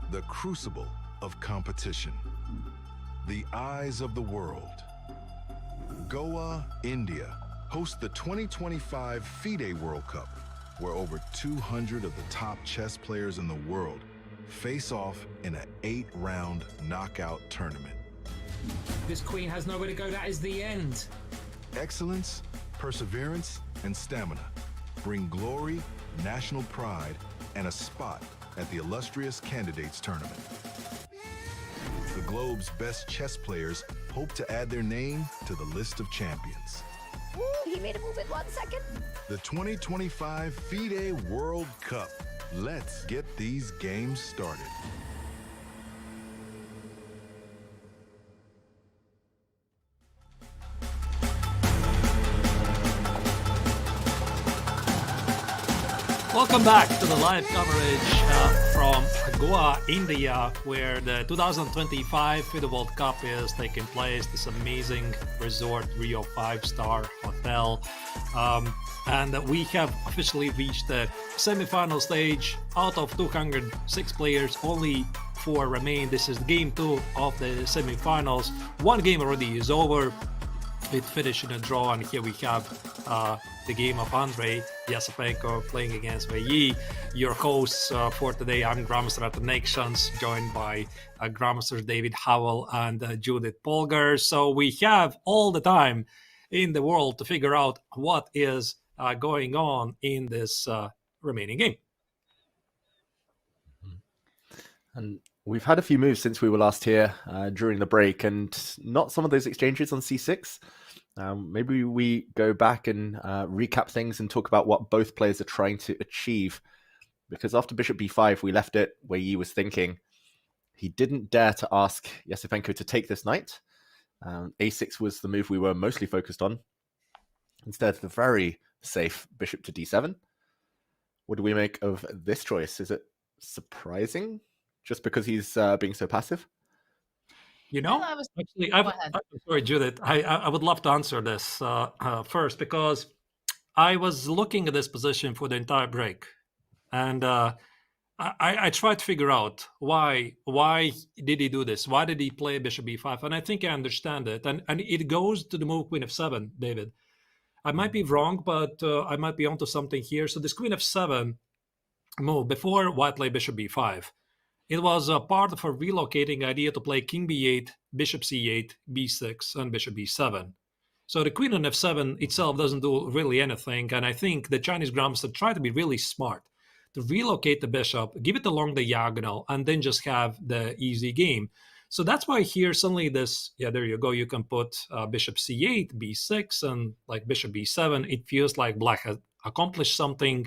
the crucible of competition. The eyes of the world. Goa, India, hosts the 2025 FIDE World Cup, where over 200 of the top chess players in the world face off in an 8-round knockout tournament. This queen has nowhere to go. That is the end. Excellence, perseverance, and stamina bring glory, national pride, and a spot at the illustrious candidates tournament. The globe's best chess players hope to add their name to the list of champions. He made a move in 1 second. The 2025 FIDE World Cup. Let's get these games started. Welcome back to the live coverage from Goa, India, where the 2025 FIDE World Cup is taking place. This amazing resort, Rio 5-star hotel. And we have officially reached the semi-final stage. Out of 206 players, only 4 remain. This is game 2 of the semi-finals. One game already is over. It finished in a draw, and here we have the game of Andrei Esipenko playing against Wei Yi. Your hosts for today, I'm Grandmaster at the Nations, joined by Grandmasters David Howell and Judith Polgar. So we have all the time in the world to figure out what is going on in this remaining game. And we've had a few moves since we were last here during the break, and not some of those exchanges on c6. Maybe we go back and recap things and talk about what both players are trying to achieve. Because after bishop b5, we left it where Yi was thinking. He didn't dare to ask Esipenko to take this knight. a6 was the move we were mostly focused on. Instead, the very safe bishop to d7. What do we make of this choice? Is it surprising? Just because he's being so passive? You know, actually, I'm sorry, Judith. I would love to answer this first, because I was looking at this position for the entire break, and I tried to figure out why did he do this? Why did he play bishop b5? And I think I understand it. And it goes to the move queen f7, David. I might be wrong, but I might be onto something here. So this queen f7 move before white played bishop b5. It was a part of a relocating idea to play king b8, bishop c8, b6, and bishop b7. So the queen on f7 itself doesn't do really anything, and I think the Chinese grandmaster tried to be really smart to relocate the bishop, give it along the diagonal, and then just have the easy game. So that's why here suddenly this, there you go, you can put bishop c8, b6, and like bishop b7. It feels like black has accomplished something.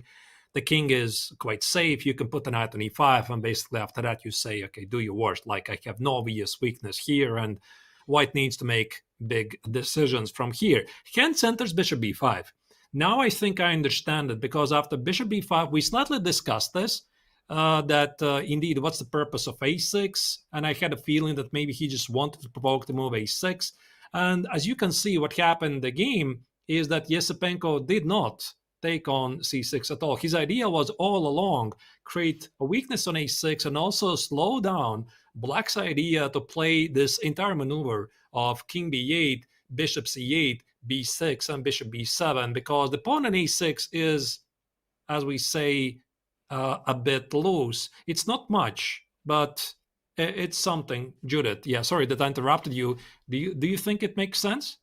The king is quite safe. You can put the knight on e5, and basically after that you say, okay, do your worst. Like, I have no obvious weakness here, and white needs to make big decisions from here. Hence enters bishop b5. Now I think I understand it, because after bishop b5, we slightly discussed this, indeed, what's the purpose of a6? And I had a feeling that maybe he just wanted to provoke the move a6. And as you can see, what happened in the game is that Esipenko did not take on c6 at all. His idea was all along create a weakness on a6 and also slow down black's idea to play this entire maneuver of king b8, bishop c8, b6, and bishop b7, because the pawn on a6 is, as we say, a bit loose. It's not much, but it's something. Judith, yeah, sorry that I interrupted you. Do you think it makes sense?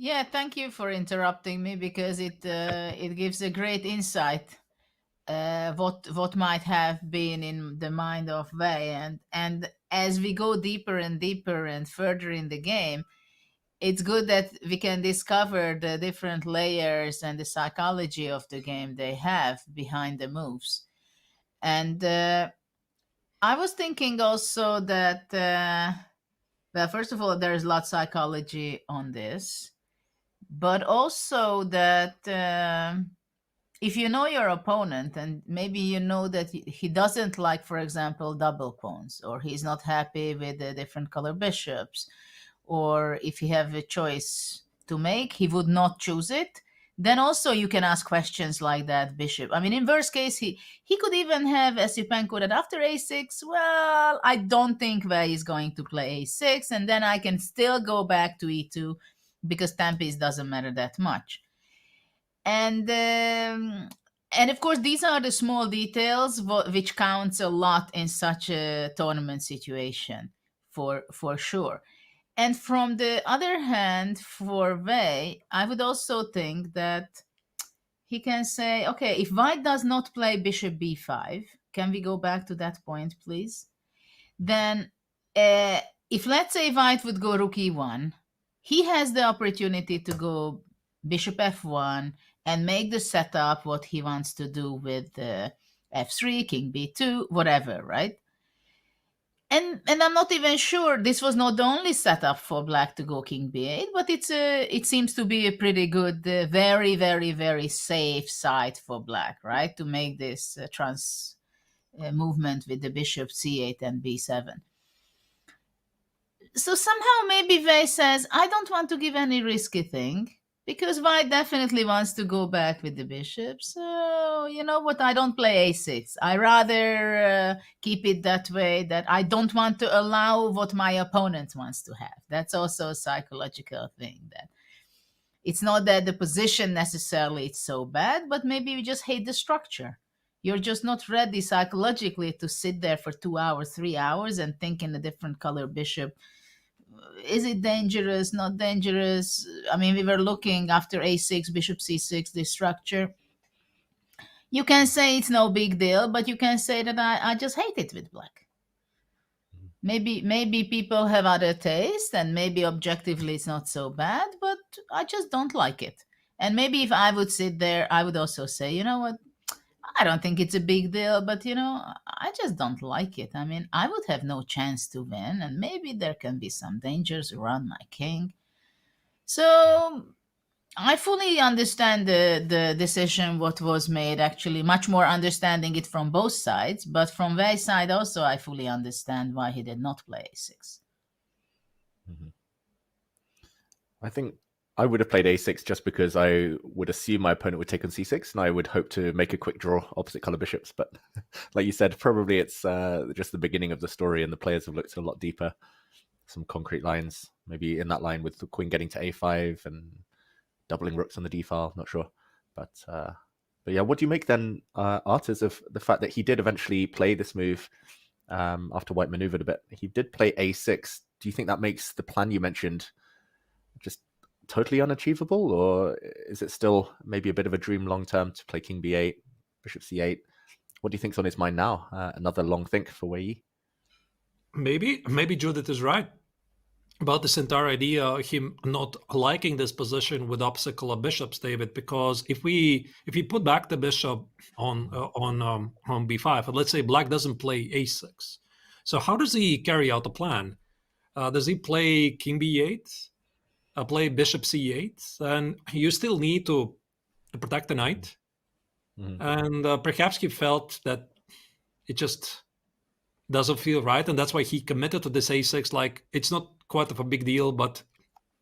Yeah, thank you for interrupting me, because it gives a great insight what might have been in the mind of Wei, and as we go deeper and deeper and further in the game, it's good that we can discover the different layers and the psychology of the game they have behind the moves. And I was thinking also that well, first of all, there's a lot of psychology on this. But also that if you know your opponent, and maybe you know that he doesn't like, for example, double pawns, or he's not happy with the different color bishops, or if he have a choice to make, he would not choose it, then also you can ask questions like that, bishop. I mean, in worst case, he could even have Esipenko that after a6, well, I don't think Wei is going to play a6, and then I can still go back to e2 because tempo doesn't matter that much. And of course, these are the small details which counts a lot in such a tournament situation, for sure. And from the other hand, for Wei, I would also think that he can say, okay, if White does not play bishop b5, can we go back to that point, please? Then if, let's say, White would go rook e1, he has the opportunity to go bishop f1 and make the setup what he wants to do with f3, king b2, whatever, right? And I'm not even sure this was not the only setup for Black to go king b8, but it seems to be a pretty good, very, very, very safe side for Black, right? To make this movement with the bishop c8 and b7. So somehow maybe Wei says, I don't want to give any risky thing, because White definitely wants to go back with the bishop. So, you know what, I don't play a6. I rather keep it that way, that I don't want to allow what my opponent wants to have. That's also a psychological thing. That it's not that the position necessarily is so bad, but maybe you just hate the structure. You're just not ready psychologically to sit there for 2 hours, 3 hours and think in a different color bishop. Is it dangerous, not dangerous? I mean, we were looking after a6, bishop c6, this structure. You can say it's no big deal, but you can say that I just hate it with Black. Maybe people have other taste, and maybe objectively it's not so bad, but I just don't like it. And maybe if I would sit there, I would also say, you know what, I don't think it's a big deal, but, you know, I just don't like it. I mean, I would have no chance to win, and maybe there can be some dangers around my king. So I fully understand the decision, what was made, actually, much more understanding it from both sides. But from Wei's side also, I fully understand why he did not play a6. I think I would have played a6 just because I would assume my opponent would take on c6, and I would hope to make a quick draw opposite color bishops. But like you said, probably it's just the beginning of the story, and the players have looked a lot deeper. Some concrete lines, maybe in that line with the queen getting to a5 and doubling rooks on the d file. Not sure, but yeah, what do you make then, Artis, of the fact that he did eventually play this move after White maneuvered a bit? He did play a6. Do you think that makes the plan you mentioned just totally unachievable, or is it still maybe a bit of a dream long term to play king b8, bishop c8? What do you think's on his mind now? Another long think for Wei? Maybe Judith is right about this entire idea, him not liking this position with opposite color bishops, David, because if we put back the bishop on b5, and let's say Black doesn't play a6, so how does he carry out the plan? Does he play king b8? Play bishop c8, and you still need to protect the knight. And perhaps he felt that it just doesn't feel right, and that's why he committed to this a6. Like, it's not quite of a big deal, but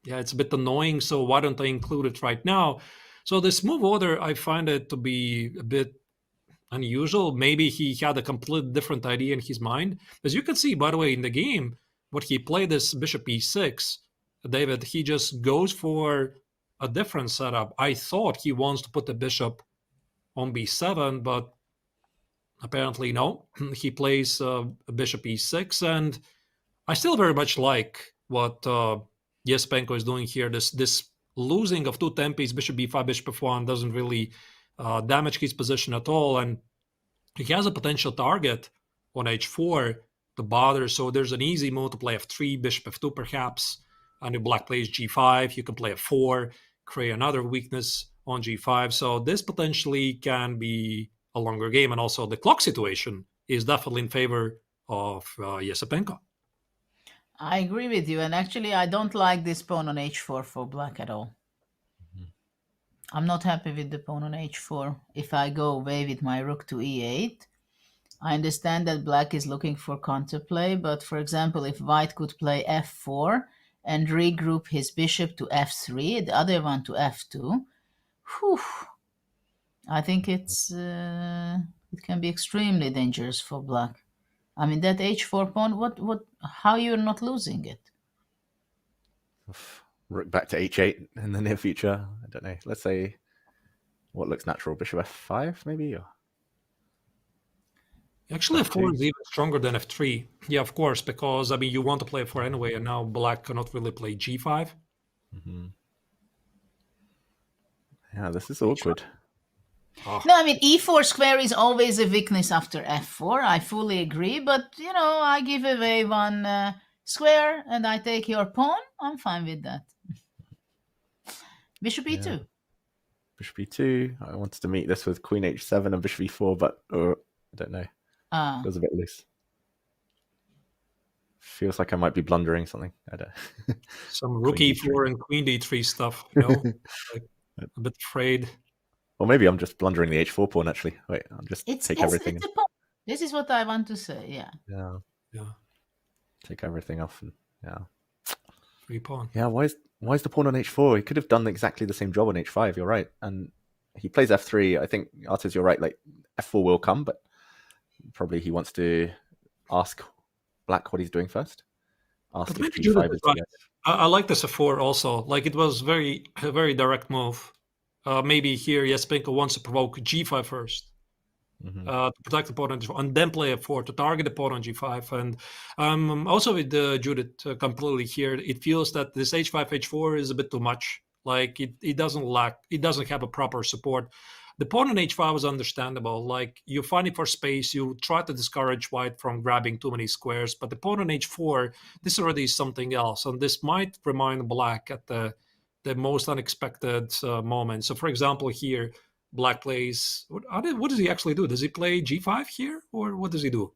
yeah, it's a bit annoying, so why don't I include it right now? So this move order, I find it to be a bit unusual. Maybe he had a completely different idea in his mind. As you can see, by the way, in the game, what he played this bishop e6, David, he just goes for a different setup. I thought he wants to put the bishop on b7, but apparently no. He plays bishop e6, and I still very much like what Esipenko is doing here. This losing of two tempis, bishop b5, bishop f1, doesn't really damage his position at all, and he has a potential target on h4 to bother, so there's an easy move to play f3, bishop f2 perhaps. And if Black plays g5, you can play f4, create another weakness on g5. So this potentially can be a longer game. And also the clock situation is definitely in favor of Esipenko. I agree with you. And actually, I don't like this pawn on h4 for Black at all. I'm not happy with the pawn on h4. If I go away with my rook to e8, I understand that Black is looking for counterplay. But for example, if White could play f4, and regroup his bishop to f3, the other one to f2, Whew. I think it's it can be extremely dangerous for black. I mean that h4 pawn. How you're not losing it? Rook back to h8 in the near future. I don't know. Let's say what looks natural. Bishop f5 maybe. Or... Actually, f4 is even stronger than f3. Yeah, of course, because I mean you want to play f4 anyway, and now black cannot really play g5. Yeah, this is awkward. Oh. No, I mean e4 square is always a weakness after f4. I fully agree, but you know, I give away one square and I take your pawn. I'm fine with that. Bishop e2. Yeah. Bishop e2. I wanted to meet this with queen h7 and bishop e4, but I don't know. Feels a bit loose. Feels like I might be blundering something. I don't. Some rook e4 and queen d3 stuff. You know, like, a bit afraid. Or maybe I'm just blundering the h4 pawn. Actually, wait. I'll just take everything. It's a pawn. This is what I want to say. Yeah. Yeah. Take everything off. And, yeah. Free pawn. Yeah. Why is the pawn on h4? He could have done exactly the same job on h5. You're right. And he plays f3. I think Artis, you're right. Like f4 will come, but probably he wants to ask black what he's doing first. Ask if g5 is right. I like this f4 also. Like it was a very direct move. Maybe here Esipenko wants to provoke g5 first to protect the pawn on g4, and then play f4 to target the pawn on g5. And also with Judith completely here, it feels that this h5 h4 is a bit too much. Like it doesn't have a proper support. The pawn on h5 is understandable. Like you're fighting for space, you try to discourage white from grabbing too many squares, but the pawn on h4, this already is something else, and this might remind black at the most unexpected moment. So, for example, here black plays. What does he actually do? Does he play g5 here, or what does he do?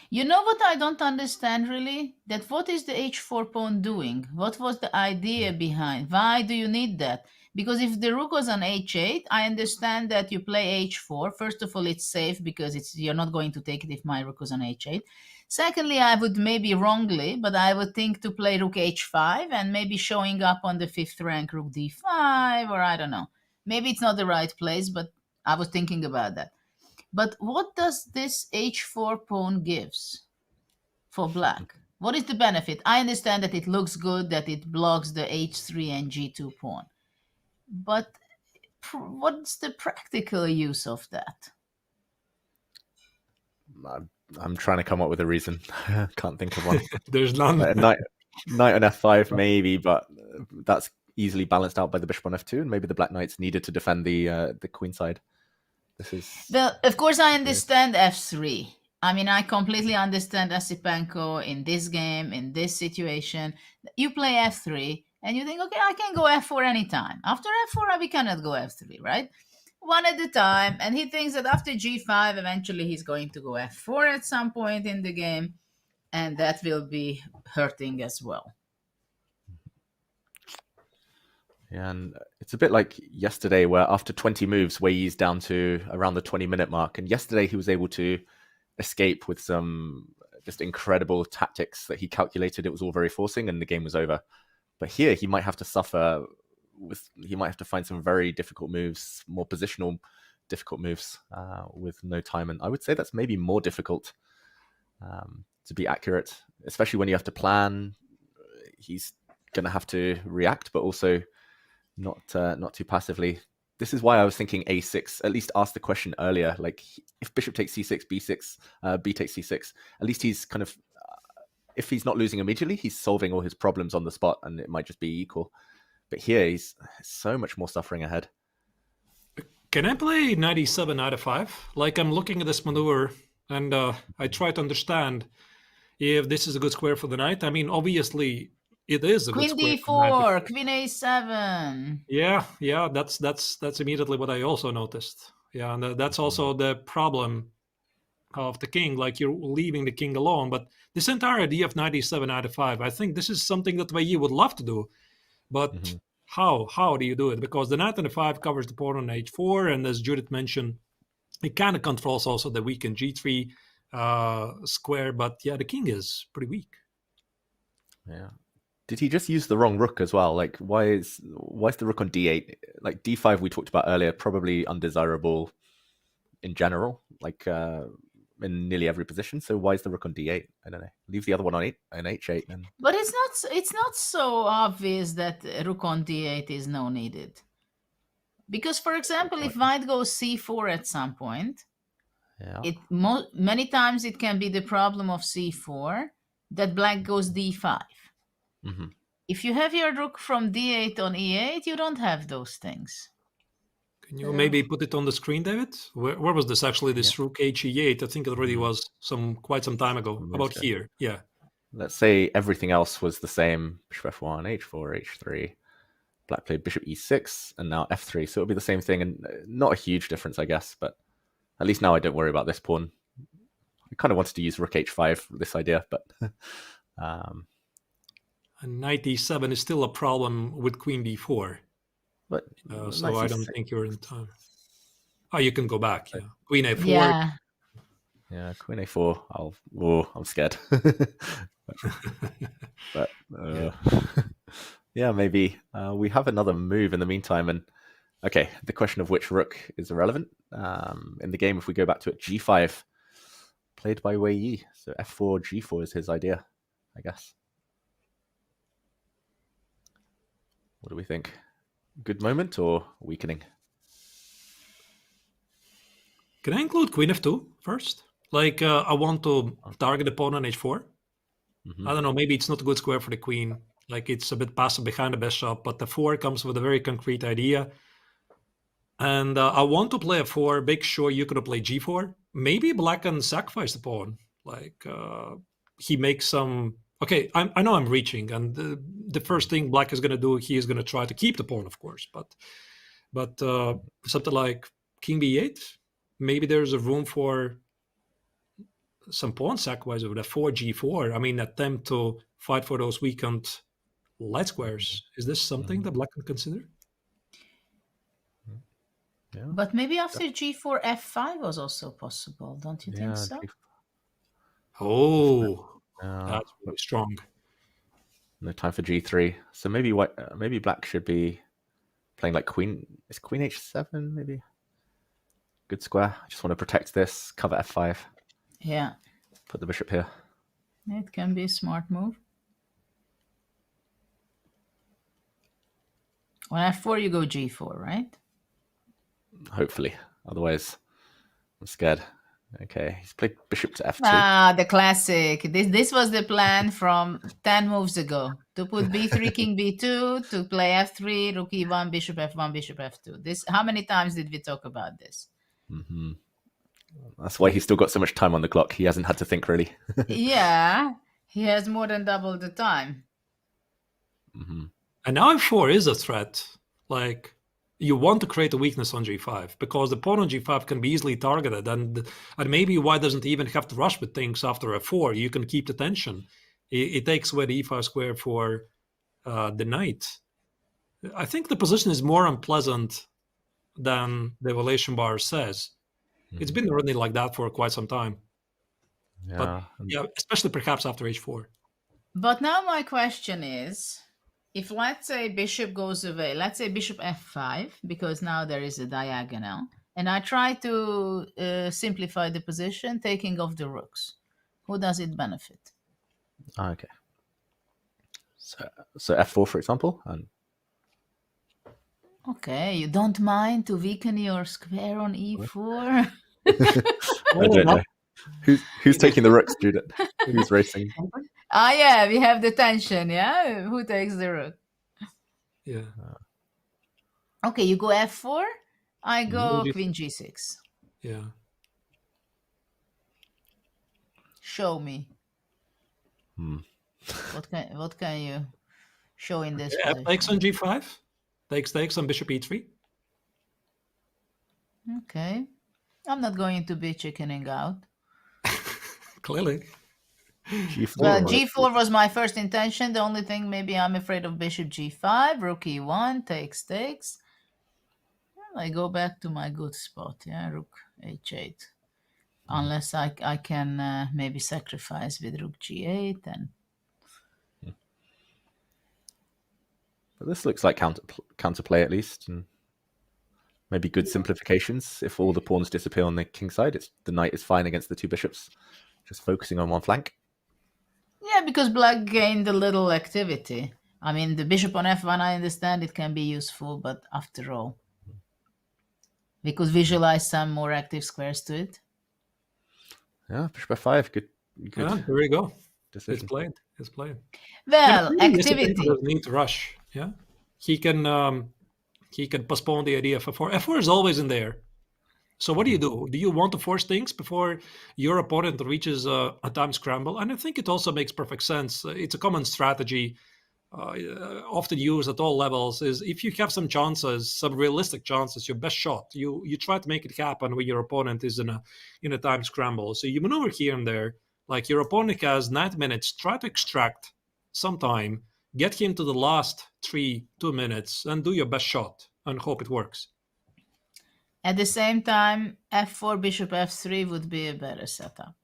You know what I don't understand really? That what is the h4 pawn doing? What was the idea behind? Why do you need that? Because if the rook was on h8, I understand that you play h4. First of all, it's safe because you're not going to take it if my rook was on h8. Secondly, I would maybe wrongly, but I would think to play rook h5 and maybe showing up on the 5th rank rook d5, or I don't know. Maybe it's not the right place, but I was thinking about that. But what does this h4 pawn gives for black? What is the benefit? I understand that it looks good, that it blocks the h3 and g2 pawn. But what's the practical use of that? I'm trying to come up with a reason. Can't think of one. There's none. Knight on f5 maybe, but that's easily balanced out by the bishop on f2, and maybe the black knights needed to defend the queen side. This is... Well, of course I understand f3. I mean, I completely understand Esipenko in this game, in this situation. You play f3, and you think, okay, I can go f4 anytime. After f4, we cannot go f3, right? One at a time, and he thinks that after g5, eventually he's going to go f4 at some point in the game, and that will be hurting as well. Yeah, and it's a bit like yesterday, where after 20 moves, Wei's down to around the 20-minute mark, and yesterday he was able to escape with some just incredible tactics that he calculated. It was all very forcing, and the game was over. But here, he might have to suffer. He might have to find some very difficult moves, more positional difficult moves with no time. And I would say that's maybe more difficult to be accurate, especially when you have to plan. He's going to have to react, but also not too passively. This is why I was thinking a6. At least ask the question earlier. Like if bishop takes c6, b6, b takes c6, at least he's kind of, if he's not losing immediately, he's solving all his problems on the spot, and it might just be equal. But here, he's so much more suffering ahead. Can I play knight e7, knight f5? Like, I'm looking at this maneuver, and I try to understand if this is a good square for the knight. I mean, obviously, it is a good square. Queen d4, queen a7. Yeah, that's immediately what I also noticed. Yeah, and that's also the problem of the king. Like, you're leaving the king alone. But this entire idea of knight e7, knight f5, I think this is something that Wei would love to do. But how do you do it? Because the knight on f5 covers the pawn on h4, and as Judith mentioned, it kind of controls also the weakened g3 square. But yeah, the king is pretty weak. Yeah. did he just use the wrong rook as well? Like, why is the rook on d8? Like d5 we talked about earlier, probably undesirable in general, like in nearly every position. So why is the rook on d8? I don't know. Leave the other one on h8 then. But it's not so obvious that rook on d8 is no needed. Because, for example, if white goes c4 at some point, many times it can be the problem of c4 that black goes d5. Mm-hmm. If you have your rook from d8 on e8, you don't have those things. Can you maybe put it on the screen, David? Where was this actually? This rook he8. I think it already was quite some time ago. About here, yeah. Let's say everything else was the same. Bishop f1, h4, h3. Black played bishop e6 and now f3. So it'll be the same thing, and not a huge difference, I guess. But at least now I don't worry about this pawn. I kind of wanted to use rook h5 for this idea, but and knight e7 is still a problem with queen d4. But so I don't think you're in time. Oh, you can go back. Yeah. Queen a4. Yeah, queen a4. I'm scared. but yeah, maybe we have another move in the meantime. And okay, the question of which rook is irrelevant. In the game, if we go back to it, g5, played by Wei Yi. So f4, g4 is his idea, I guess. What do we think? Good moment or weakening? Can I include queen f2 first? Like, I want to target the pawn on h4. Mm-hmm. I don't know, maybe it's not a good square for the queen. Like, it's a bit passive behind the bishop, but the 4 comes with a very concrete idea. And I want to play f4, make sure you could play g4. Maybe black can sacrifice the pawn. Like, he makes some... Okay, I know I'm reaching, and the first thing black is going to do, he is going to try to keep the pawn, of course. But something like king b8, maybe there's a room for some pawn sacrifice over the 4 g4. I mean, attempt to fight for those weakened light squares. Is this something that black can consider? Yeah. But maybe after g4, f5 was also possible. Don't you think so? Oh, that's really strong. No time for g3. So maybe white, maybe black should be playing like queen. Is queen h7 maybe? Good square. I just want to protect this. Cover f5. Yeah. Put the bishop here. It can be a smart move. On f4, you go g4, right? Hopefully. Otherwise, I'm scared. Okay, he's played bishop to f2. Ah, the classic. This was the plan from 10 moves ago. To put b3, king b2, to play f3, rook e1, bishop f1, bishop f2. This. How many times did we talk about this? Mm-hmm. That's why he's still got so much time on the clock. He hasn't had to think, really. Yeah, he has more than double the time. Mm-hmm. And now f4 is a threat. Like, you want to create a weakness on g5 because the pawn on g5 can be easily targeted, and maybe white doesn't even have to rush with things after f4. You can keep the tension. It takes away the e5 square for the knight. I think the position is more unpleasant than the evaluation bar says. It's been running like that for quite some time. Yeah. But yeah, especially perhaps after h4. But now my question is, if let's say bishop goes away, let's say bishop f5, because now there is a diagonal, and I try to simplify the position, taking off the rooks, who does it benefit? Okay. So f4, for example. And okay, you don't mind to weaken your square on e4? I don't know. Who's taking the rooks, Judith? Who's racing? Ah, yeah, we have the tension, yeah? Who takes the rook? Yeah. Okay, you go f4, I go queen g6. Yeah. Show me. What can you show in this position? Takes on g5. Takes on bishop e3. Okay. I'm not going to be chickening out. Clearly. G4. Well, g4 was my first intention. The only thing, maybe I'm afraid of bishop g5, rook e1, takes. Well, I go back to my good spot, yeah, rook h8. Unless I can maybe sacrifice with rook g8 and... But this looks like counterplay at least, and maybe good simplifications. If all the pawns disappear on the king side, the knight is fine against the two bishops, just focusing on one flank. Yeah, because black gained a little activity. I mean, the bishop on f1, I understand it can be useful, but after all, we could visualize some more active squares to it. Yeah, bishop f5, good. Yeah, there we go. Decision. It's played. Well, yeah, activity. Doesn't need to rush. Yeah, he can postpone the idea of f4. F4 is always in there. So what do you do? Do you want to force things before your opponent reaches a time scramble? And I think it also makes perfect sense. It's a common strategy, often used at all levels. Is if you have some chances, some realistic chances, your best shot, you try to make it happen when your opponent is in a time scramble. So you maneuver here and there. Like your opponent has 9 minutes. Try to extract some time, get him to the last 2 minutes, and do your best shot and hope it works. At the same time, f4, bishop f3 would be a better setup.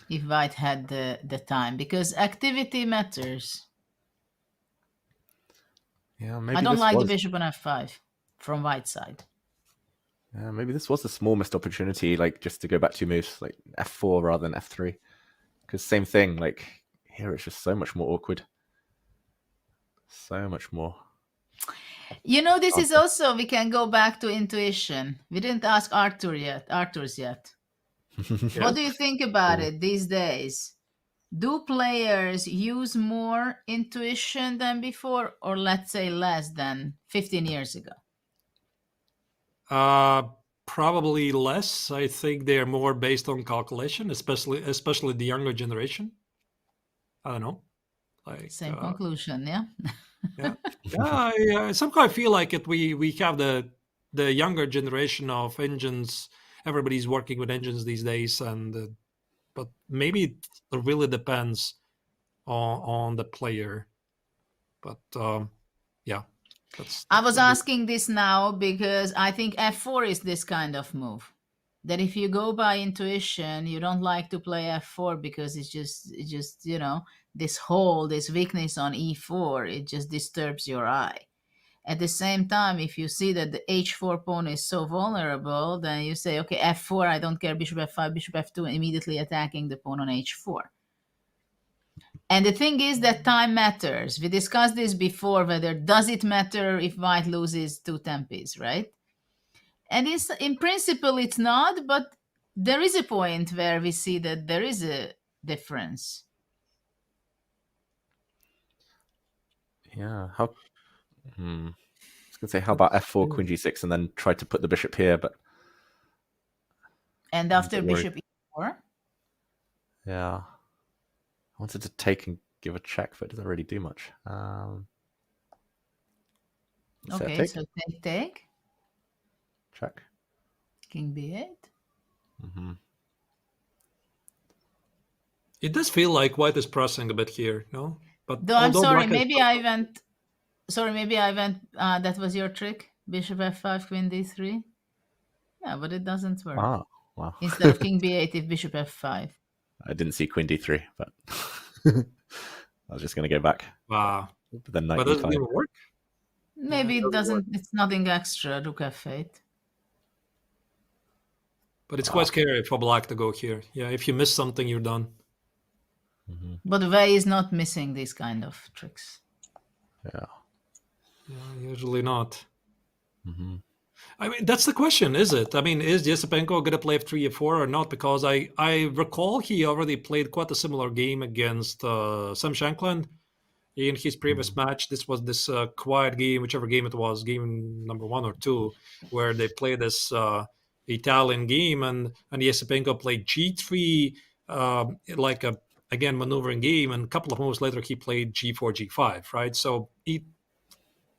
If white had the time, because activity matters. Yeah, maybe I don't like the bishop on f5 from white side. Yeah, maybe this was a small missed opportunity, like just to go back 2 moves, like f4 rather than f3. Because same thing, like here it's just so much more awkward. So much more. You know, this is also, we can go back to intuition. We didn't ask Arthur's yet. Yeah. What do you think about it these days? Do players use more intuition than before, or let's say less than 15 years ago? Probably less. I think they're more based on calculation, especially the younger generation. I don't know. Like same conclusion, yeah. I somehow feel like it. We have the younger generation of engines. Everybody's working with engines these days, and but maybe it really depends on the player. But yeah. I was asking this now because I think f4 is this kind of move. That if you go by intuition, you don't like to play f4 because it's just this weakness on e4, it just disturbs your eye. At the same time, if you see that the h4 pawn is so vulnerable, then you say, okay, f4, I don't care, bishop f5, bishop f2, immediately attacking the pawn on h4. And the thing is that time matters. We discussed this before, whether does it matter if white loses 2 tempes, right? And in principle, it's not, but there is a point where we see that there is a difference. Yeah, I was going to say, how about f4, queen g6, and then try to put the bishop here, but... And after bishop e4? Yeah. I wanted to take and give a check, but it doesn't really do much. Okay, so take. Check. King b8. It does feel like white is pressing a bit here, no? But though I'm sorry, maybe I went. That was your trick, bishop f5, queen d3. Yeah, but it doesn't work. Ah, wow. Instead of king b8, if bishop f5. I didn't see queen d3, but I was just going to go back. Wow. But then knight but doesn't even work? Maybe it doesn't. It's nothing extra, rook f8. But it's quite scary for black to go here. Yeah, if you miss something, you're done. But Wei is not missing these kind of tricks. Yeah. Usually not. I mean, that's the question, is it? I mean, is Esipenko going to play f3, f4 or not? Because I recall he already played quite a similar game against Sam Shankland in his previous match. This was this quiet game, whichever game it was, game number 1 or 2, where they played this Italian game, and Esipenko played g3, like a, again, maneuvering game, and a couple of moves later he played g4, g5, right? So it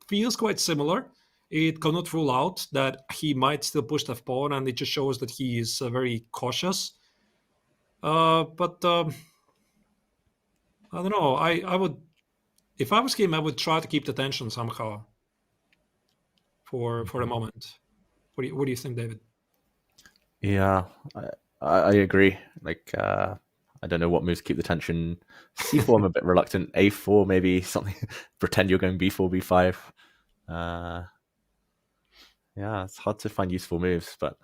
feels quite similar. It cannot rule out that he might still push the pawn, and it just shows that he is very cautious. But I don't know. I would, if I was him, I would try to keep the tension somehow for a moment. What do you think, David? Yeah, I agree. Like, I I don't know what moves keep the tension. C4, I'm a bit reluctant. A4, maybe something. Pretend you're going B4, B5. Yeah, it's hard to find useful moves. But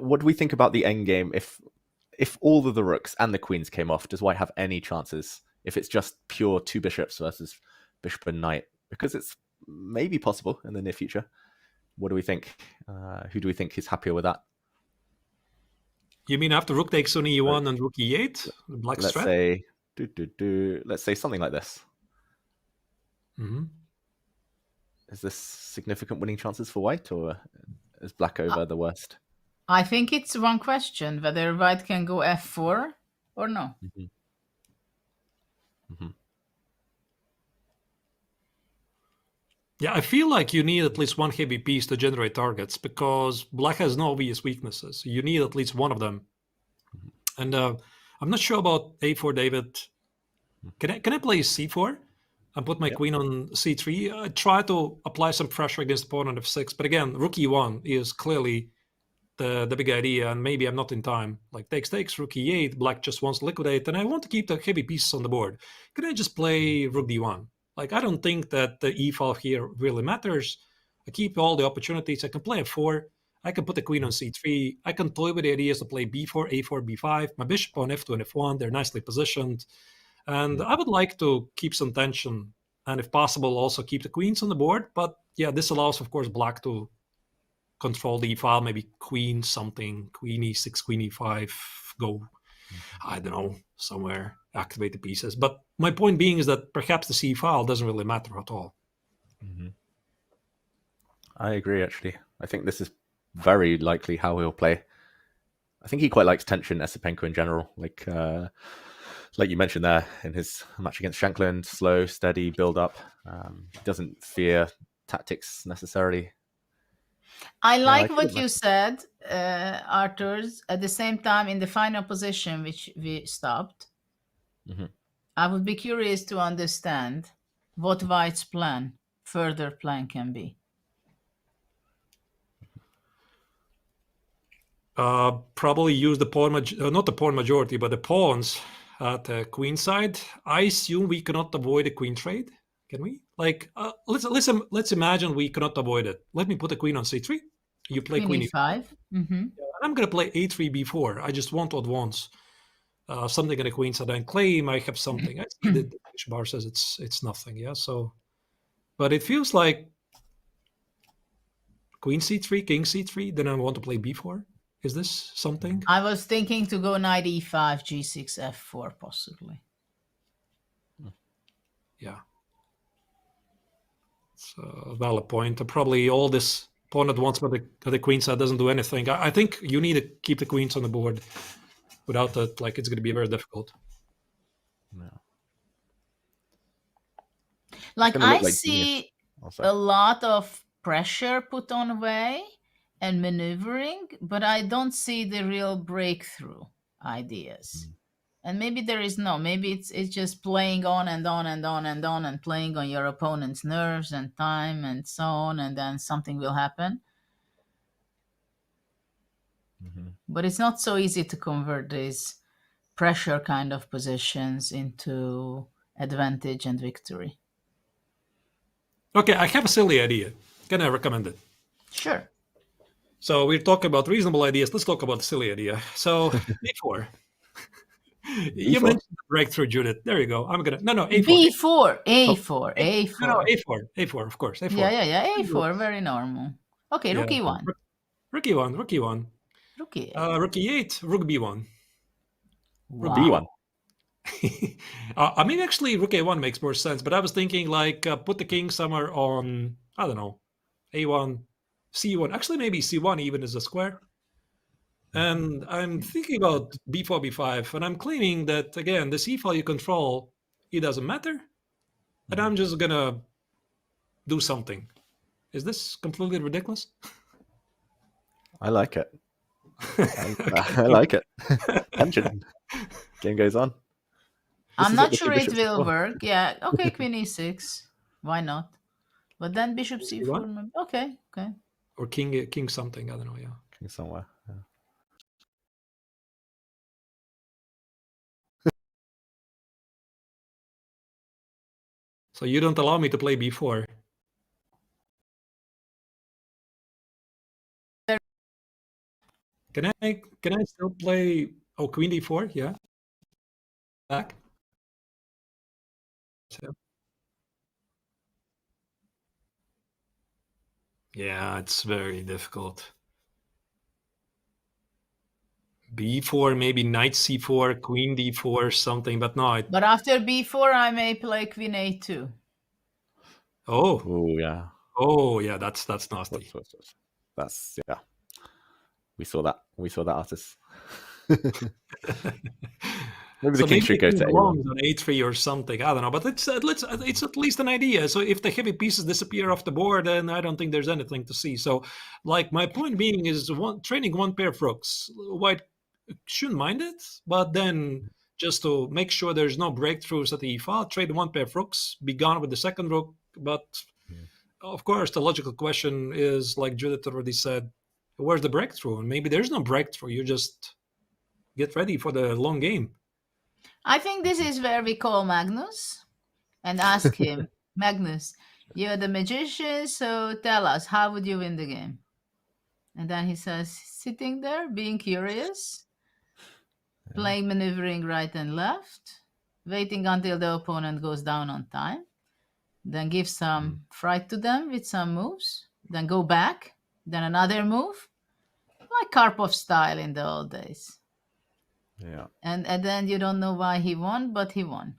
what do we think about the endgame? If all of the rooks and the queens came off, does white have any chances? If it's just pure two bishops versus bishop and knight, because it's maybe possible in the near future. What do we think? Who do we think is happier with that? You mean after rook takes on e1 and rook e8? Black Let's strat? say, let's say something like this. Mm-hmm. Is this significant winning chances for white, or is black over the worst? I think it's one question whether white can go f4 or no. Mm-hmm. Mm-hmm. Yeah, I feel like you need at least one heavy piece to generate targets because black has no obvious weaknesses. You need at least one of them. And I'm not sure about a4, David. Can I play c4 and put my queen on c3? I try to apply some pressure against opponent f6, but again, rook e1 is clearly the big idea, and maybe I'm not in time. Like takes, rook e8, black just wants to liquidate, and I want to keep the heavy pieces on the board. Can I just play rook d1? Like, I don't think that the e-file here really matters. I keep all the opportunities. I can play f4. I can put the queen on c3. I can toy with the ideas to play b4, a4, b5. My bishop on f2 and f1. They're nicely positioned. And I would like to keep some tension. And if possible, also keep the queens on the board. But yeah, this allows, of course, black to control the e-file. Maybe queen something, queen e6, queen e5, go, I don't know, somewhere, activate the pieces. But my point being is that perhaps the C file doesn't really matter at all. Mm-hmm. I agree, actually. I think this is very likely how he'll play. I think he quite likes tension, Esipenko in general. Like you mentioned there in his match against Shankland, slow, steady, build up. He doesn't fear tactics necessarily. I like what you said, Arthur. At the same time, in the final position, which we stopped, I would be curious to understand what white's further plan can be. Probably use the pawn, not the pawn majority, but the pawns at the queen side. I assume we cannot avoid a queen trade. Can we? Like, let's imagine we cannot avoid it. Let me put the queen on c3. You play queen e5. Mm-hmm. I'm going to play a3, b4. I just want to advance something on the queen side and claim I have something. I see that the bar says it's nothing. Yeah. So, but it feels like queen c3, king c3. Then I want to play b4. Is this something? I was thinking to go knight e5, g6, f4, possibly. Yeah. It's a valid point. Probably all this pawn at once, but the queen side doesn't do anything. I think you need to keep the queens on the board. Without that, like, it's going to be very difficult. No. Like, I see a lot of pressure put on Wei and maneuvering, but I don't see the real breakthrough ideas. And maybe there is maybe it's just playing on and on and on and on and playing on your opponent's nerves and time and so on, and then something will happen. But it's not so easy to convert these pressure kind of positions into advantage and victory. Okay, I have a silly idea. Can I recommend it? Sure. So we're talking about reasonable ideas. Let's talk about the silly idea. So a4. You mentioned the breakthrough, Judith. There you go. A4. A4. No, A4, of course. A4. Yeah. A4, very normal. Okay, rook e1. Rook e1. Rook e8. Rook e8, rook b1. Rook b1. I mean, actually, rook a1 makes more sense, but I was thinking, like, put the king somewhere on, I don't know, a1, c1. Actually, maybe c1 even is a square. And I'm thinking about b4, b5, and I'm claiming that, again, the c-file you control, it doesn't matter. And I'm just going to do something. Is this completely ridiculous? I like it. I like it. Tension. Game goes on. I'm not sure it will work. Yeah. Okay, queen e6. Why not? But then bishop c4. Okay. Or king something. I don't know. Yeah. King somewhere. Yeah. So you don't allow me to play b4. Can I still play? Oh, queen d4, yeah. Back. So. Yeah, it's very difficult. b4, maybe knight c4, queen d4, something, but no. But after b4, I may play queen a2. Oh, yeah. Oh, yeah. That's nasty. That's yeah. We saw that. We saw that, Artis. Maybe the king should go to a1 on a3 or something. I don't know, but it's at least an idea. So if the heavy pieces disappear off the board, then I don't think there's anything to see. So, like, my point being is training one pair of rooks. White shouldn't mind it, but then just to make sure there's no breakthroughs at the e-file, trade one pair of rooks, be gone with the second rook. But of course, the logical question is, like Judith already said, where's the breakthrough? And maybe there's no breakthrough. You just get ready for the long game. I think this is where we call Magnus and ask him, Magnus, you're the magician, so tell us, how would you win the game? And then he says, sitting there, being curious, playing, maneuvering right and left, waiting until the opponent goes down on time, then give some fright to them with some moves, then go back, then another move, like Karpov style in the old days. Yeah. And then you don't know why he won, but he won.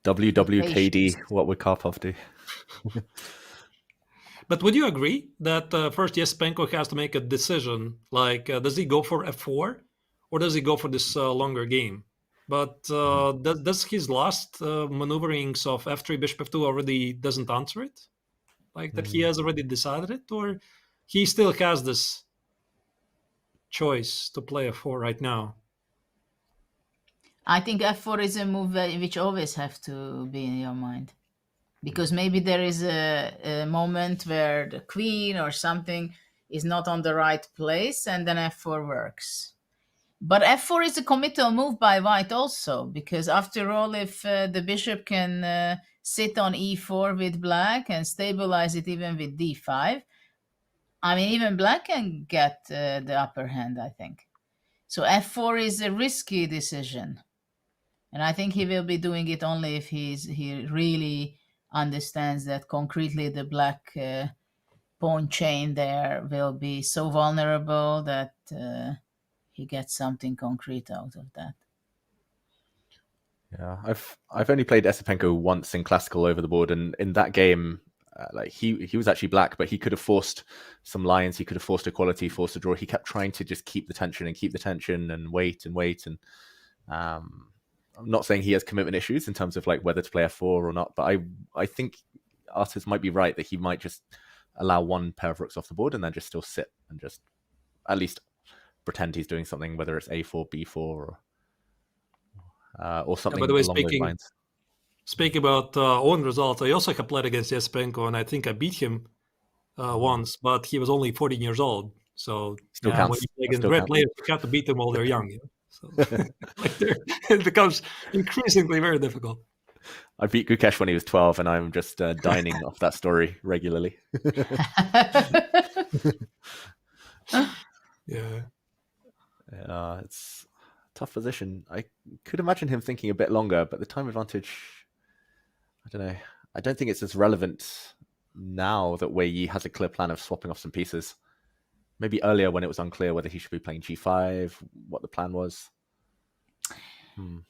WWKD, what would Karpov do? But would you agree that first Esipenko has to make a decision? Like, does he go for f4 or does he go for this longer game? But does his last maneuverings of f3, bishop f2 already doesn't answer it? Like that he has already decided it? Or he still has this choice to play f4 right now? I think f4 is a move which always have to be in your mind. Because maybe there is a moment where the queen or something is not on the right place, and then f4 works. But f4 is a committal move by white also, because after all, if the bishop can sit on e4 with black and stabilize it even with d5, I mean, even black can get the upper hand, I think. So f4 is a risky decision. And I think he will be doing it only if he really understands that concretely the black pawn chain there will be so vulnerable that he gets something concrete out of that. Yeah, I've only played Esipenko once in classical over the board, and in that game, like he was actually black, but he could have forced some lines. He could have forced equality, forced a draw. He kept trying to just keep the tension and wait. And I'm not saying he has commitment issues in terms of like whether to play f4 or not, but I think Artis might be right that he might just allow one pair of rooks off the board and then just still sit and just at least pretend he's doing something, whether it's a4, b4, or something by the way, along those lines. Speaking about own results, I also have played against Esipenko, and I think I beat him once, but he was only 14 years old. So still when counts. you play against great players, you have to beat them while they're young. You know? So it becomes increasingly very difficult. I beat Gukesh when he was 12, and I'm just dining off that story regularly. Yeah. It's a tough position. I could imagine him thinking a bit longer, but the time advantage, I don't know. I don't think it's as relevant now that Wei Yi has a clear plan of swapping off some pieces. Maybe earlier when it was unclear whether he should be playing g5, what the plan was. In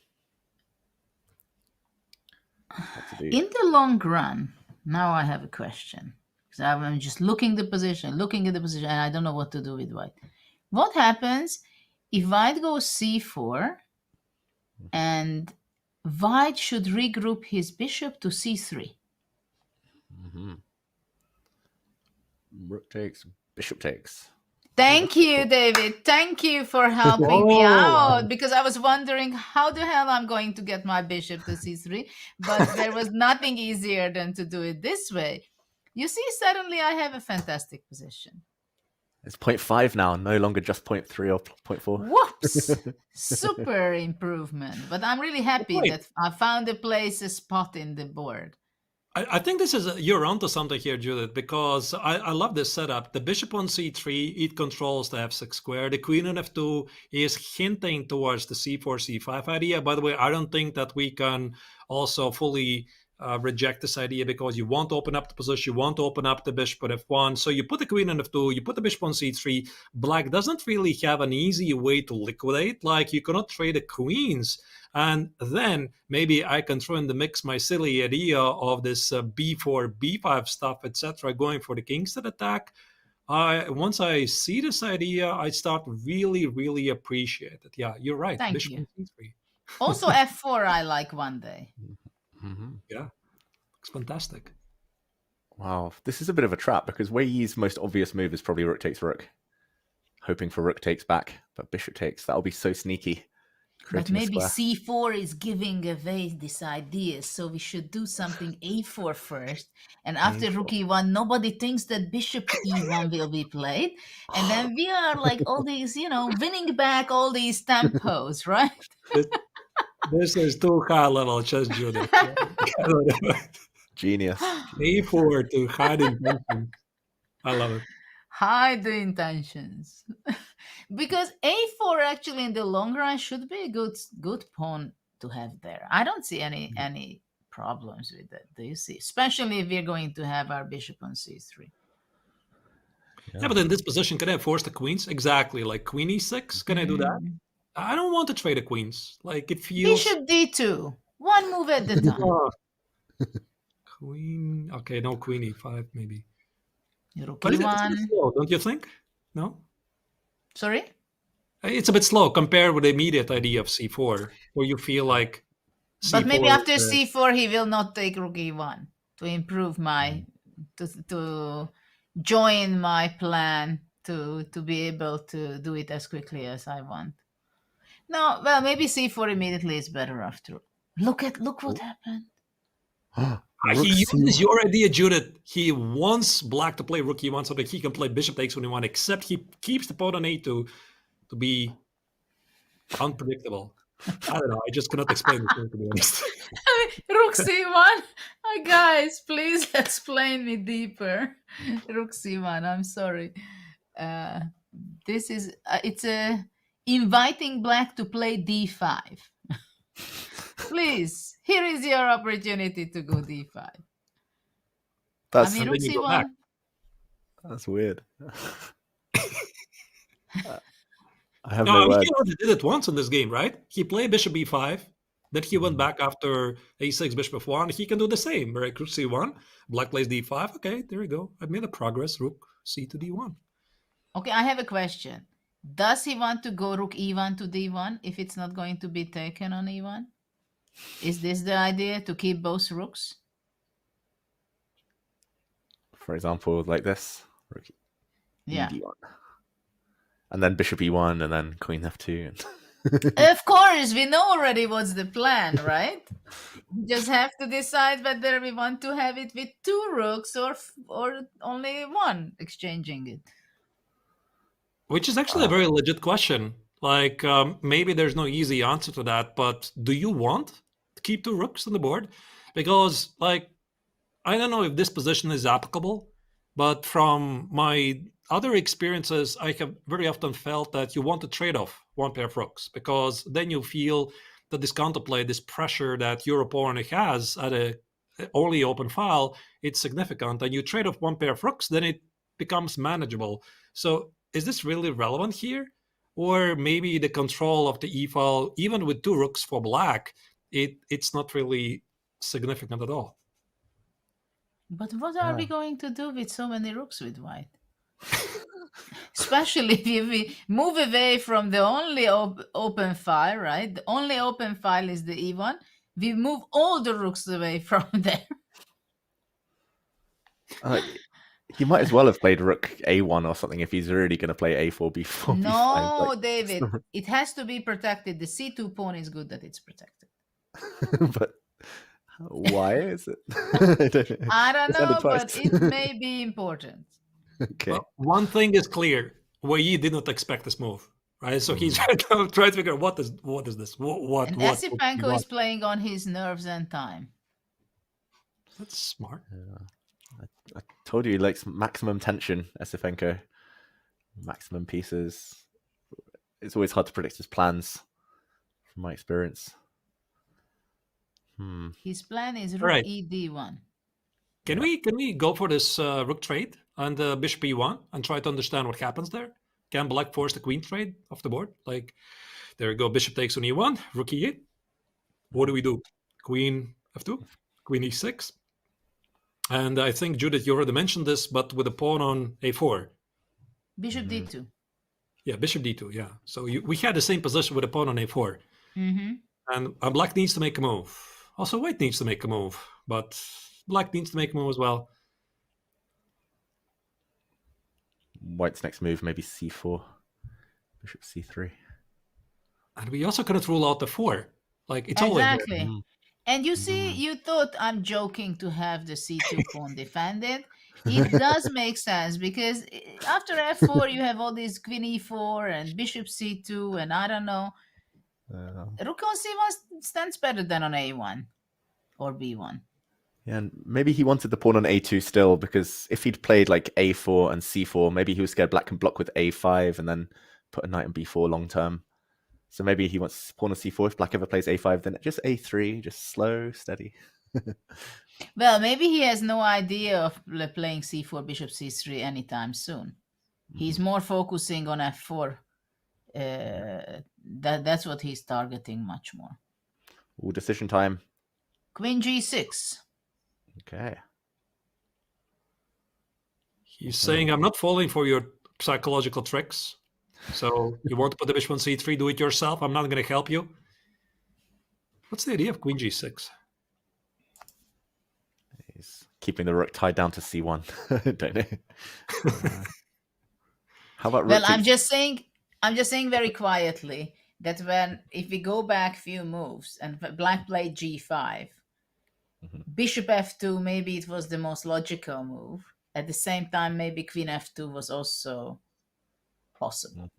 the long run, now I have a question. So I'm just looking at the position, and I don't know what to do with white. What happens if white goes c4 and white should regroup his bishop to c3? Rook takes, bishop takes. Thank you, David. Thank you for helping me out, because I was wondering how the hell I'm going to get my bishop to c3, but there was nothing easier than to do it this way. You see, suddenly I have a fantastic position. It's 0.5 now, no longer just 0.3 or 0.4. Whoops! Super improvement. But I'm really happy that I found a spot in the board. I think this is you're onto something here, Judith, because I love this setup. The bishop on c3, it controls the f6 square. The queen on f2 is hinting towards the c4, c5 idea. By the way, I don't think that we can also fully reject this idea, because you want to open up the position, you want to open up the bishop on f1. So you put the queen on f2, you put the bishop on c3. Black doesn't really have an easy way to liquidate. Like, you cannot trade the queens. And then maybe I can throw in the mix my silly idea of this b4, b5 stuff, etc., going for the kingston attack. Once I see this idea, I start really, really appreciate it. Yeah, you're right. Thank Bishop you. on c3. Also, f4 I like one day. Yeah, it's fantastic. Wow, this is a bit of a trap, because Wei Yi's most obvious move is probably rook takes rook, hoping for rook takes back, but bishop takes. That'll be so sneaky. But maybe c4 is giving away this idea, so we should do something a4 first, and after rook e1, nobody thinks that bishop e1 will be played, and then we are like all these, winning back all these tempos, right? This is too high level chess, Judith. Genius. a4 to hide intentions. I love it. Hide the intentions. Because a4 actually in the long run should be a good pawn to have there. I don't see any problems with that. Do you see? Especially if we're going to have our bishop on c3. Yeah, but in this position, can I force the queens? Exactly, like queen e6. Can I do that? I don't want to trade the queens. Like, it feels... Bishop d2. One move at the time. Queen... Okay, no, queen e5 maybe. Rook But it's e1. slow, don't you think? No? Sorry? It's a bit slow compared with the immediate idea of c4, where you feel like c4... But maybe after c4 he will not take rook e1 to improve my... to join my plan to be able to do it as quickly as I want. No, well, maybe c4 immediately is better after. Look what happened. He uses your idea, Judith. He wants black to play rook e1 so that he can play bishop takes when he wants, except he keeps the pawn on a2 to be unpredictable. I don't know. I just cannot explain it, to be honest. Rook c1? Guys, please explain me deeper. Rook c1, I'm sorry. This is, it's inviting black to play d5. Please, here is your opportunity to go d5. That's, rook c1. That's weird. I have no no he already did it once in this game, right? He played bishop b5, then he went back after a6, bishop f1. He can do the same, right? Rook c1, black plays d5. Okay, there we go. I made a progress. Rook c to d1. Okay, I have a question. Does he want to go rook e1 to d1 if it's not going to be taken on e1? Is this the idea, to keep both rooks? For example, like this. Rook yeah. d1. And then bishop e1, and then queen f2. Of course, we know already what's the plan, right? We just have to decide whether we want to have it with two rooks or only one exchanging it. Which is actually a very legit question. Like, maybe there's no easy answer to that, but do you want to keep two rooks on the board? Because, like, I don't know if this position is applicable, but from my other experiences, I have very often felt that you want to trade off one pair of rooks, because then you feel that this counterplay, this pressure that your opponent has at a only open file, it's significant, and you trade off one pair of rooks, then it becomes manageable. So is this really relevant here? Or maybe the control of the e-file, even with two rooks for black, it's not really significant at all. But what are we going to do with so many rooks with white? Especially if we move away from the only open file, right? The only open file is the e1. We move all the rooks away from there. He might as well have played rook a1 or something if he's really going to play a4, b4, no, b5. Like, David, it has to be protected. The c2 pawn is good that it's protected. But why is it? I don't know, but it may be important. Okay. Well, one thing is clear: Wei did not expect this move, right? So he's trying to figure out what is this? What? And What? Esipenko is playing on his nerves and time. That's smart. I told you he likes maximum tension, Esipenko. Maximum pieces. It's always hard to predict his plans, from my experience. His plan is rook Right. ED1. Can we go for this rook trade and bishop E1 and try to understand what happens there? Can black force the queen trade off the board? Like, there we go, bishop takes on E1, rook E8. What do we do? Queen F2, queen E6. And I think, Judith, you already mentioned this, but with a pawn on A4. Bishop D2. Yeah, bishop D2, yeah. So we had the same position with a pawn on A4. And black needs to make a move. Also, white needs to make a move, but black needs to make a move as well. White's next move, maybe C4. Bishop C3. And we also cannot rule out the 4. Like, it's Exactly. always... And you see, you thought I'm joking to have the C2 pawn defended. It does make sense because after F4, you have all these queen E4 and bishop C2 and I don't know. Rook on C1 stands better than on A1 or B1. Yeah, and maybe he wanted the pawn on A2 still, because if he'd played like A4 and C4, maybe he was scared black can block with A5 and then put a knight on B4 long term. So maybe he wants pawn on C4. If black ever plays A5, then just A3, just slow, steady. Well, maybe he has no idea of playing C4, bishop C3 anytime soon. He's more focusing on F4. That's what he's targeting much more. All decision time. Queen G6. Okay. He's saying, I'm not falling for your psychological tricks. So you want to put the bishop on C3, do it yourself. I'm not going to help you. What's the idea of Queen G6? He's keeping the rook tied down to C1. Don't know. How about rook? Well, I'm just saying very quietly that if we go back a few moves and black played G5, bishop F2, maybe it was the most logical move. At the same time, maybe queen F2 was also possible.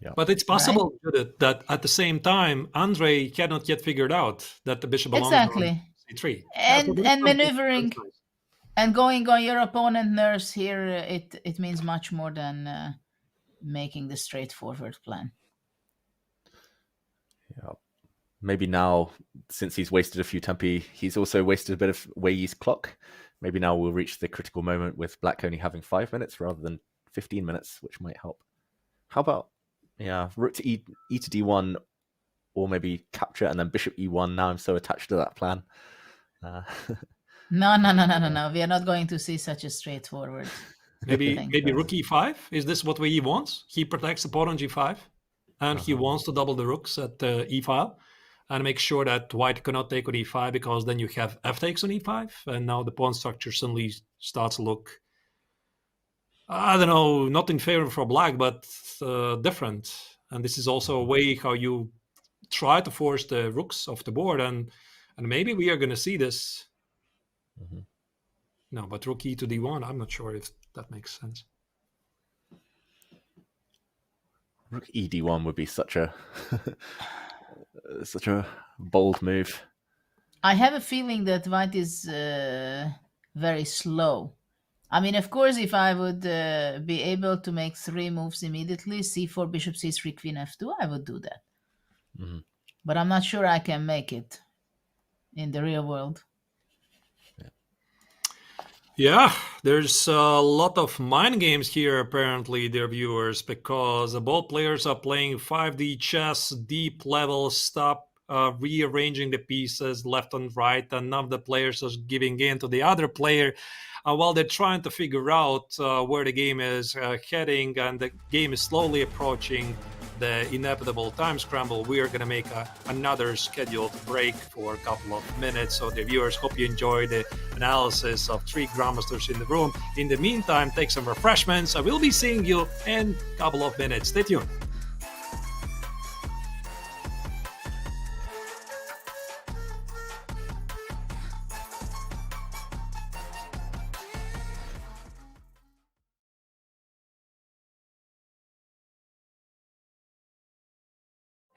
Yeah. But it's possible, Judith, that at the same time, Andrei cannot yet figure out that the bishop belongs on C3. And maneuvering and going on your opponent nerves here, it means much more than making the straightforward plan. Yeah. Maybe now, since he's wasted a few tempi, he's also wasted a bit of Wei's clock. Maybe now we'll reach the critical moment with black only having 5 minutes rather than 15 minutes, which might help. How about, rook to E to D1, or maybe capture and then bishop E1. Now I'm so attached to that plan. No. We are not going to see such a straightforward. Maybe rook E5? Is this what Wei wants? He protects the pawn on G5, and he wants to double the rooks at E file. And make sure that white cannot take on E5, because then you have F takes on E5, and now the pawn structure suddenly starts to look, I don't know, not in favor for black, but different. And this is also a way how you try to force the rooks off the board, and maybe we are going to see this. No, but rook E to D1, I'm not sure if that makes sense. Rook E D1 would be such a bold move. I have a feeling that white is very slow. I mean, of course, if I would be able to make 3 moves immediately, C4, bishop C3, queen F2, I would do that. But I'm not sure I can make it in the real world. Yeah, there's a lot of mind games here, apparently, dear viewers, because both players are playing 5D chess, deep level stuff, rearranging the pieces left and right, and none of the players are giving in to the other player while they're trying to figure out where the game is heading, and the game is slowly approaching the inevitable time scramble. We are going to make another scheduled break for a couple of minutes. So the viewers, hope you enjoy the analysis of 3 grandmasters in the room. In the meantime, take some refreshments. I will be seeing you in a couple of minutes. Stay tuned.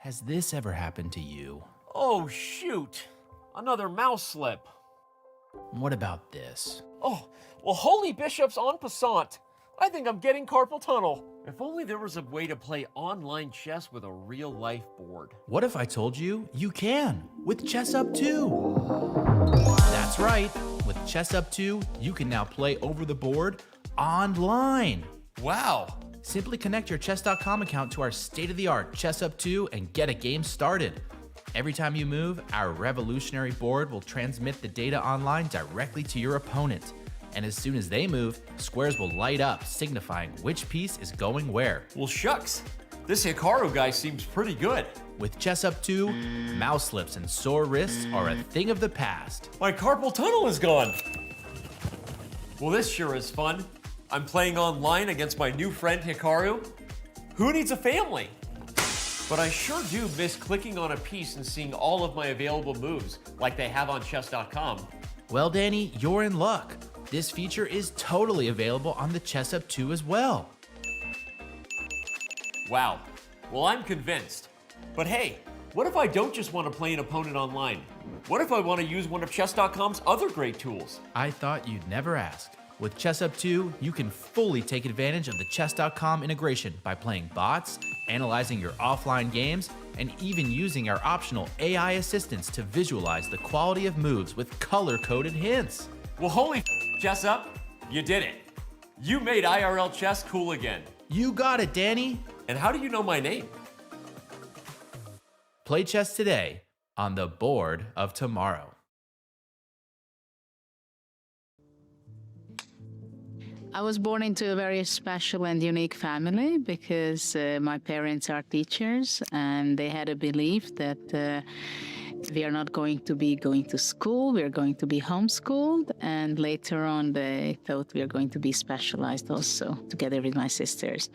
Has this ever happened to you? Oh, shoot. Another mouse slip. What about this? Oh, well, holy bishops en passant. I think I'm getting carpal tunnel. If only there was a way to play online chess with a real-life board. What if I told you you can with Chess Up 2? That's right. With Chess Up 2, you can now play over the board online. Wow. Simply connect your chess.com account to our state-of-the-art Chess Up 2 and get a game started. Every time you move, our revolutionary board will transmit the data online directly to your opponent. And as soon as they move, squares will light up, signifying which piece is going where. Well, shucks. This Hikaru guy seems pretty good. With Chess Up 2, mouse slips and sore wrists are a thing of the past. My carpal tunnel is gone. Well, this sure is fun. I'm playing online against my new friend Hikaru. Who needs a family? But I sure do miss clicking on a piece and seeing all of my available moves, like they have on chess.com. Well, Danny, you're in luck. This feature is totally available on the Chess Up 2 as well. Wow. Well, I'm convinced. But hey, what if I don't just want to play an opponent online? What if I want to use one of chess.com's other great tools? I thought you'd never ask. With Chess Up 2, you can fully take advantage of the chess.com integration by playing bots, analyzing your offline games, and even using our optional AI assistants to visualize the quality of moves with color-coded hints. Well, holy Chess Up, you did it. You made IRL chess cool again. You got it, Danny. And how do you know my name? Play chess today on the board of tomorrow. I was born into a very special and unique family because my parents are teachers and they had a belief that we are not going to be going to school, we are going to be homeschooled, and later on they thought we are going to be specialized also, together with my sisters.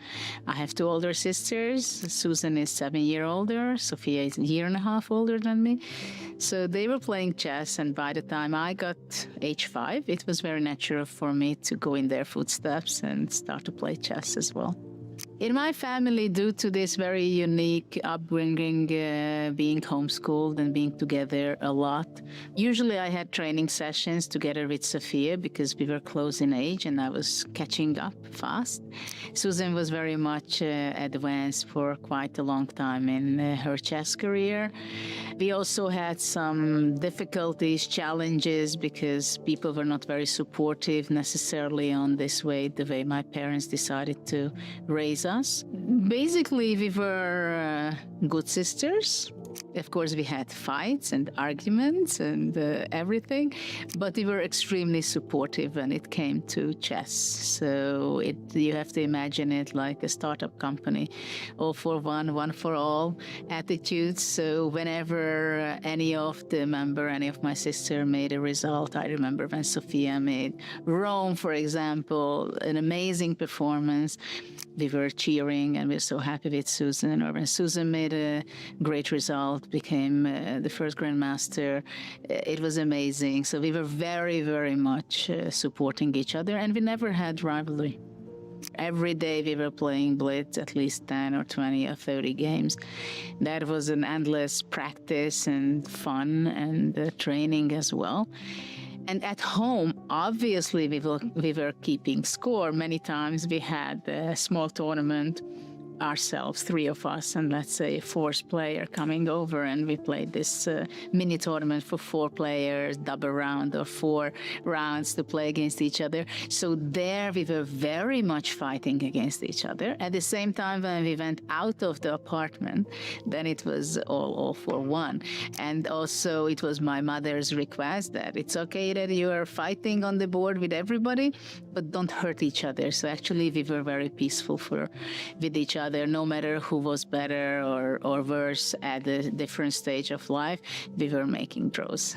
I have two older sisters. Susan is 7 years older, Sophia is 1.5 years older than me. So they were playing chess, and by the time I got age 5, it was very natural for me to go in their footsteps and start to play chess as well. In my family, due to this very unique upbringing, being homeschooled and being together a lot, usually I had training sessions together with Sophia because we were close in age and I was catching up fast. Susan was very much advanced for quite a long time in her chess career. We also had some difficulties, challenges, because people were not very supportive necessarily on this way, the way my parents decided to raise us. Basically, we were good sisters. Of course, we had fights and arguments and everything, but we were extremely supportive when it came to chess. So you have to imagine it like a startup company, all for one, one for all attitudes. So whenever any of my sister made a result, I remember when Sophia made Rome, for example, an amazing performance, we were cheering and we were so happy with Susan. Or when Susan made a great result, became the first grandmaster, it was amazing. So we were very, very much supporting each other, and we never had rivalry. Every day we were playing blitz, at least 10 or 20 or 30 games. That was an endless practice and fun and training as well. And at home, obviously, we were keeping score. Many times we had a small tournament ourselves, 3 of us, and let's say a 4th player coming over, and we played this mini tournament for 4 players, double round or 4 rounds to play against each other. So there we were very much fighting against each other. At the same time, when we went out of the apartment, then it was all for one. And also it was my mother's request that it's okay that you are fighting on the board with everybody, but don't hurt each other. So actually we were very peaceful with each other. No matter who was better or worse at a different stage of life, we were making draws.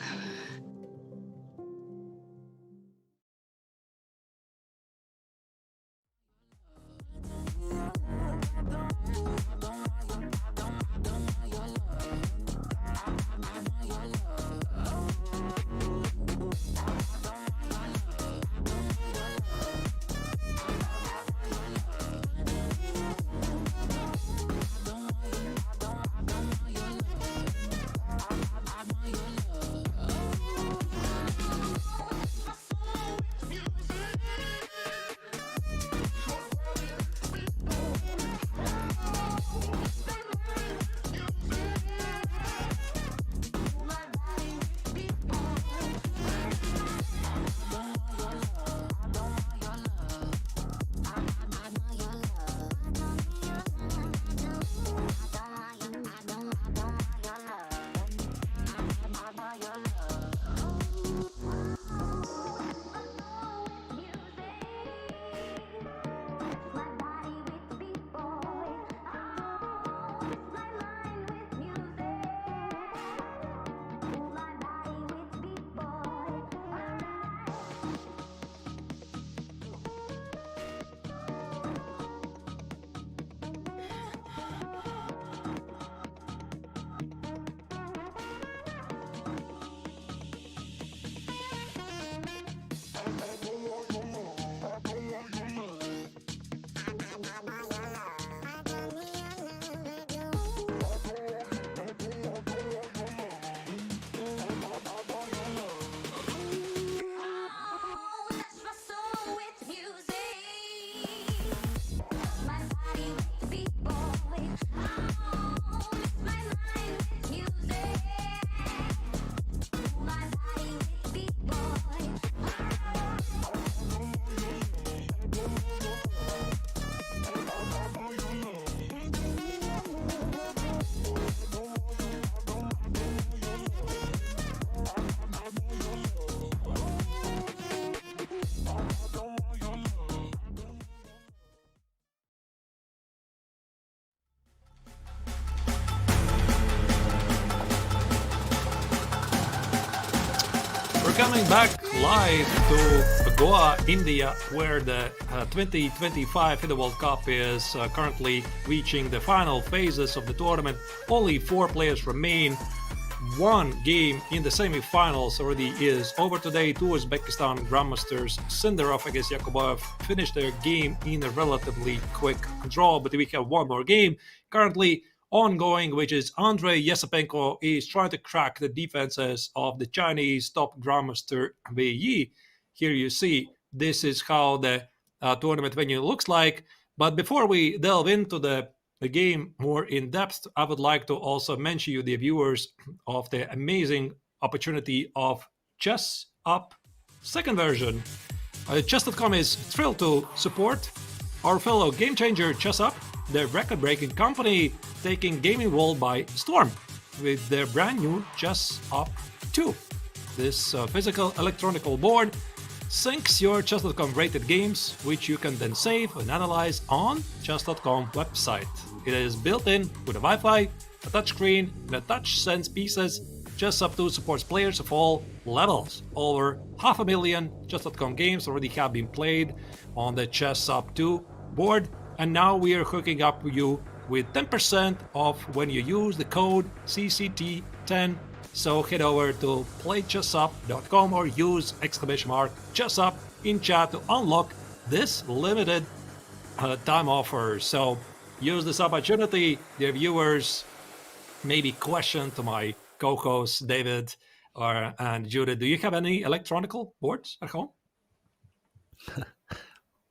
coming back live to Goa, India, where the 2025 FIDE World Cup is currently reaching the final phases of the tournament. Only 4 players remain. One game in the semifinals already is over today. 2 Uzbekistan Grandmasters, Sindarov against Yakubboev, finished their game in a relatively quick draw, but we have one more game currently ongoing, which is Andrei Esipenko is trying to crack the defenses of the Chinese top Grandmaster Wei Yi. Here you see this is how the tournament venue looks like. But before we delve into the game more in depth, I would like to also mention you, the viewers, of the amazing opportunity of Chess Up second version. Chess.com is thrilled to support our fellow game changer Chess Up, the record-breaking company taking gaming world by storm with their brand new Chess Up 2. This physical electronical board syncs your Chess.com rated games, which you can then save and analyze on Chess.com website. It is built in with a Wi-Fi, a touchscreen, and a touch sense pieces. Chess Up 2 supports players of all levels. Over 500,000 Chess.com games already have been played on the Chess Up 2 board, and now we are hooking up you with 10% off when you use the code CCT10. So head over to playchessup.com or use !chessup in chat to unlock this limited time offer. So use this opportunity. Dear viewers, maybe question to my co-hosts David and Judith. Do you have any electronical boards at home?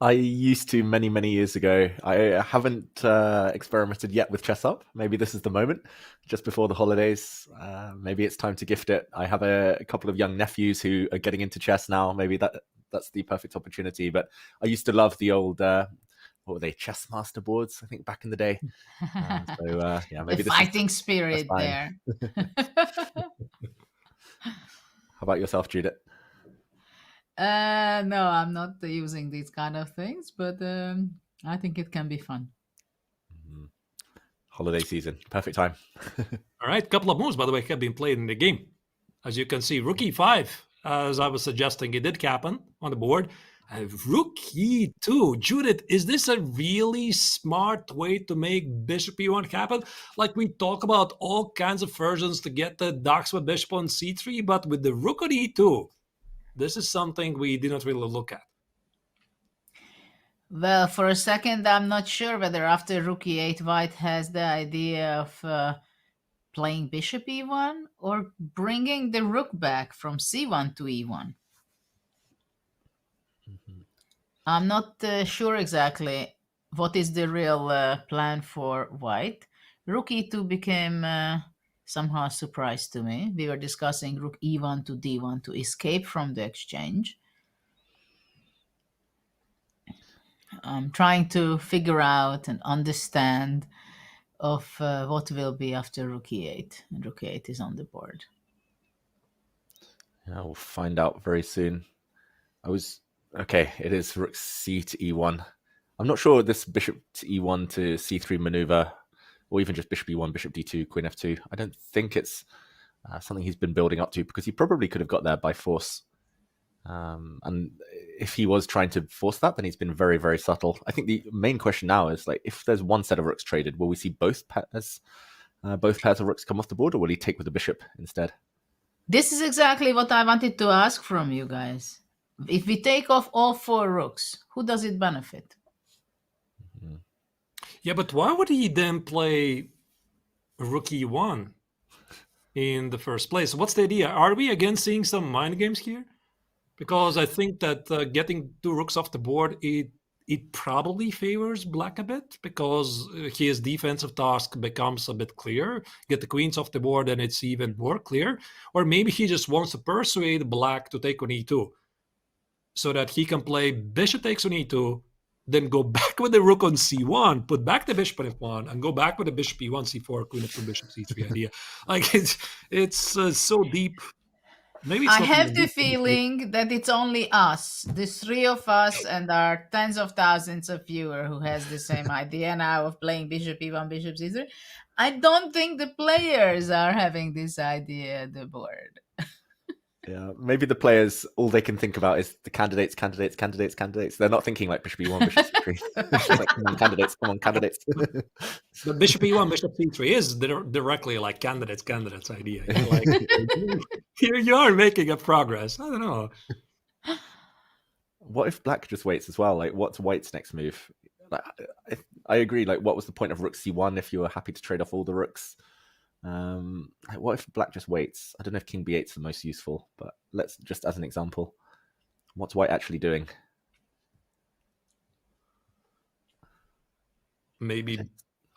I used to many years ago. I haven't experimented yet with Chess Up. Maybe this is the moment, just before the holidays. Maybe it's time to gift it. I have a couple of young nephews who are getting into chess now. Maybe that's the perfect opportunity. But I used to love the old, what were they, chess master boards, I think, back in the day. Yeah, maybe the fighting spirit there. How about yourself, Judith? No, I'm not using these kind of things, but I think it can be fun. Holiday season, perfect time. All right, couple of moves, by the way, have been played in the game. As you can see, Rook E5, as I was suggesting, it did happen on the board. Rook E2. Judith, is this a really smart way to make Bishop E1 happen? Like, we talk about all kinds of versions to get the Darks with Bishop on C3, but with the Rook on E2, this is something we did not really look at. Well, for a second, I'm not sure whether after Rook E8, White has the idea of playing Bishop E1 or bringing the Rook back from C1 to E1. I'm not sure exactly what is the real plan for White. Rook E2 became somehow a surprise to me. We were discussing Rook E1 to D1 to escape from the exchange. I'm trying to figure out and understand of what will be after Rook E8. And Rook E8 is on the board. Yeah, we'll find out very soon. Okay, it is Rook C to E1. I'm not sure this Bishop to E1 to C3 maneuver, or even just Bishop E1, Bishop D2, Queen F2. I don't think it's something he's been building up to, because he probably could have got there by force. And if he was trying to force that, then he's been very subtle. I think the main question now is, like, if there's one set of rooks traded, will we see both pairs of rooks come off the board, or will he take with the bishop instead? This is exactly what I wanted to ask from you guys. If we take off all 4 rooks, who does it benefit? Yeah, but why would he then play Rook E1 in the first place? What's the idea? Are we again seeing some mind games here? Because I think that getting 2 rooks off the board, it probably favors black a bit, because his defensive task becomes a bit clearer. Get the queens off the board and it's even more clear. Or maybe he just wants to persuade black to take on E2, so that he can play bishop takes on E2, then go back with the rook on C1, put back the bishop on F1, and go back with the bishop E1, C4, queen F2, bishop C3 idea. Like, it's so deep. Maybe it's I not have even the deep. feeling that it's only us, the 3 of us, and our tens of thousands of viewers who has the same idea now of playing bishop E1, bishop C3. I don't think the players are having this idea at the board. Yeah, maybe the players, all they can think about is the candidates. They're not thinking like bishop e1, bishop c3. It's just like, come on, candidates. But bishop e1, bishop c3 is directly like candidates idea. You know, like here you are making a progress. I don't know. What if black just waits as well? Like, what's white's next move? Like, I agree. Like, what was the point of rook c1 if you were happy to trade off all the rooks? Like, what if black just waits? I don't know if king b8 is the most useful, but let's just as an example, what's white actually doing? Maybe.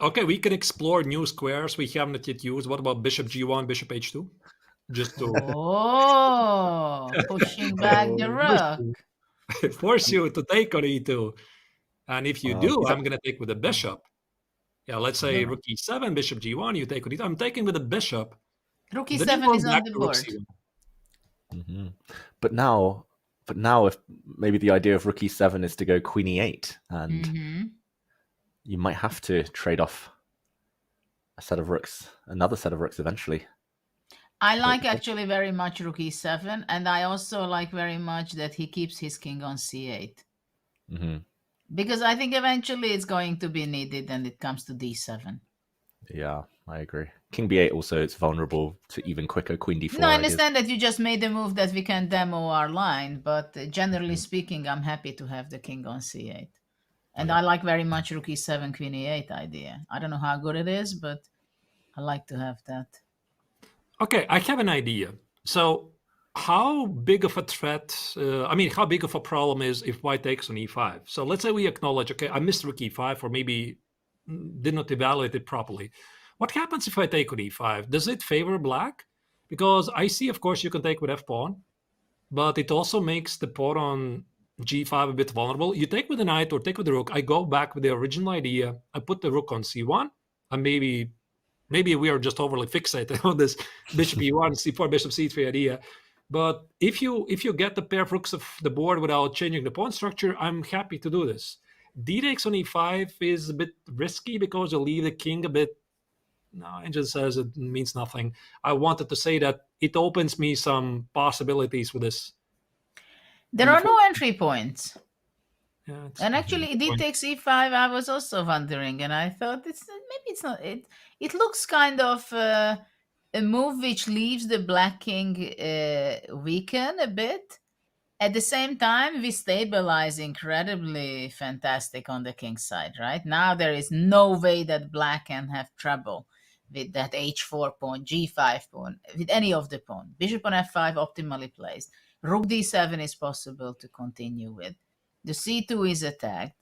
Okay, we can explore new squares we haven't yet used. What about bishop g1, bishop h2? Just to pushing back the rook. Force you to take on e2. And if you do, I'm going to take with the bishop. Yeah, let's say rook e7, bishop g1, you take with e2. I'm taking with the bishop. Rook e7 is on the board. But now, if maybe the idea of rook e7 is to go queen e8, and you might have to trade off another set of rooks eventually. I like actually very much rook e7, and I also like very much that he keeps his king on c8. Because I think eventually it's going to be needed and it comes to d7. Yeah, I agree. King b8 also is vulnerable to even quicker queen d4. No, I understand that you just made the move that we can demo our line, but generally speaking, I'm happy to have the king on c8. And I like very much rook e7, queen e8 idea. I don't know how good it is, but I like to have that. Okay, I have an idea. So how big of a threat, how big of a problem is if white takes on e5? So let's say we acknowledge, okay, I missed rook e5 or maybe did not evaluate it properly. What happens if I take on e5? Does it favor black? Because I see, of course, you can take with f-pawn, but it also makes the pawn on g5 a bit vulnerable. You take with the knight or take with the rook. I go back with the original idea. I put the rook on c1, and maybe we are just overly fixated on this bishop e1, c4, bishop c3 idea. But if you get the pair of rooks of the board without changing the pawn structure, I'm happy to do this. D takes on e5 is a bit risky because you leave the king a bit. No, it just says it means nothing. I wanted to say that it opens me some possibilities with this. There are no entry points. Yeah, and actually, d takes e5. I was also wondering, and I thought maybe it's not. It looks kind of a move which leaves the black king weaken a bit. At the same time, we stabilize incredibly fantastic on the king's side, right? Now there is no way that black can have trouble with that h4 pawn, g5 pawn, with any of the pawn. Bishop on f5 optimally placed. Rook d7 is possible to continue with. The c2 is attacked.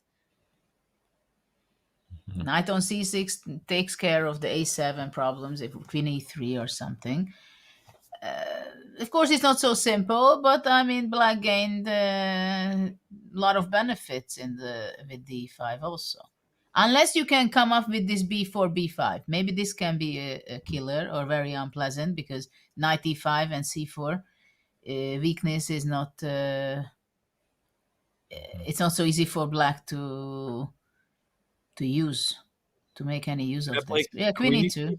Knight on c6 takes care of the a7 problems, if queen e3 or something. Of course, it's not so simple, but I mean, black gained a lot of benefits with d5 also. Unless you can come up with this b4, b5. Maybe this can be a killer or very unpleasant because knight e5 and c4 weakness is not... it's not so easy for black to make any use of this. Yeah, queen e2.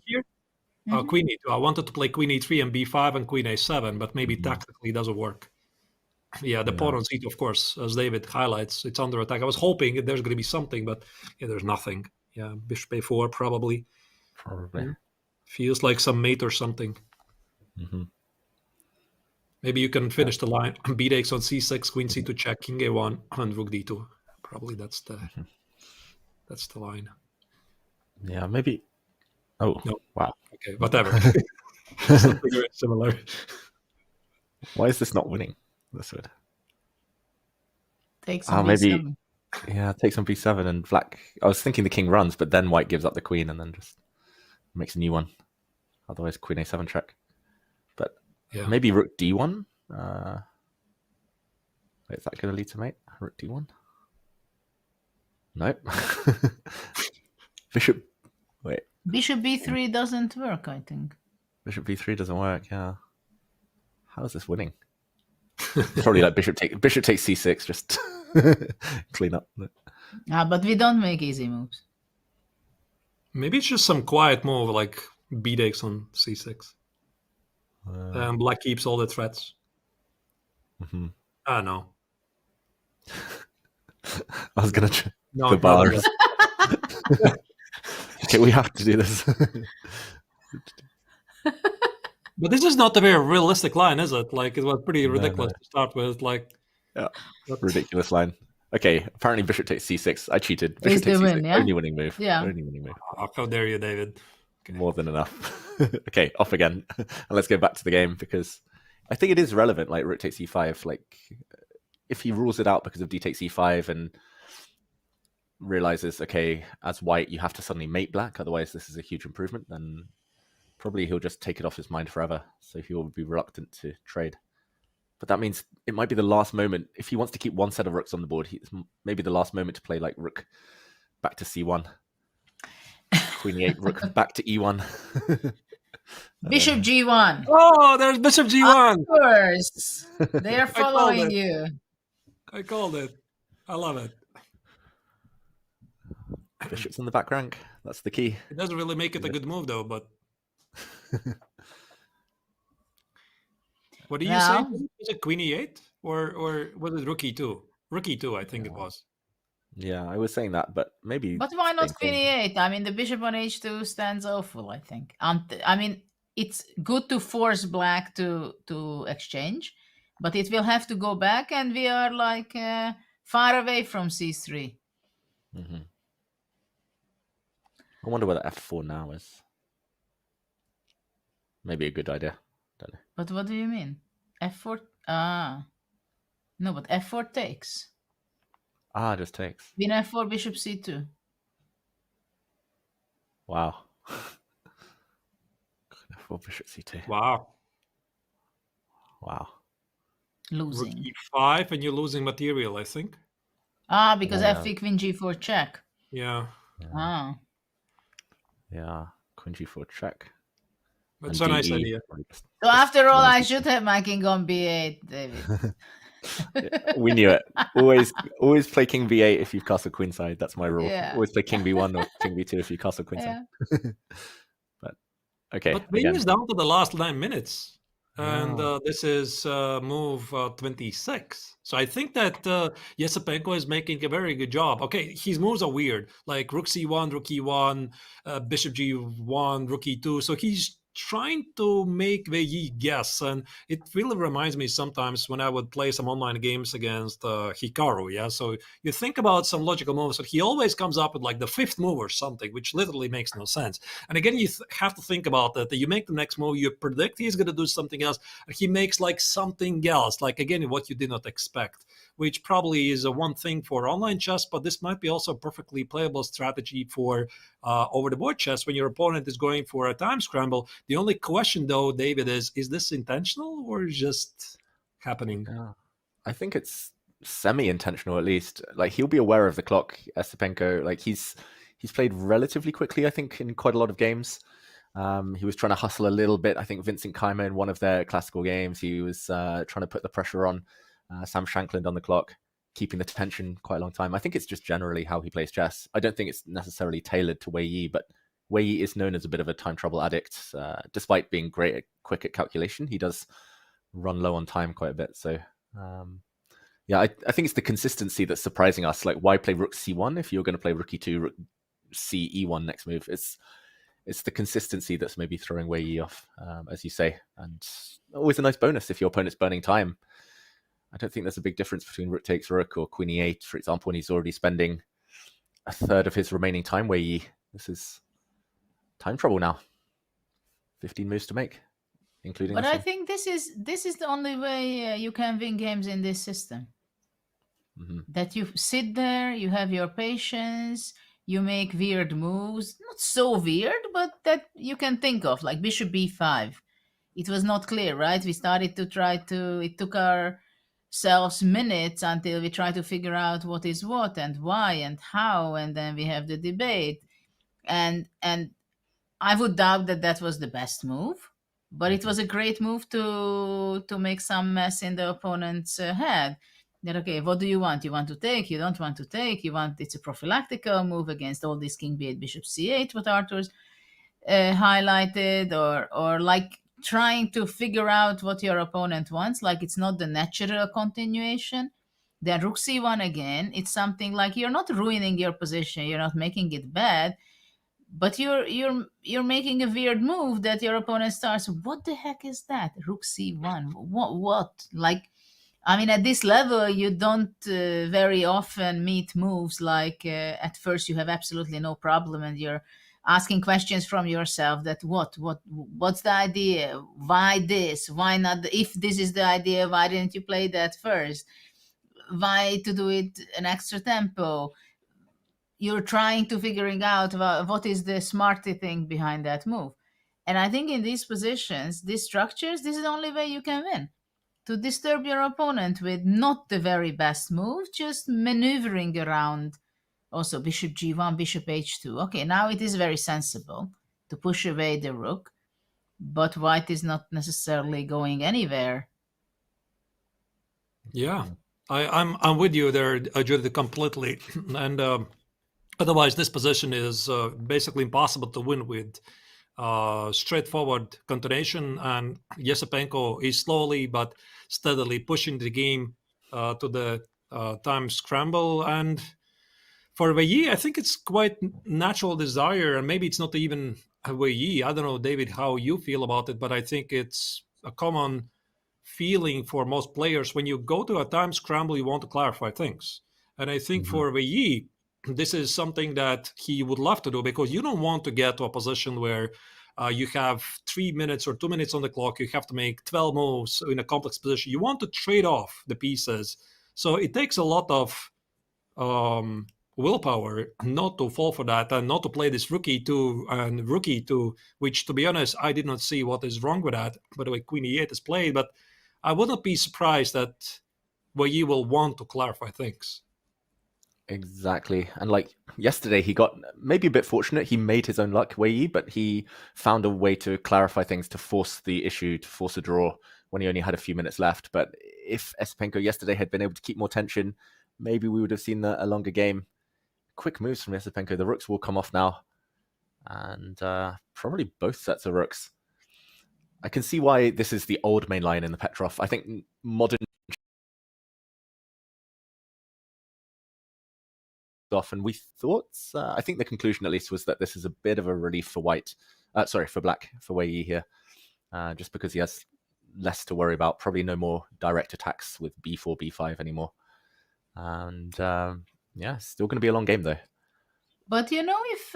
Queen e2. I wanted to play queen e3 and b5 and queen a7, but maybe tactically it doesn't work. Yeah, the pawn on c2, of course, as David highlights, it's under attack. I was hoping there's going to be something, but yeah, there's nothing. Yeah, bishop a4 probably. Feels like some mate or something. Maybe you can finish the line. B takes on c6, queen c2 check, king a1, and rook d2. Probably that's the line. Yeah, maybe. Oh, no. Wow. Okay, whatever. Something very similar. Why is this not winning? This would. Take some b7. Yeah, take some b7 and black. I was thinking the king runs, but then white gives up the queen and then just makes a new one. Otherwise, queen a7 check. But maybe rook d1. Wait, is that going to lead to mate? Rook d1. Nope. Bishop. Wait. Bishop b3 doesn't work, I think. Bishop b3 doesn't work, yeah. How is this winning? Probably like bishop takes c6, just clean up. But we don't make easy moves. Maybe it's just some quiet move like b takes on c6. And black keeps all the threats. Mhm. No. I was gonna No, the brother. bars. Okay, we have to do this. But this is not a very realistic line, is it? Like, it was pretty ridiculous to start with. Like, yeah, ridiculous line. Okay, apparently bishop takes c6. I cheated. Bishop Is the takes c6. win, yeah? Only winning move. Yeah. Only winning move. Oh, how dare you, David? Okay. More than enough. Okay, off again. And let's go back to the game because I think it is relevant. Like rook takes e5. Like if he rules it out because of d takes e5 and realizes, okay, as white you have to suddenly mate black, otherwise this is a huge improvement, then probably he'll just take it off his mind forever. So he will be reluctant to trade. But that means it might be the last moment. If he wants to keep one set of rooks on the board, it's maybe the last moment to play like rook back to c1. Queen e8, rook back to e1. Bishop g1. Oh, there's bishop g1. Of course. They are following you. I called it. I love it. Bishop's in the back rank. That's the key. It doesn't really make it a good move, though, but... What do you say? Was it queen e8? Or was it rook e2? Rook e2, I think it was. Yeah, I was saying that, but maybe... But why not queen e8? I mean, the bishop on h2 stands awful, I think. I mean, it's good to force black to exchange, but it will have to go back, and we are like far away from c3. Mm-hmm. I wonder whether f4 now is maybe a good idea. Don't know. But what do you mean? f4? No, but f4 takes. Just takes. Queen f4, bishop c2. Wow. f4, bishop c2. Wow. Wow. Losing. Rook e5, and you're losing material, I think. Because f3, queen g4 check. Yeah. Yeah, queen g4 check. That's a nice idea. So after all, I should have my king on b8, David. We knew it. Always play king b8 if you've castled queenside. That's my rule. Yeah. Always play king b1 or king b2 if you castle queenside. But okay. But we is down to the last 9 minutes. And this is move 26. So I think that Esipenko is making a very good job. Okay, his moves are weird, like rook c1, rook e1, bishop g1, rook e2. So he's trying to make Wei guess, and it really reminds me sometimes when I would play some online games against Hikaru. Yeah, so you think about some logical moves, but he always comes up with like the 5th move or something, which literally makes no sense. And again, you have to think about that. You make the next move, you predict he's going to do something else, and he makes like something else, like again what you did not expect, which probably is a one thing for online chess, but this might be also a perfectly playable strategy for over-the-board chess when your opponent is going for a time scramble. The only question, though, David, is this intentional or just happening? I think it's semi-intentional, at least. Like, he'll be aware of the clock, Esipenko. Like, he's played relatively quickly, I think, in quite a lot of games. He was trying to hustle a little bit. I think Vincent Keimer in one of their classical games, he was trying to put the pressure on Sam Shankland on the clock, keeping the tension quite a long time. I think it's just generally how he plays chess. I don't think it's necessarily tailored to Wei Yi, but Wei Yi is known as a bit of a time trouble addict. Despite being quick at calculation, he does run low on time quite a bit. So, I think it's the consistency that's surprising us. Like, why play rook c1 if you're going to play rook e2, rook c e1 next move? It's the consistency that's maybe throwing Wei Yi off, as you say. And always a nice bonus if your opponent's burning time. I don't think there's a big difference between rook takes rook or queen e8, for example, when he's already spending a third of his remaining time. Wei Yi, this is time trouble now. 15 moves to make, including. But I think this is the only way you can win games in this system. Mm-hmm. That you sit there, you have your patience, you make weird moves, not so weird, but that you can think of, like bishop b5. It was not clear, right? We started to it took ourselves minutes until we try to figure out what is what and why and how, and then we have the debate. And I would doubt that was the best move, but it was a great move to make some mess in the opponent's head. That, okay, what do you want? You want to take? You don't want to take? It's a prophylactical move against all this king b8, bishop c8, what Arthur's highlighted, or like trying to figure out what your opponent wants, like it's not the natural continuation. Then rook c1 again, it's something like you're not ruining your position, you're not making it bad, but you're making a weird move that your opponent starts, what the heck is that? Rook c1, what? Like, I mean, at this level, you don't very often meet moves like at first you have absolutely no problem and you're asking questions from yourself that what's the idea? Why this? Why not? If this is the idea, why didn't you play that first? Why to do it an extra tempo? You're trying to figuring out what is the smarty thing behind that move. And I think in these positions, these structures, this is the only way you can win. To disturb your opponent with not the very best move, just maneuvering around. Also, bishop g1, bishop h2. Okay, now it is very sensible to push away the rook, but white is not necessarily going anywhere. Yeah, I'm with you there, Judith, completely. And otherwise, this position is basically impossible to win with straightforward continuation. And Esipenko is slowly but steadily pushing the game to the time scramble. And for Wei Yi, I think it's quite natural desire, and maybe it's not even Wei Yi. I don't know, David, how you feel about it, but I think it's a common feeling for most players. When you go to a time scramble, you want to clarify things. And I think for Wei Yi, this is something that he would love to do, because you don't want to get to a position where you have 3 minutes or 2 minutes on the clock. You have to make 12 moves in a complex position. You want to trade off the pieces. So it takes a lot of willpower not to fall for that and not to play this rookie two and rookie two, which, to be honest, I did not see what is wrong with that. By the way, Queen E8 is played, but I would not be surprised that Wei Yi will want to clarify things. Exactly. And like yesterday, he got maybe a bit fortunate. He made his own luck, Wei Yi, but he found a way to clarify things, to force the issue, to force a draw when he only had a few minutes left. But if Esipenko yesterday had been able to keep more tension, maybe we would have seen a longer game. Quick moves from Esipenko. The rooks will come off now. And probably both sets of rooks. I can see why this is the old main line in the Petrov. I think modern off, and we thought, I think the conclusion at least was that this is a bit of a relief for white, for black, for Wei Yi here, just because he has less to worry about, probably no more direct attacks with b4, b5 anymore. And yeah, still going to be a long game though. But you know, if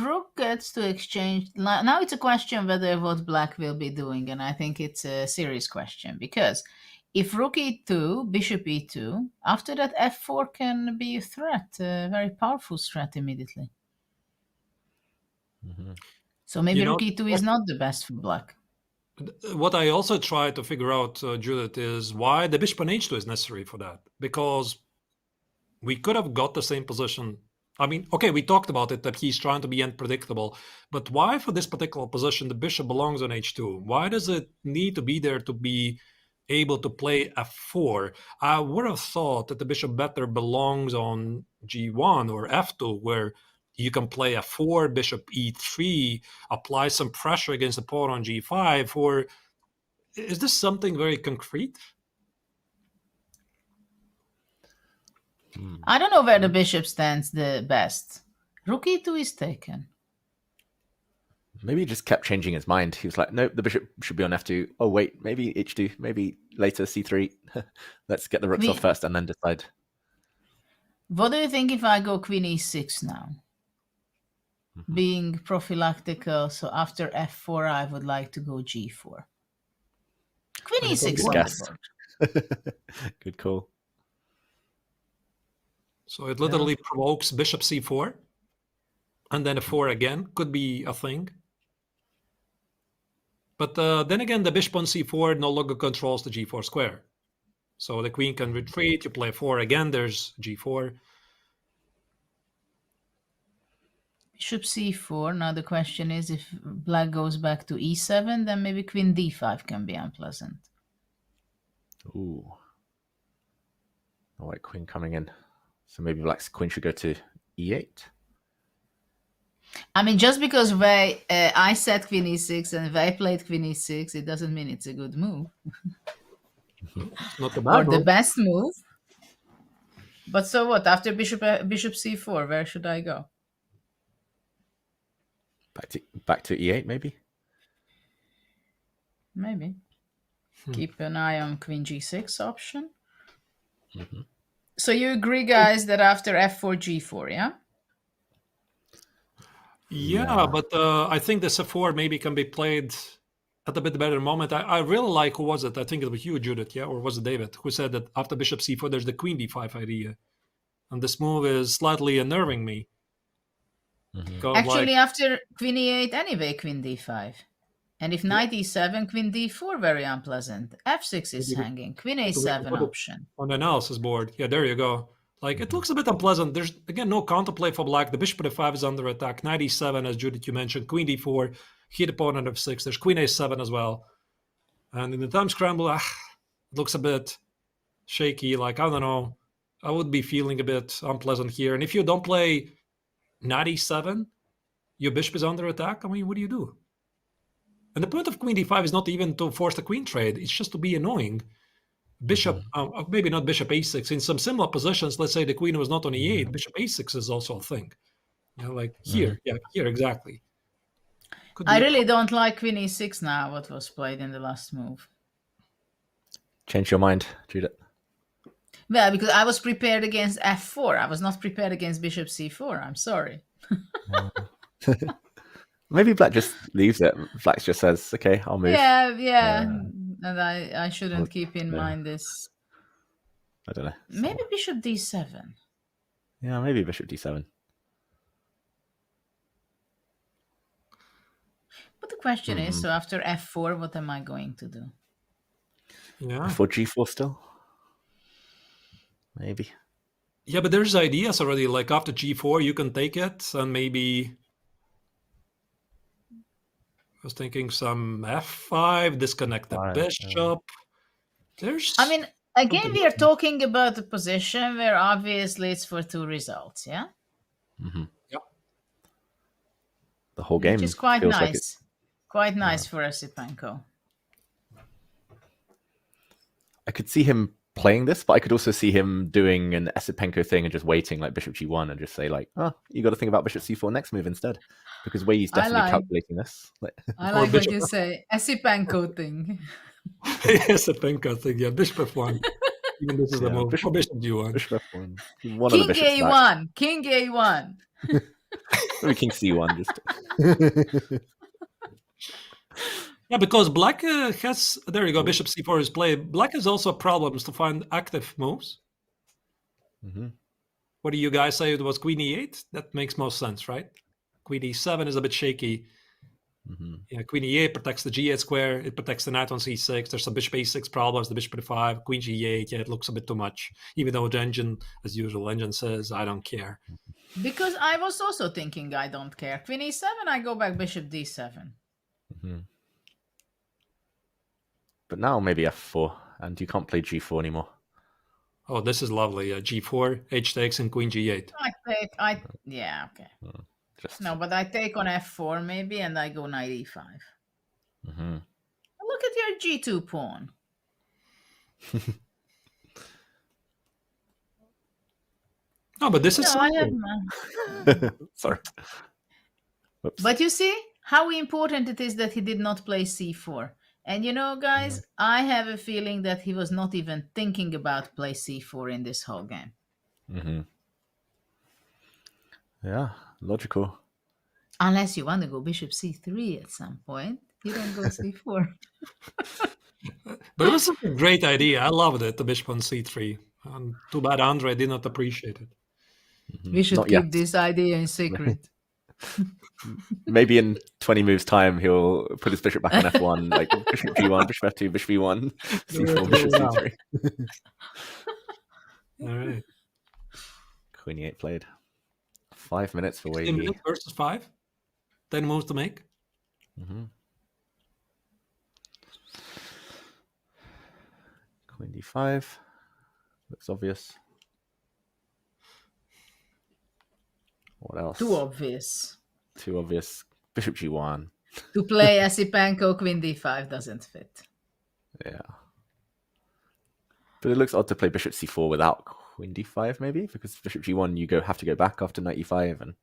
rook gets to exchange, now it's a question whether what black will be doing, and I think it's a serious question, because if rook e2, bishop e2, after that f4 can be a threat, a very powerful threat immediately. So maybe rook e2 is not the best for black. What I also try to figure out, Judith, is why the bishop on h2 is necessary for that. Because we could have got the same position. I mean, okay, we talked about it, that he's trying to be unpredictable. But why for this particular position the bishop belongs on h2? Why does it need to be there to be able to play f4? I would have thought that the bishop better belongs on g1 or f2, where you can play f4, bishop e3, apply some pressure against the pawn on g5. Or is this something very concrete? I don't know where the bishop stands the best. Rook e2 is taken. Maybe he just kept changing his mind. He was like, nope, the bishop should be on f2. Oh, wait, maybe h2, maybe later c3. Let's get the rooks off first and then decide. What do you think if I go queen e6 now? Being prophylactical, so after f4, I would like to go g4. Queen e6. Good call. So it literally provokes bishop c4, and then a 4 again could be a thing. But then again, the bishop on c4 no longer controls the g4 square. So the queen can retreat, you play 4 again, there's g4. Bishop c4. Now the question is, if black goes back to e7, then maybe queen d5 can be unpleasant. Ooh. The white queen coming in. So maybe black's queen should go to e8. I mean, just because I said queen e6 and they played queen e6, it doesn't mean it's a good move. Not the Or bad the move. best move. But so what? After bishop c4, where should I go? Back to e8, maybe? Maybe. Keep an eye on queen g6 option. So you agree, guys, that after f4, g4, yeah? Yeah, but I think the f4 maybe can be played at a bit better moment. I really like, who was it? I think it was you, Judith, yeah? Or was it David, who said that after bishop c4, there's the queen d5 idea. And this move is slightly unnerving me. Actually, after queen e8, anyway, queen d5. And if knight e7, queen d4, very unpleasant. f6 is hanging. Queen a7 option. On the analysis board. Yeah, there you go. Like, it looks a bit unpleasant. There's, again, no counterplay for black. The bishop f5 is under attack. Knight e7, as Judith, you mentioned. Queen d4. Hit opponent f6. There's queen a7 as well. And in the time scramble, it looks a bit shaky. Like, I don't know. I would be feeling a bit unpleasant here. And if you don't play knight e7, your bishop is under attack. I mean, what do you do? And the point of queen d5 is not even to force the queen trade. It's just to be annoying. Bishop, maybe not bishop a6. In some similar positions, let's say the queen was not on e8, bishop a6 is also a thing. You know, like here. Yeah, here, exactly. I really don't like queen e6 now, what was played in the last move. Change your mind, Judith. Well, because I was prepared against f4. I was not prepared against bishop c4. I'm sorry. Maybe black just leaves it. Black just says, okay, I'll move. Yeah. And I shouldn't keep in mind this. I don't know. Maybe bishop d7. Yeah, maybe bishop d7. But the question is, so after f4, what am I going to do? Yeah. For g4 still? Maybe. Yeah, but there's ideas already. Like after g4, you can take it and maybe... I was thinking some f5, disconnect the bishop. There's... I mean, again, we are talking about a position where obviously it's for two results, yeah? Yep. The whole game Which is quite feels nice. like it's... Quite nice for Esipenko. I could see him playing this, but I could also see him doing an Esipenko thing and just waiting like bishop g1 and just say like, oh, you got to think about bishop c4 next move instead. Because Wei's definitely calculating this. I like what you say. Esipenko thing. Esipenko thing, yeah. Bishop f1. Even this is the move. Bishop g1. Bishop f1. King a1. King a1. Maybe king c1 just... Yeah, because black has... There you go, bishop c4 is played. Black has also problems to find active moves. What do you guys say? It was queen e8? That makes most sense, right? Queen e7 is a bit shaky. Yeah, queen e8 protects the g8 square. It protects the knight on c6. There's some bishop a6 problems. The bishop e5, queen g8. Yeah, it looks a bit too much. Even though the engine, as usual, engine says, I don't care. Because I was also thinking I don't care. Queen e7, I go back bishop d7. But now maybe f4, and you can't play g4 anymore. Oh, this is lovely. G4, h takes, and queen g8. Yeah, okay. No, but I take on f4 maybe, and I go knight e5. Look at your g2 pawn. No, but this is sorry. Whoops. But you see how important it is that he did not play c4. And you know, guys, I have a feeling that he was not even thinking about play c4 in this whole game. Yeah, logical. Unless you want to go bishop c3 at some point. You don't go c4. But it was a great idea. I loved it, the bishop on c3. Too bad Andre did not appreciate it. We should keep this idea in secret. Maybe in 20 moves time he'll put his bishop back on f1, like bishop g1, bishop f2, bishop e1, c4, bishop c3. All right. Queen e8 played. 5 minutes for Wei. 10 minutes versus 5. 10 moves to make. Queen d5. Looks obvious. What else? Too obvious. too obvious. Bishop G1. To play Esipenko, Queen D5 doesn't fit. Yeah. But it looks odd to play Bishop C4 without Queen D5, maybe? Because Bishop G1, you have to go back after knight E5, and...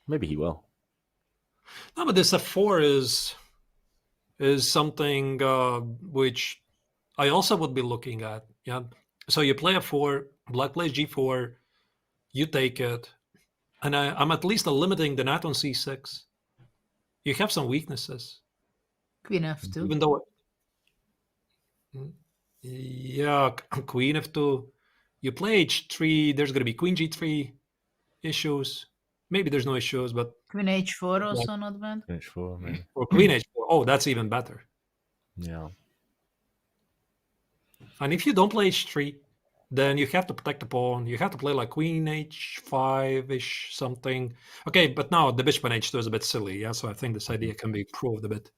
Maybe he will. No, but this F4 is something which I also would be looking at. Yeah. So you play F4, black plays G4, you take it, and I'm at least limiting the knight on C6. You have some weaknesses. Queen F2. Even though... Yeah, Queen F2. You play H3, there's going to be Queen G3 issues. Maybe there's no issues, but... Queen H4 also not bad. H4, maybe. Or Queen H4. Oh, that's even better. Yeah. And if you don't play H3, then you have to protect the pawn. You have to play like Queen H5-ish something. Okay, but now the bishop on H2 is a bit silly, yeah? So I think this idea can be improved a bit.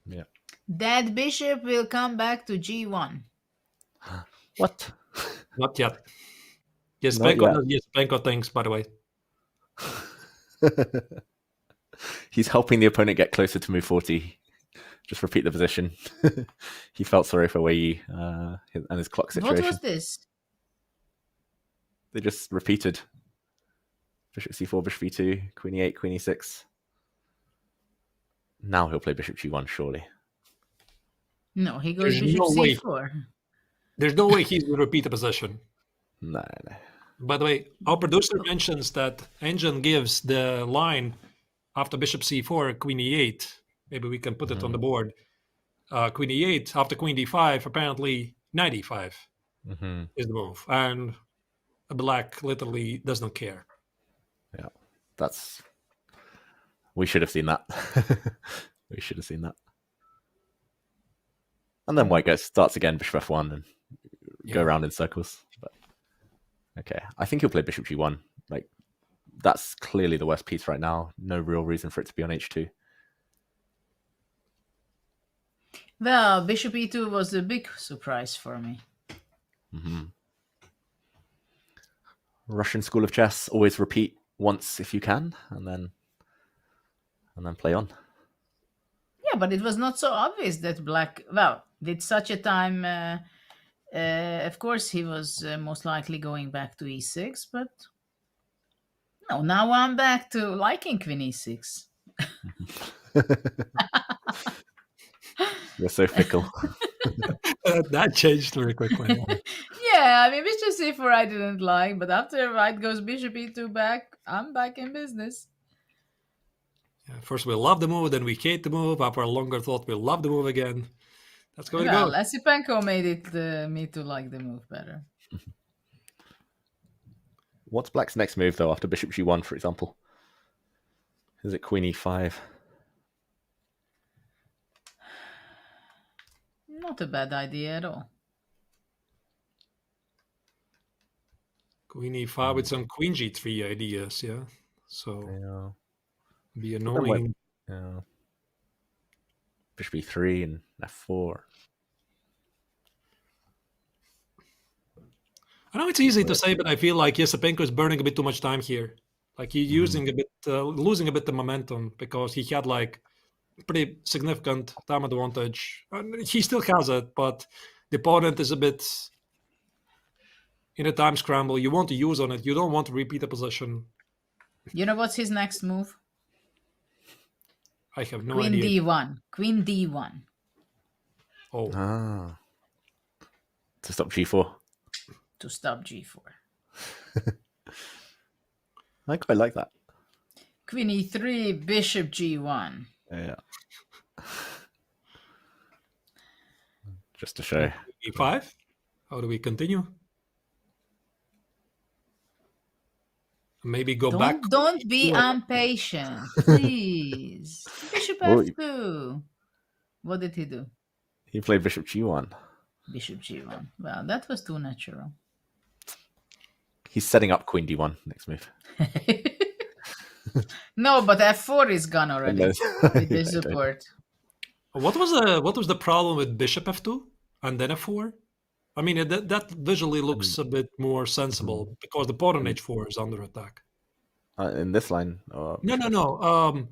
Yeah. That bishop will come back to G1. What? Not yet. Not yet. Esipenko thinks, by the way. He's helping the opponent get closer to move 40. Just repeat the position. He felt sorry for Wei and his clock situation. What was this? They just repeated. Bishop C4, Bishop E2, Queen E8, Queen E6. Now he'll play Bishop G1, surely. No, he goes There's Bishop no way. C4. There's no way he's going to repeat the position. No. By the way, our producer mentions that Engine gives the line after Bishop C4, Queen E8. Maybe we can put it on the board. Queen E8 after Queen D5, apparently Knight E5 is the move. And black literally does not care. Yeah, we should have seen that. We should have seen that. And then white starts again, Bishop F1, and go around in circles. But okay, I think he'll play Bishop G1. Like, that's clearly the worst piece right now. No real reason for it to be on H2. Well, Bishop E2 was a big surprise for me. Russian School of Chess, always repeat once if you can, and then play on. Yeah, but it was not so obvious that black... Well, did such a time... of course, he was most likely going back to E6, but... No, now I'm back to liking Queen E6. You're so fickle. That changed very quickly. Yeah, I mean, Bishop C4 I didn't like, but after white goes Bishop E2 back, I'm back in business. Yeah, first we love the move, then we hate the move. After a longer thought, we love the move again. That's going to go. Esipenko made it me to like the move better. What's black's next move, though, after Bishop G1, for example? Is it Queen E5? Not a bad idea at all. Queen E5 with some Queen G3 ideas, yeah? So, be annoying. Yeah. Bishop E3 and F4. I know it's easy to say, but I feel like Esipenko is burning a bit too much time here. Like he's using a bit, losing a bit the momentum because he had like pretty significant time advantage. And he still has it, but the opponent is a bit in a time scramble. You want to use on it. You don't want to repeat the position. You know what's his next move? I have no Queen idea. D1. Queen D1. Oh. Ah. To stop G4. To stop G4. I quite like that. Queen E3, Bishop G1. Yeah. Just to show. E5? How do we continue? Maybe go back. Don't be impatient, please. Bishop F2. What did he do? He played Bishop G1. Bishop G1. Well, that was too natural. He's setting up Queen D1 next move. No, but F4 is gone already with the support. What was the problem with Bishop F2 and then F4? I mean, that visually looks a bit more sensible because the pawn on H4 is under attack. In this line? Or No.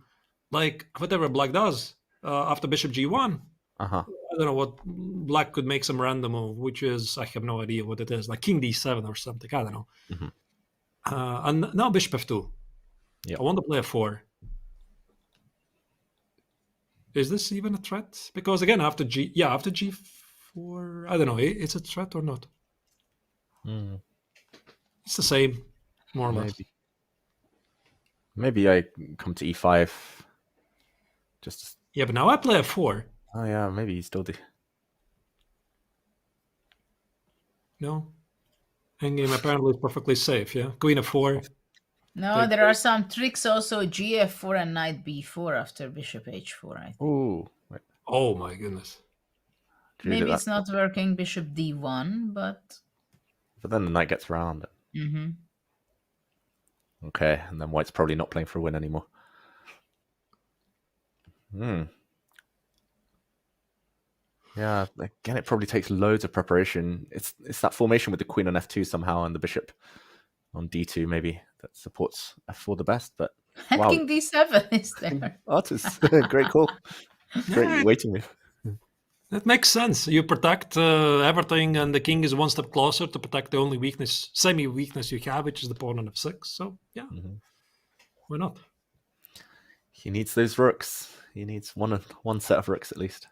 Like whatever black does after bishop g1. Uh-huh. I don't know what black could make some random move, which is I have no idea what it is, like king d7 or something. I don't know. And now bishop f2. Yeah. I want to play f4. Is this even a threat? Because again, after g4, I don't know. It's a threat or not? It's the same, more or less. Maybe I come to e5. Just. Yeah, but now I play f4. Oh yeah, maybe you still do. No. Endgame apparently is perfectly safe, yeah? Queen f4. No, there are some tricks also, gf4 and knight b4 after bishop h4, I think. Ooh. Oh my goodness. Maybe it's not working bishop d1, but... But then the knight gets around. Okay, and then white's probably not playing for a win anymore. Yeah, again, it probably takes loads of preparation. It's that formation with the queen on f2 somehow and the bishop on d2 maybe that supports f4 the best. But wow. King d7 is there. Artis, great call. Great waiting move. That makes sense. You protect everything, and the king is one step closer to protect the only weakness, semi-weakness you have, which is the pawn on f6. So, yeah, why not? He needs those rooks. He needs one set of rooks at least.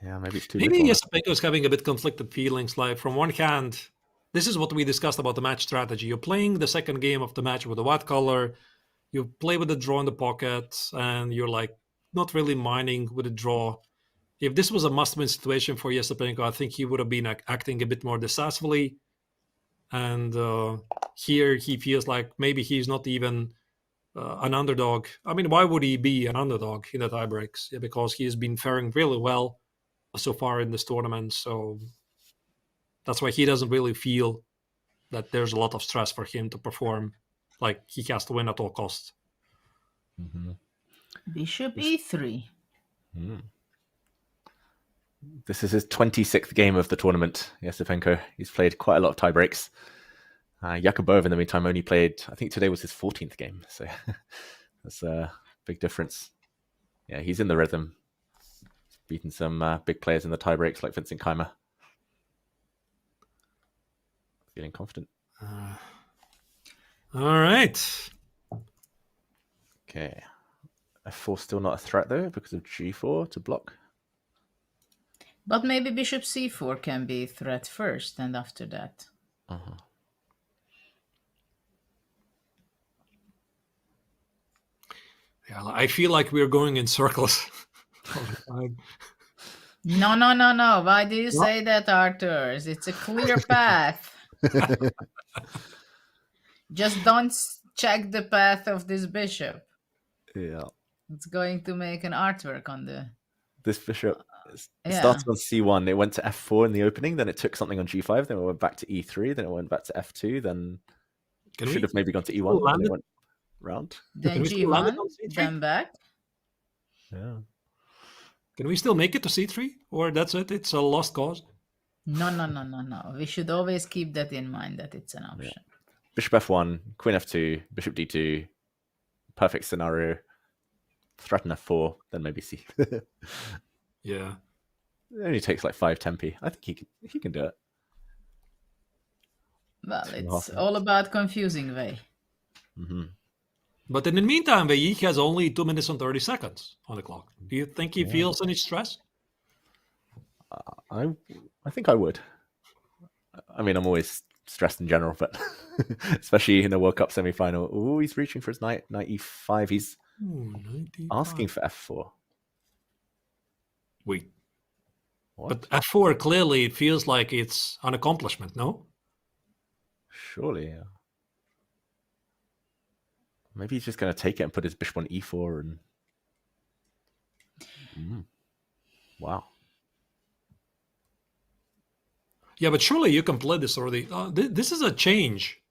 Yeah, maybe it's too Maybe Esipenko is having a bit conflicted feelings. Like, from one hand, this is what we discussed about the match strategy. You're playing the second game of the match with the white color. You play with the draw in the pocket, and you're like not really minding with the draw. If this was a must-win situation for Esipenko, I think he would have been acting a bit more decisively. And here he feels like maybe he's not even an underdog. I mean, why would he be an underdog in the tiebreaks? Yeah, because he has been faring really well so far in this tournament. So that's why he doesn't really feel that there's a lot of stress for him to perform. Like he has to win at all costs. Bishop e3. This is his 26th game of the tournament, Esipenko. He's played quite a lot of tiebreaks. Yakubboev, in the meantime, only played, I think today was his 14th game. So that's a big difference. Yeah, he's in the rhythm. He's beaten some big players in the tiebreaks like Vincent Keimer. Feeling confident. All right. Okay. f4 still not a threat though because of g4 to block. But maybe bishop c4 can be a threat first, and after that. Yeah, I feel like we're going in circles all the time. No. Why do you say that, Arthur? It's a clear path. Just don't check the path of this bishop. Yeah. It's going to make an artwork on the... This bishop started on c1. It went to f4 in the opening. Then it took something on g5. Then it went back to e3. Then it went back to f2. Then it should have maybe gone to e1. Then it went round. Then g1. Then back. Yeah. Can we still make it to c3? Or that's it? It's a lost cause? No. We should always keep that in mind, that it's an option. Yeah. Bishop f1, queen f2, bishop d2. Perfect scenario. Threaten f4, then maybe c. Yeah. It only takes like 5 tempi. I think he can do it. Well, it's all about confusing Wei. But in the meantime, Wei has only 2 minutes and 30 seconds on the clock. Do you think he feels any stress? I think I would. I mean, I'm always stressed in general, but especially in the World Cup semi-final. Oh, he's reaching for his knight e5. He's asking for f4. Wait. What? But f4 clearly it feels like it's an accomplishment, no? Surely, yeah. Maybe he's just going to take it and put his bishop on e4 and... Wow. Yeah, but surely you can play this already. This is a change.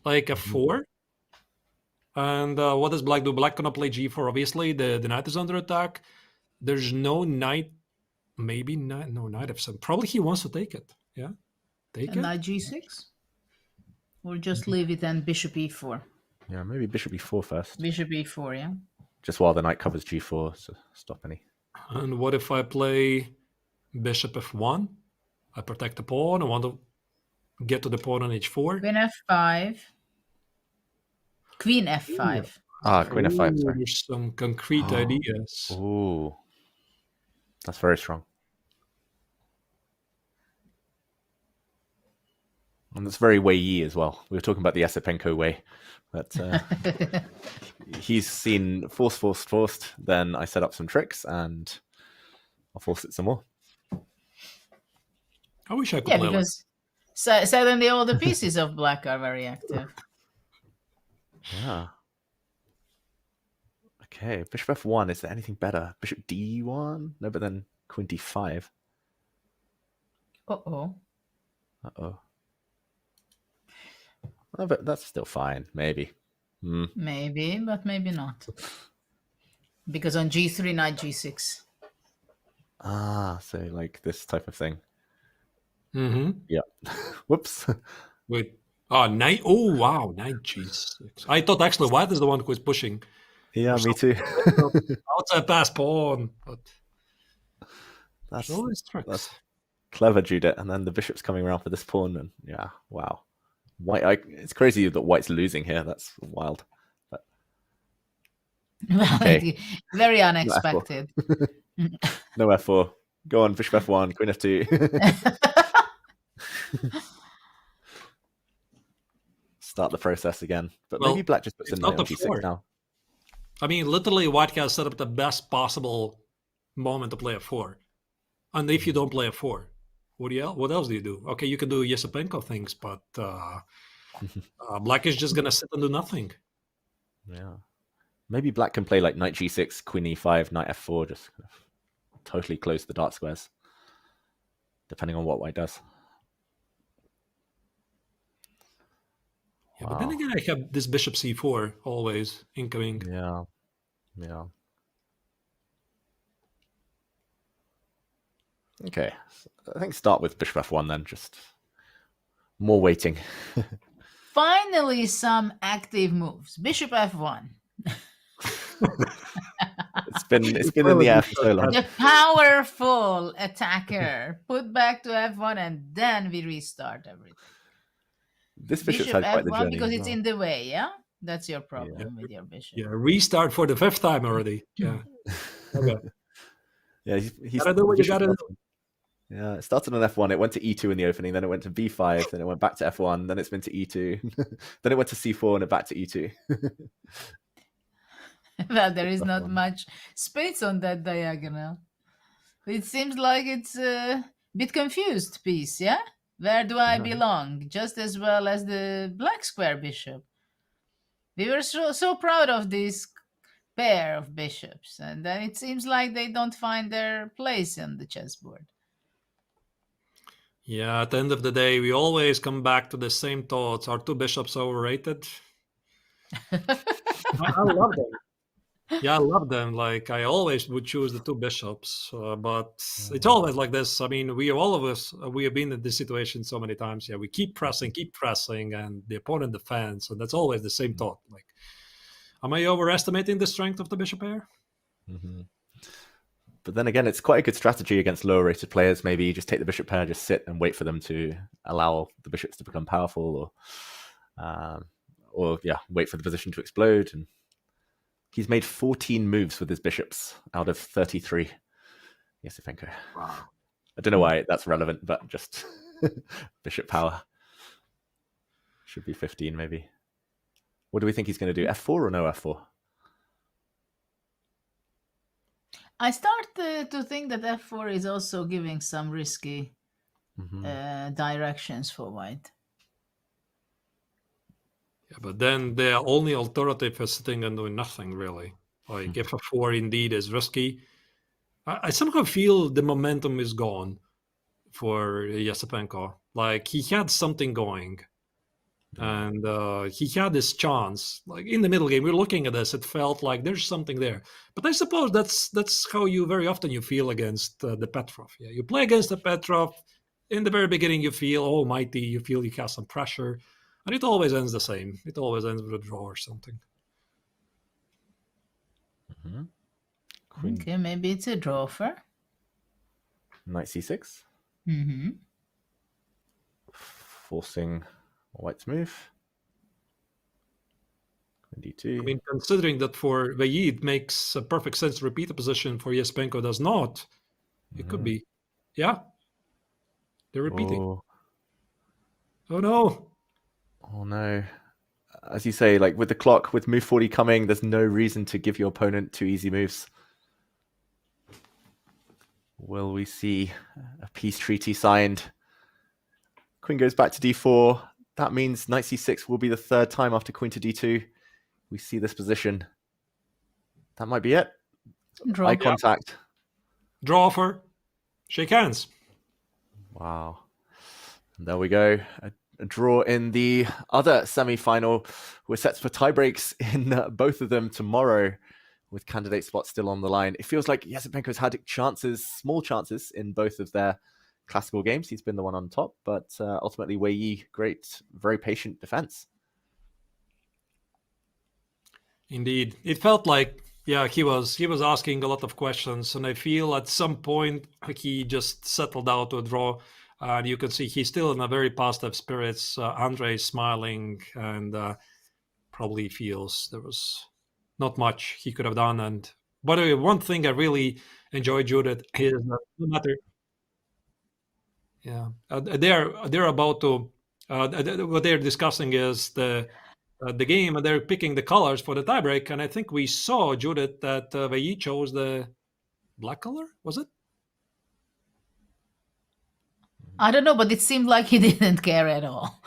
Like f4. And what does black do? Black cannot play g4, obviously. The knight is under attack. There's no knight. Maybe knight. No, knight f7. Probably he wants to take it. Yeah? Take it? Knight g6? Or just leave it and bishop e4. Yeah, maybe bishop e4 first. Bishop e4, yeah. Just while the knight covers g4, so stop any. And what if I play bishop f1? I protect the pawn. I want to get to the pawn on h4. Queen f5. Queen f5. Queen f5, sorry. There's some concrete ideas. Ooh. That's very strong. And that's very Wei Yi as well. We were talking about the Esipenko way. But he's seen forced. Then I set up some tricks and I'll force it some more. I wish I could play because suddenly all the pieces of black are very active. Yeah. Okay, bishop f1. Is there anything better? Bishop d1? No, but then queen d5. Uh-oh. Uh-oh. Oh, but that's still fine, maybe. Maybe, but maybe not. Because on g3, knight g6. So like this type of thing. Mm-hmm. Yeah. Whoops. Wait. Knight. Oh, wow. Knight g6. I thought actually white is the one who is pushing. Yeah, me too. Outside pass pawn. But that's always tricks. That's clever, Judith. And then the bishop's coming around for this pawn. And yeah, wow. White. It's crazy that white's losing here. That's wild. But, okay. Very unexpected. No f4. Go on, bishop f1, queen f2. Start the process again. But maybe black just puts in knight on g6 now. I mean, literally, white has set up the best possible moment to play f4. And if you don't play f4, what else do you do? Okay, you can do Esipenko things, but black is just going to sit and do nothing. Yeah. Maybe black can play like knight g6, queen e5, knight f4, just kind of totally close the dark squares, depending on what white does. Yeah, but then again, I have this bishop c4 always incoming. Yeah. Okay, I think start with bishop f1 then, just more waiting. Finally, some active moves. Bishop f1. It's been in the air for so long. The powerful attacker. Put back to f1 and then we restart everything. This bishop's had quite the journey. Because it's in the way, yeah? That's your problem with your bishop. Yeah, restart for the 5th time already. Yeah. Okay. Yeah, he's gotta do what you gotta do. Yeah, it started on f1, it went to e2 in the opening, then it went to b5, then it went back to f1, then it's been to e2, then it went to c4 and it back to e2. Well, there is not much space on that diagonal. It seems like it's a bit confused piece, yeah? Where do I belong? Just as well as the black square bishop. We were so proud of this pair of bishops, and then it seems like they don't find their place on the chessboard. Yeah, at the end of the day, we always come back to the same thoughts. Are two bishops overrated? I love them. Yeah, I love them. Like, I always would choose the two bishops, but it's always like this. I mean, we have been in this situation so many times. Yeah, we keep pressing, and the opponent defends, and that's always the same thought. Like, am I overestimating the strength of the bishop pair? Mm-hmm. But then again, it's quite a good strategy against lower-rated players. Maybe you just take the bishop pair, just sit and wait for them to allow the bishops to become powerful, or wait for the position to explode. And he's made 14 moves with his bishops out of 33. Esipenko. Wow. I don't know why that's relevant, but just bishop power. Should be 15, maybe. What do we think he's going to do? F4 or no F4? I start to think that f4 is also giving some risky directions for white. Yeah, but then the only alternative is sitting and doing nothing, really. Like, if f4 indeed is risky, I somehow feel the momentum is gone for Esipenko. Like, he had something going. And he had this chance. Like, in the middle game, we were looking at this, it felt like there's something there. But I suppose that's how you very often you feel against the Petrov. Yeah, you play against the Petrov. In the very beginning, you feel almighty. You feel you have some pressure. And it always ends the same. It always ends with a draw or something. Okay, maybe it's a draw for. Knight c6. Mm-hmm. Forcing White's move. d2. I mean, considering that for Vayi it makes a perfect sense to repeat the position, for Esipenko does not. It could be. Yeah. They're repeating. Oh no. Oh no. As you say, like with the clock, with move 40 coming, there's no reason to give your opponent two easy moves. Will we see a peace treaty signed? Queen goes back to d4. That means knight c6 will be the third time after queen to d2. We see this position. That might be it. Draw. Eye contact. Draw offer. Shake hands. Wow. And there we go. A draw in the other semi-final. We're set for tiebreaks in both of them tomorrow, with candidate spots still on the line. It feels like Esipenko's had chances, small chances, in both of their classical games. He's been the one on top, but ultimately Weyi, great, very patient defense. Indeed. It felt like, yeah, he was asking a lot of questions, and I feel at some point he just settled out to a draw. And you can see he's still in a very positive spirits. Andre is smiling and probably feels there was not much he could have done. And by the way, one thing I really enjoyed, Judith, is that no matter, yeah, they're about to what they're discussing is the game, and they're picking the colors for the tiebreak. And I think we saw, Judith, that Vayi chose the black color. Was it? I don't know, but it seemed like he didn't care at all.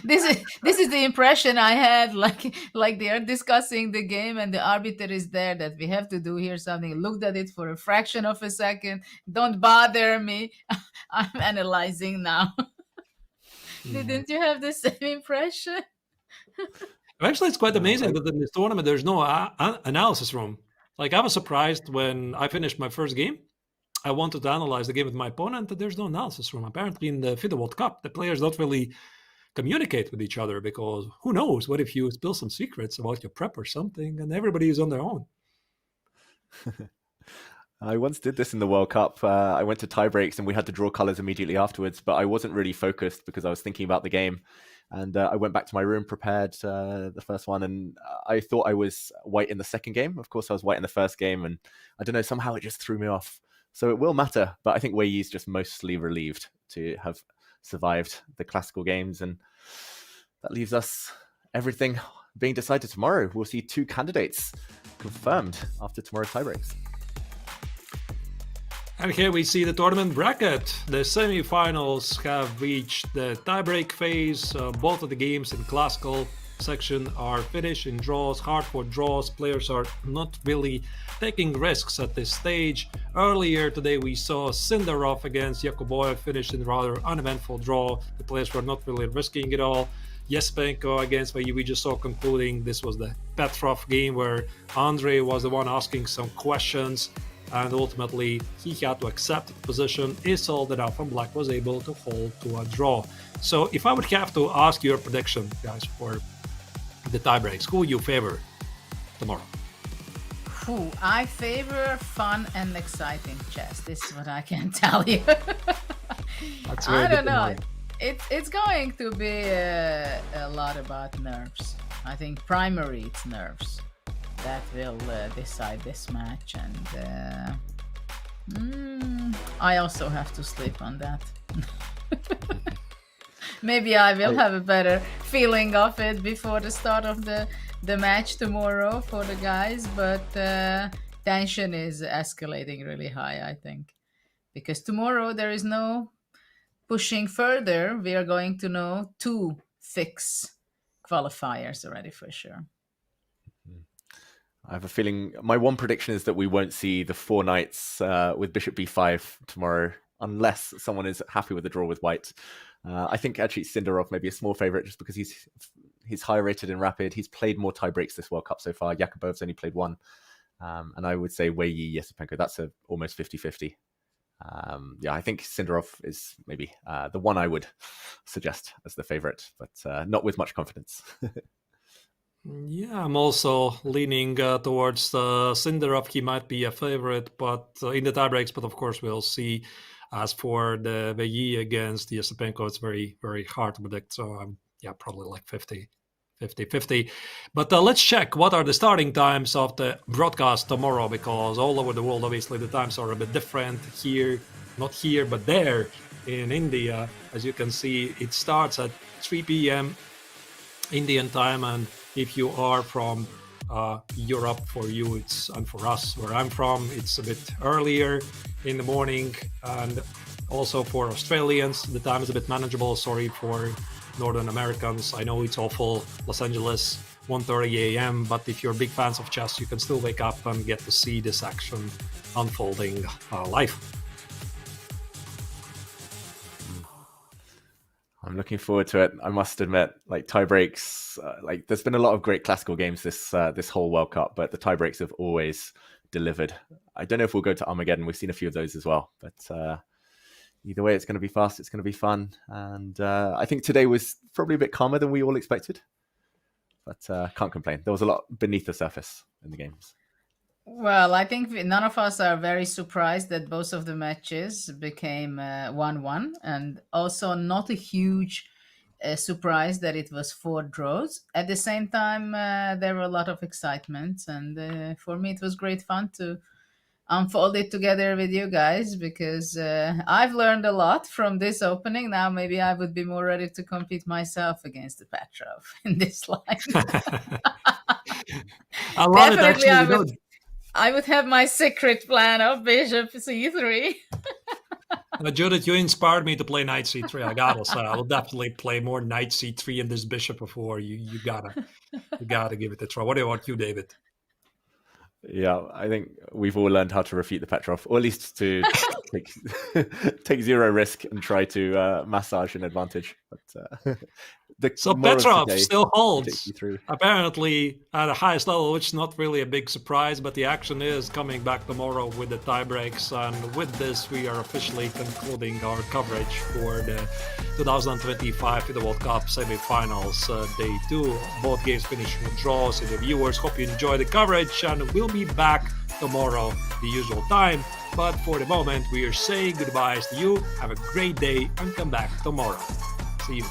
This is the impression I had, like they are discussing the game and the arbiter is there, that we have to do here something. Looked at it for a fraction of a second. Don't bother me. I'm analyzing now. Didn't you have the same impression? Actually, it's quite amazing that in this tournament there's no analysis room. Like, I was surprised when I finished my first game. I wanted to analyze the game with my opponent, but there's no analysis room. Apparently, in the FIDE World Cup, the players don't really communicate with each other, because who knows? What if you spill some secrets about your prep or something, and everybody is on their own? I once did this in the World Cup. I went to tiebreaks and we had to draw colors immediately afterwards, but I wasn't really focused because I was thinking about the game. And I went back to my room, prepared the first one, and I thought I was white in the second game. Of course, I was white in the first game, and I don't know, somehow it just threw me off. So it will matter, but I think Weiyi's just mostly relieved to have survived the classical games, and that leaves us everything being decided tomorrow. We'll see two candidates confirmed after tomorrow's tiebreaks. And here we see the tournament bracket. The semi-finals have reached the tiebreak phase. Both of the games in classical section are finished in draws, hard-fought draws. Players are not really taking risks at this stage. Earlier today we saw Sindarov against Yakubboev finished in a rather uneventful draw. The players were not really risking it all. Esipenko against Vayi, we just saw concluding. This was the Petrov game where Andre was the one asking some questions, and ultimately he had to accept the position. Isipenko and Black was able to hold to a draw. So if I would have to ask your prediction, guys, for the tiebreaks, who you favor tomorrow? I favor fun and exciting chess. This is what I can tell you. I don't know. It's going to be a lot about nerves. I think primary it's nerves that will decide this match, and I also have to sleep on that. Maybe I will have a better feeling of it before the start of the match tomorrow for the guys, but tension is escalating really high, I think, because tomorrow there is no pushing further. We are going to know 2 fix qualifiers already for sure. I have a feeling, my one prediction is that we won't see the 4 knights with bishop b5 tomorrow, unless someone is happy with the draw with white. I think actually Sindarov may be a small favorite just because he's higher rated in rapid. He's played more tiebreaks this World Cup so far. Yakubboev's only played 1. And I would say Weyi, Esipenko, that's almost 50-50. Yeah, I think Sindarov is maybe the one I would suggest as the favorite, but not with much confidence. Yeah, I'm also leaning towards Sindarov. He might be a favorite, but in the tiebreaks. But of course, we'll see. As for the Yi against the Esipenko, it's very, very hard to predict. So yeah, probably like 50-50. But let's check what are the starting times of the broadcast tomorrow, because all over the world, obviously, the times are a bit different here, not here, but there in India. As you can see, it starts at 3 p.m. Indian time, and if you are from Europe, for you and for us where I'm from, it's a bit earlier in the morning. And also for Australians, the time is a bit manageable. Sorry for Northern Americans, I know it's awful. Los Angeles, 1:30 a.m. But if you're big fans of chess, you can still wake up and get to see this action unfolding live. I'm looking forward to it. I must admit, like tie breaks, like there's been a lot of great classical games this whole World Cup, but the tie breaks have always delivered. I don't know if we'll go to Armageddon. We've seen a few of those as well, but either way, it's going to be fast. It's going to be fun, and I think today was probably a bit calmer than we all expected, but can't complain. There was a lot beneath the surface in the games. Well, I think none of us are very surprised that both of the matches became 1-1, and also not a huge surprise that it was 4 draws. At the same time, there were a lot of excitement, and for me, it was great fun to unfold it together with you guys, because I've learned a lot from this opening. Now maybe I would be more ready to compete myself against the Petrov in this line. I love it, actually. I would have my secret plan of bishop c3. Judith, you inspired me to play knight c3. I gotta say, I will definitely play more knight c3 in this bishop before. You gotta give it a try. What about you, David? Yeah, I think we've all learned how to refute the Petrov, or at least to take zero risk and try to massage an advantage. But so Petrov still holds, apparently at the highest level, which is not really a big surprise, but the action is coming back tomorrow with the tiebreaks. And with this, we are officially concluding our coverage for the 2025 FIDE World Cup Semifinals Day 2. Both games finishing with draws. And the viewers, hope you enjoy the coverage, and we'll be back tomorrow, the usual time. But for the moment, we are saying goodbyes to you. Have a great day and come back tomorrow. See you.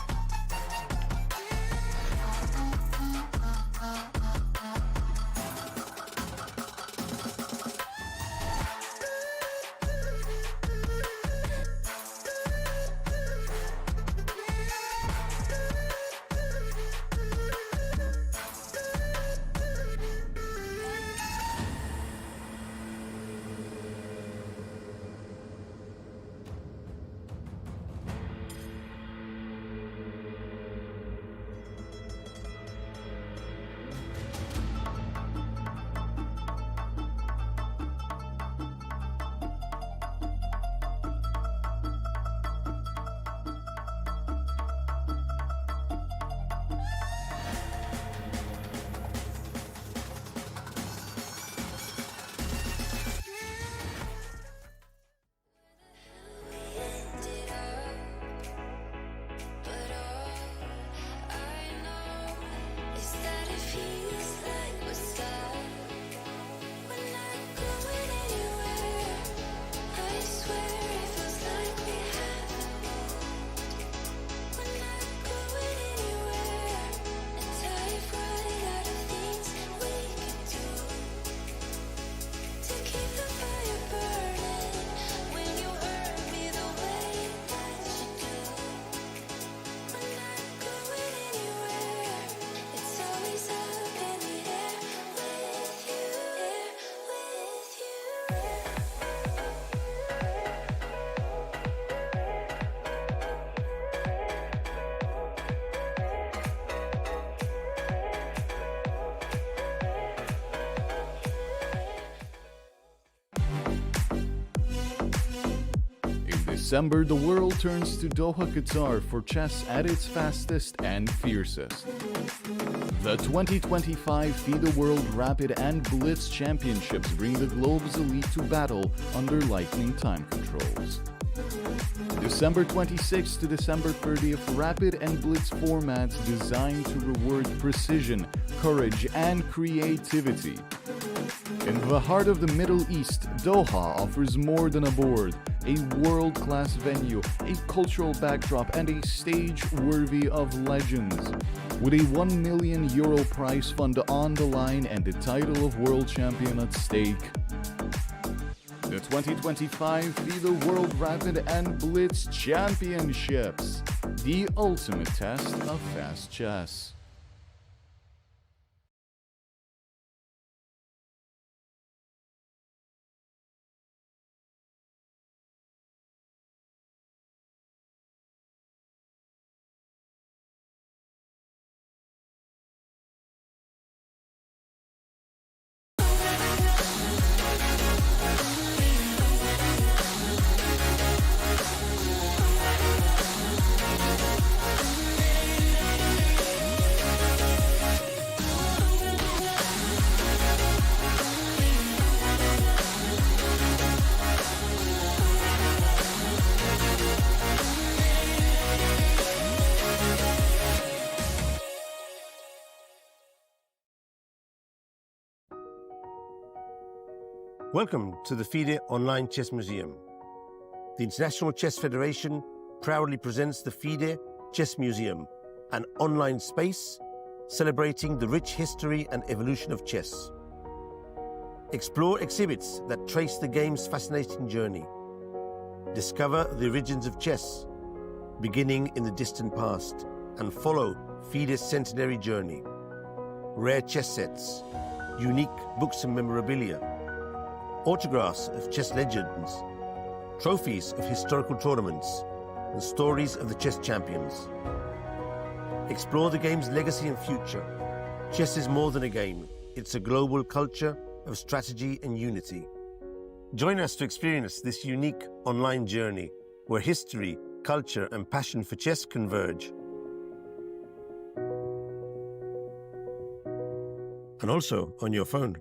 December, the world turns to Doha, Qatar for chess at its fastest and fiercest. The 2025 FIDE World Rapid and Blitz Championships bring the globe's elite to battle under lightning time controls. December 26th to December 30th, Rapid and Blitz formats designed to reward precision, courage, and creativity. In the heart of the Middle East, Doha offers more than a board, a world-class venue, a cultural backdrop, and a stage worthy of legends. With a €1 million prize fund on the line and the title of world champion at stake. The 2025 FIDE World Rapid and Blitz Championships, the ultimate test of fast chess. Welcome to the FIDE Online Chess Museum. The International Chess Federation proudly presents the FIDE Chess Museum, an online space celebrating the rich history and evolution of chess. Explore exhibits that trace the game's fascinating journey. Discover the origins of chess, beginning in the distant past, and follow FIDE's centenary journey. Rare chess sets, unique books and memorabilia, autographs of chess legends, trophies of historical tournaments, and stories of the chess champions. Explore the game's legacy and future. Chess is more than a game. It's a global culture of strategy and unity. Join us to experience this unique online journey where history, culture, and passion for chess converge. And also on your phone.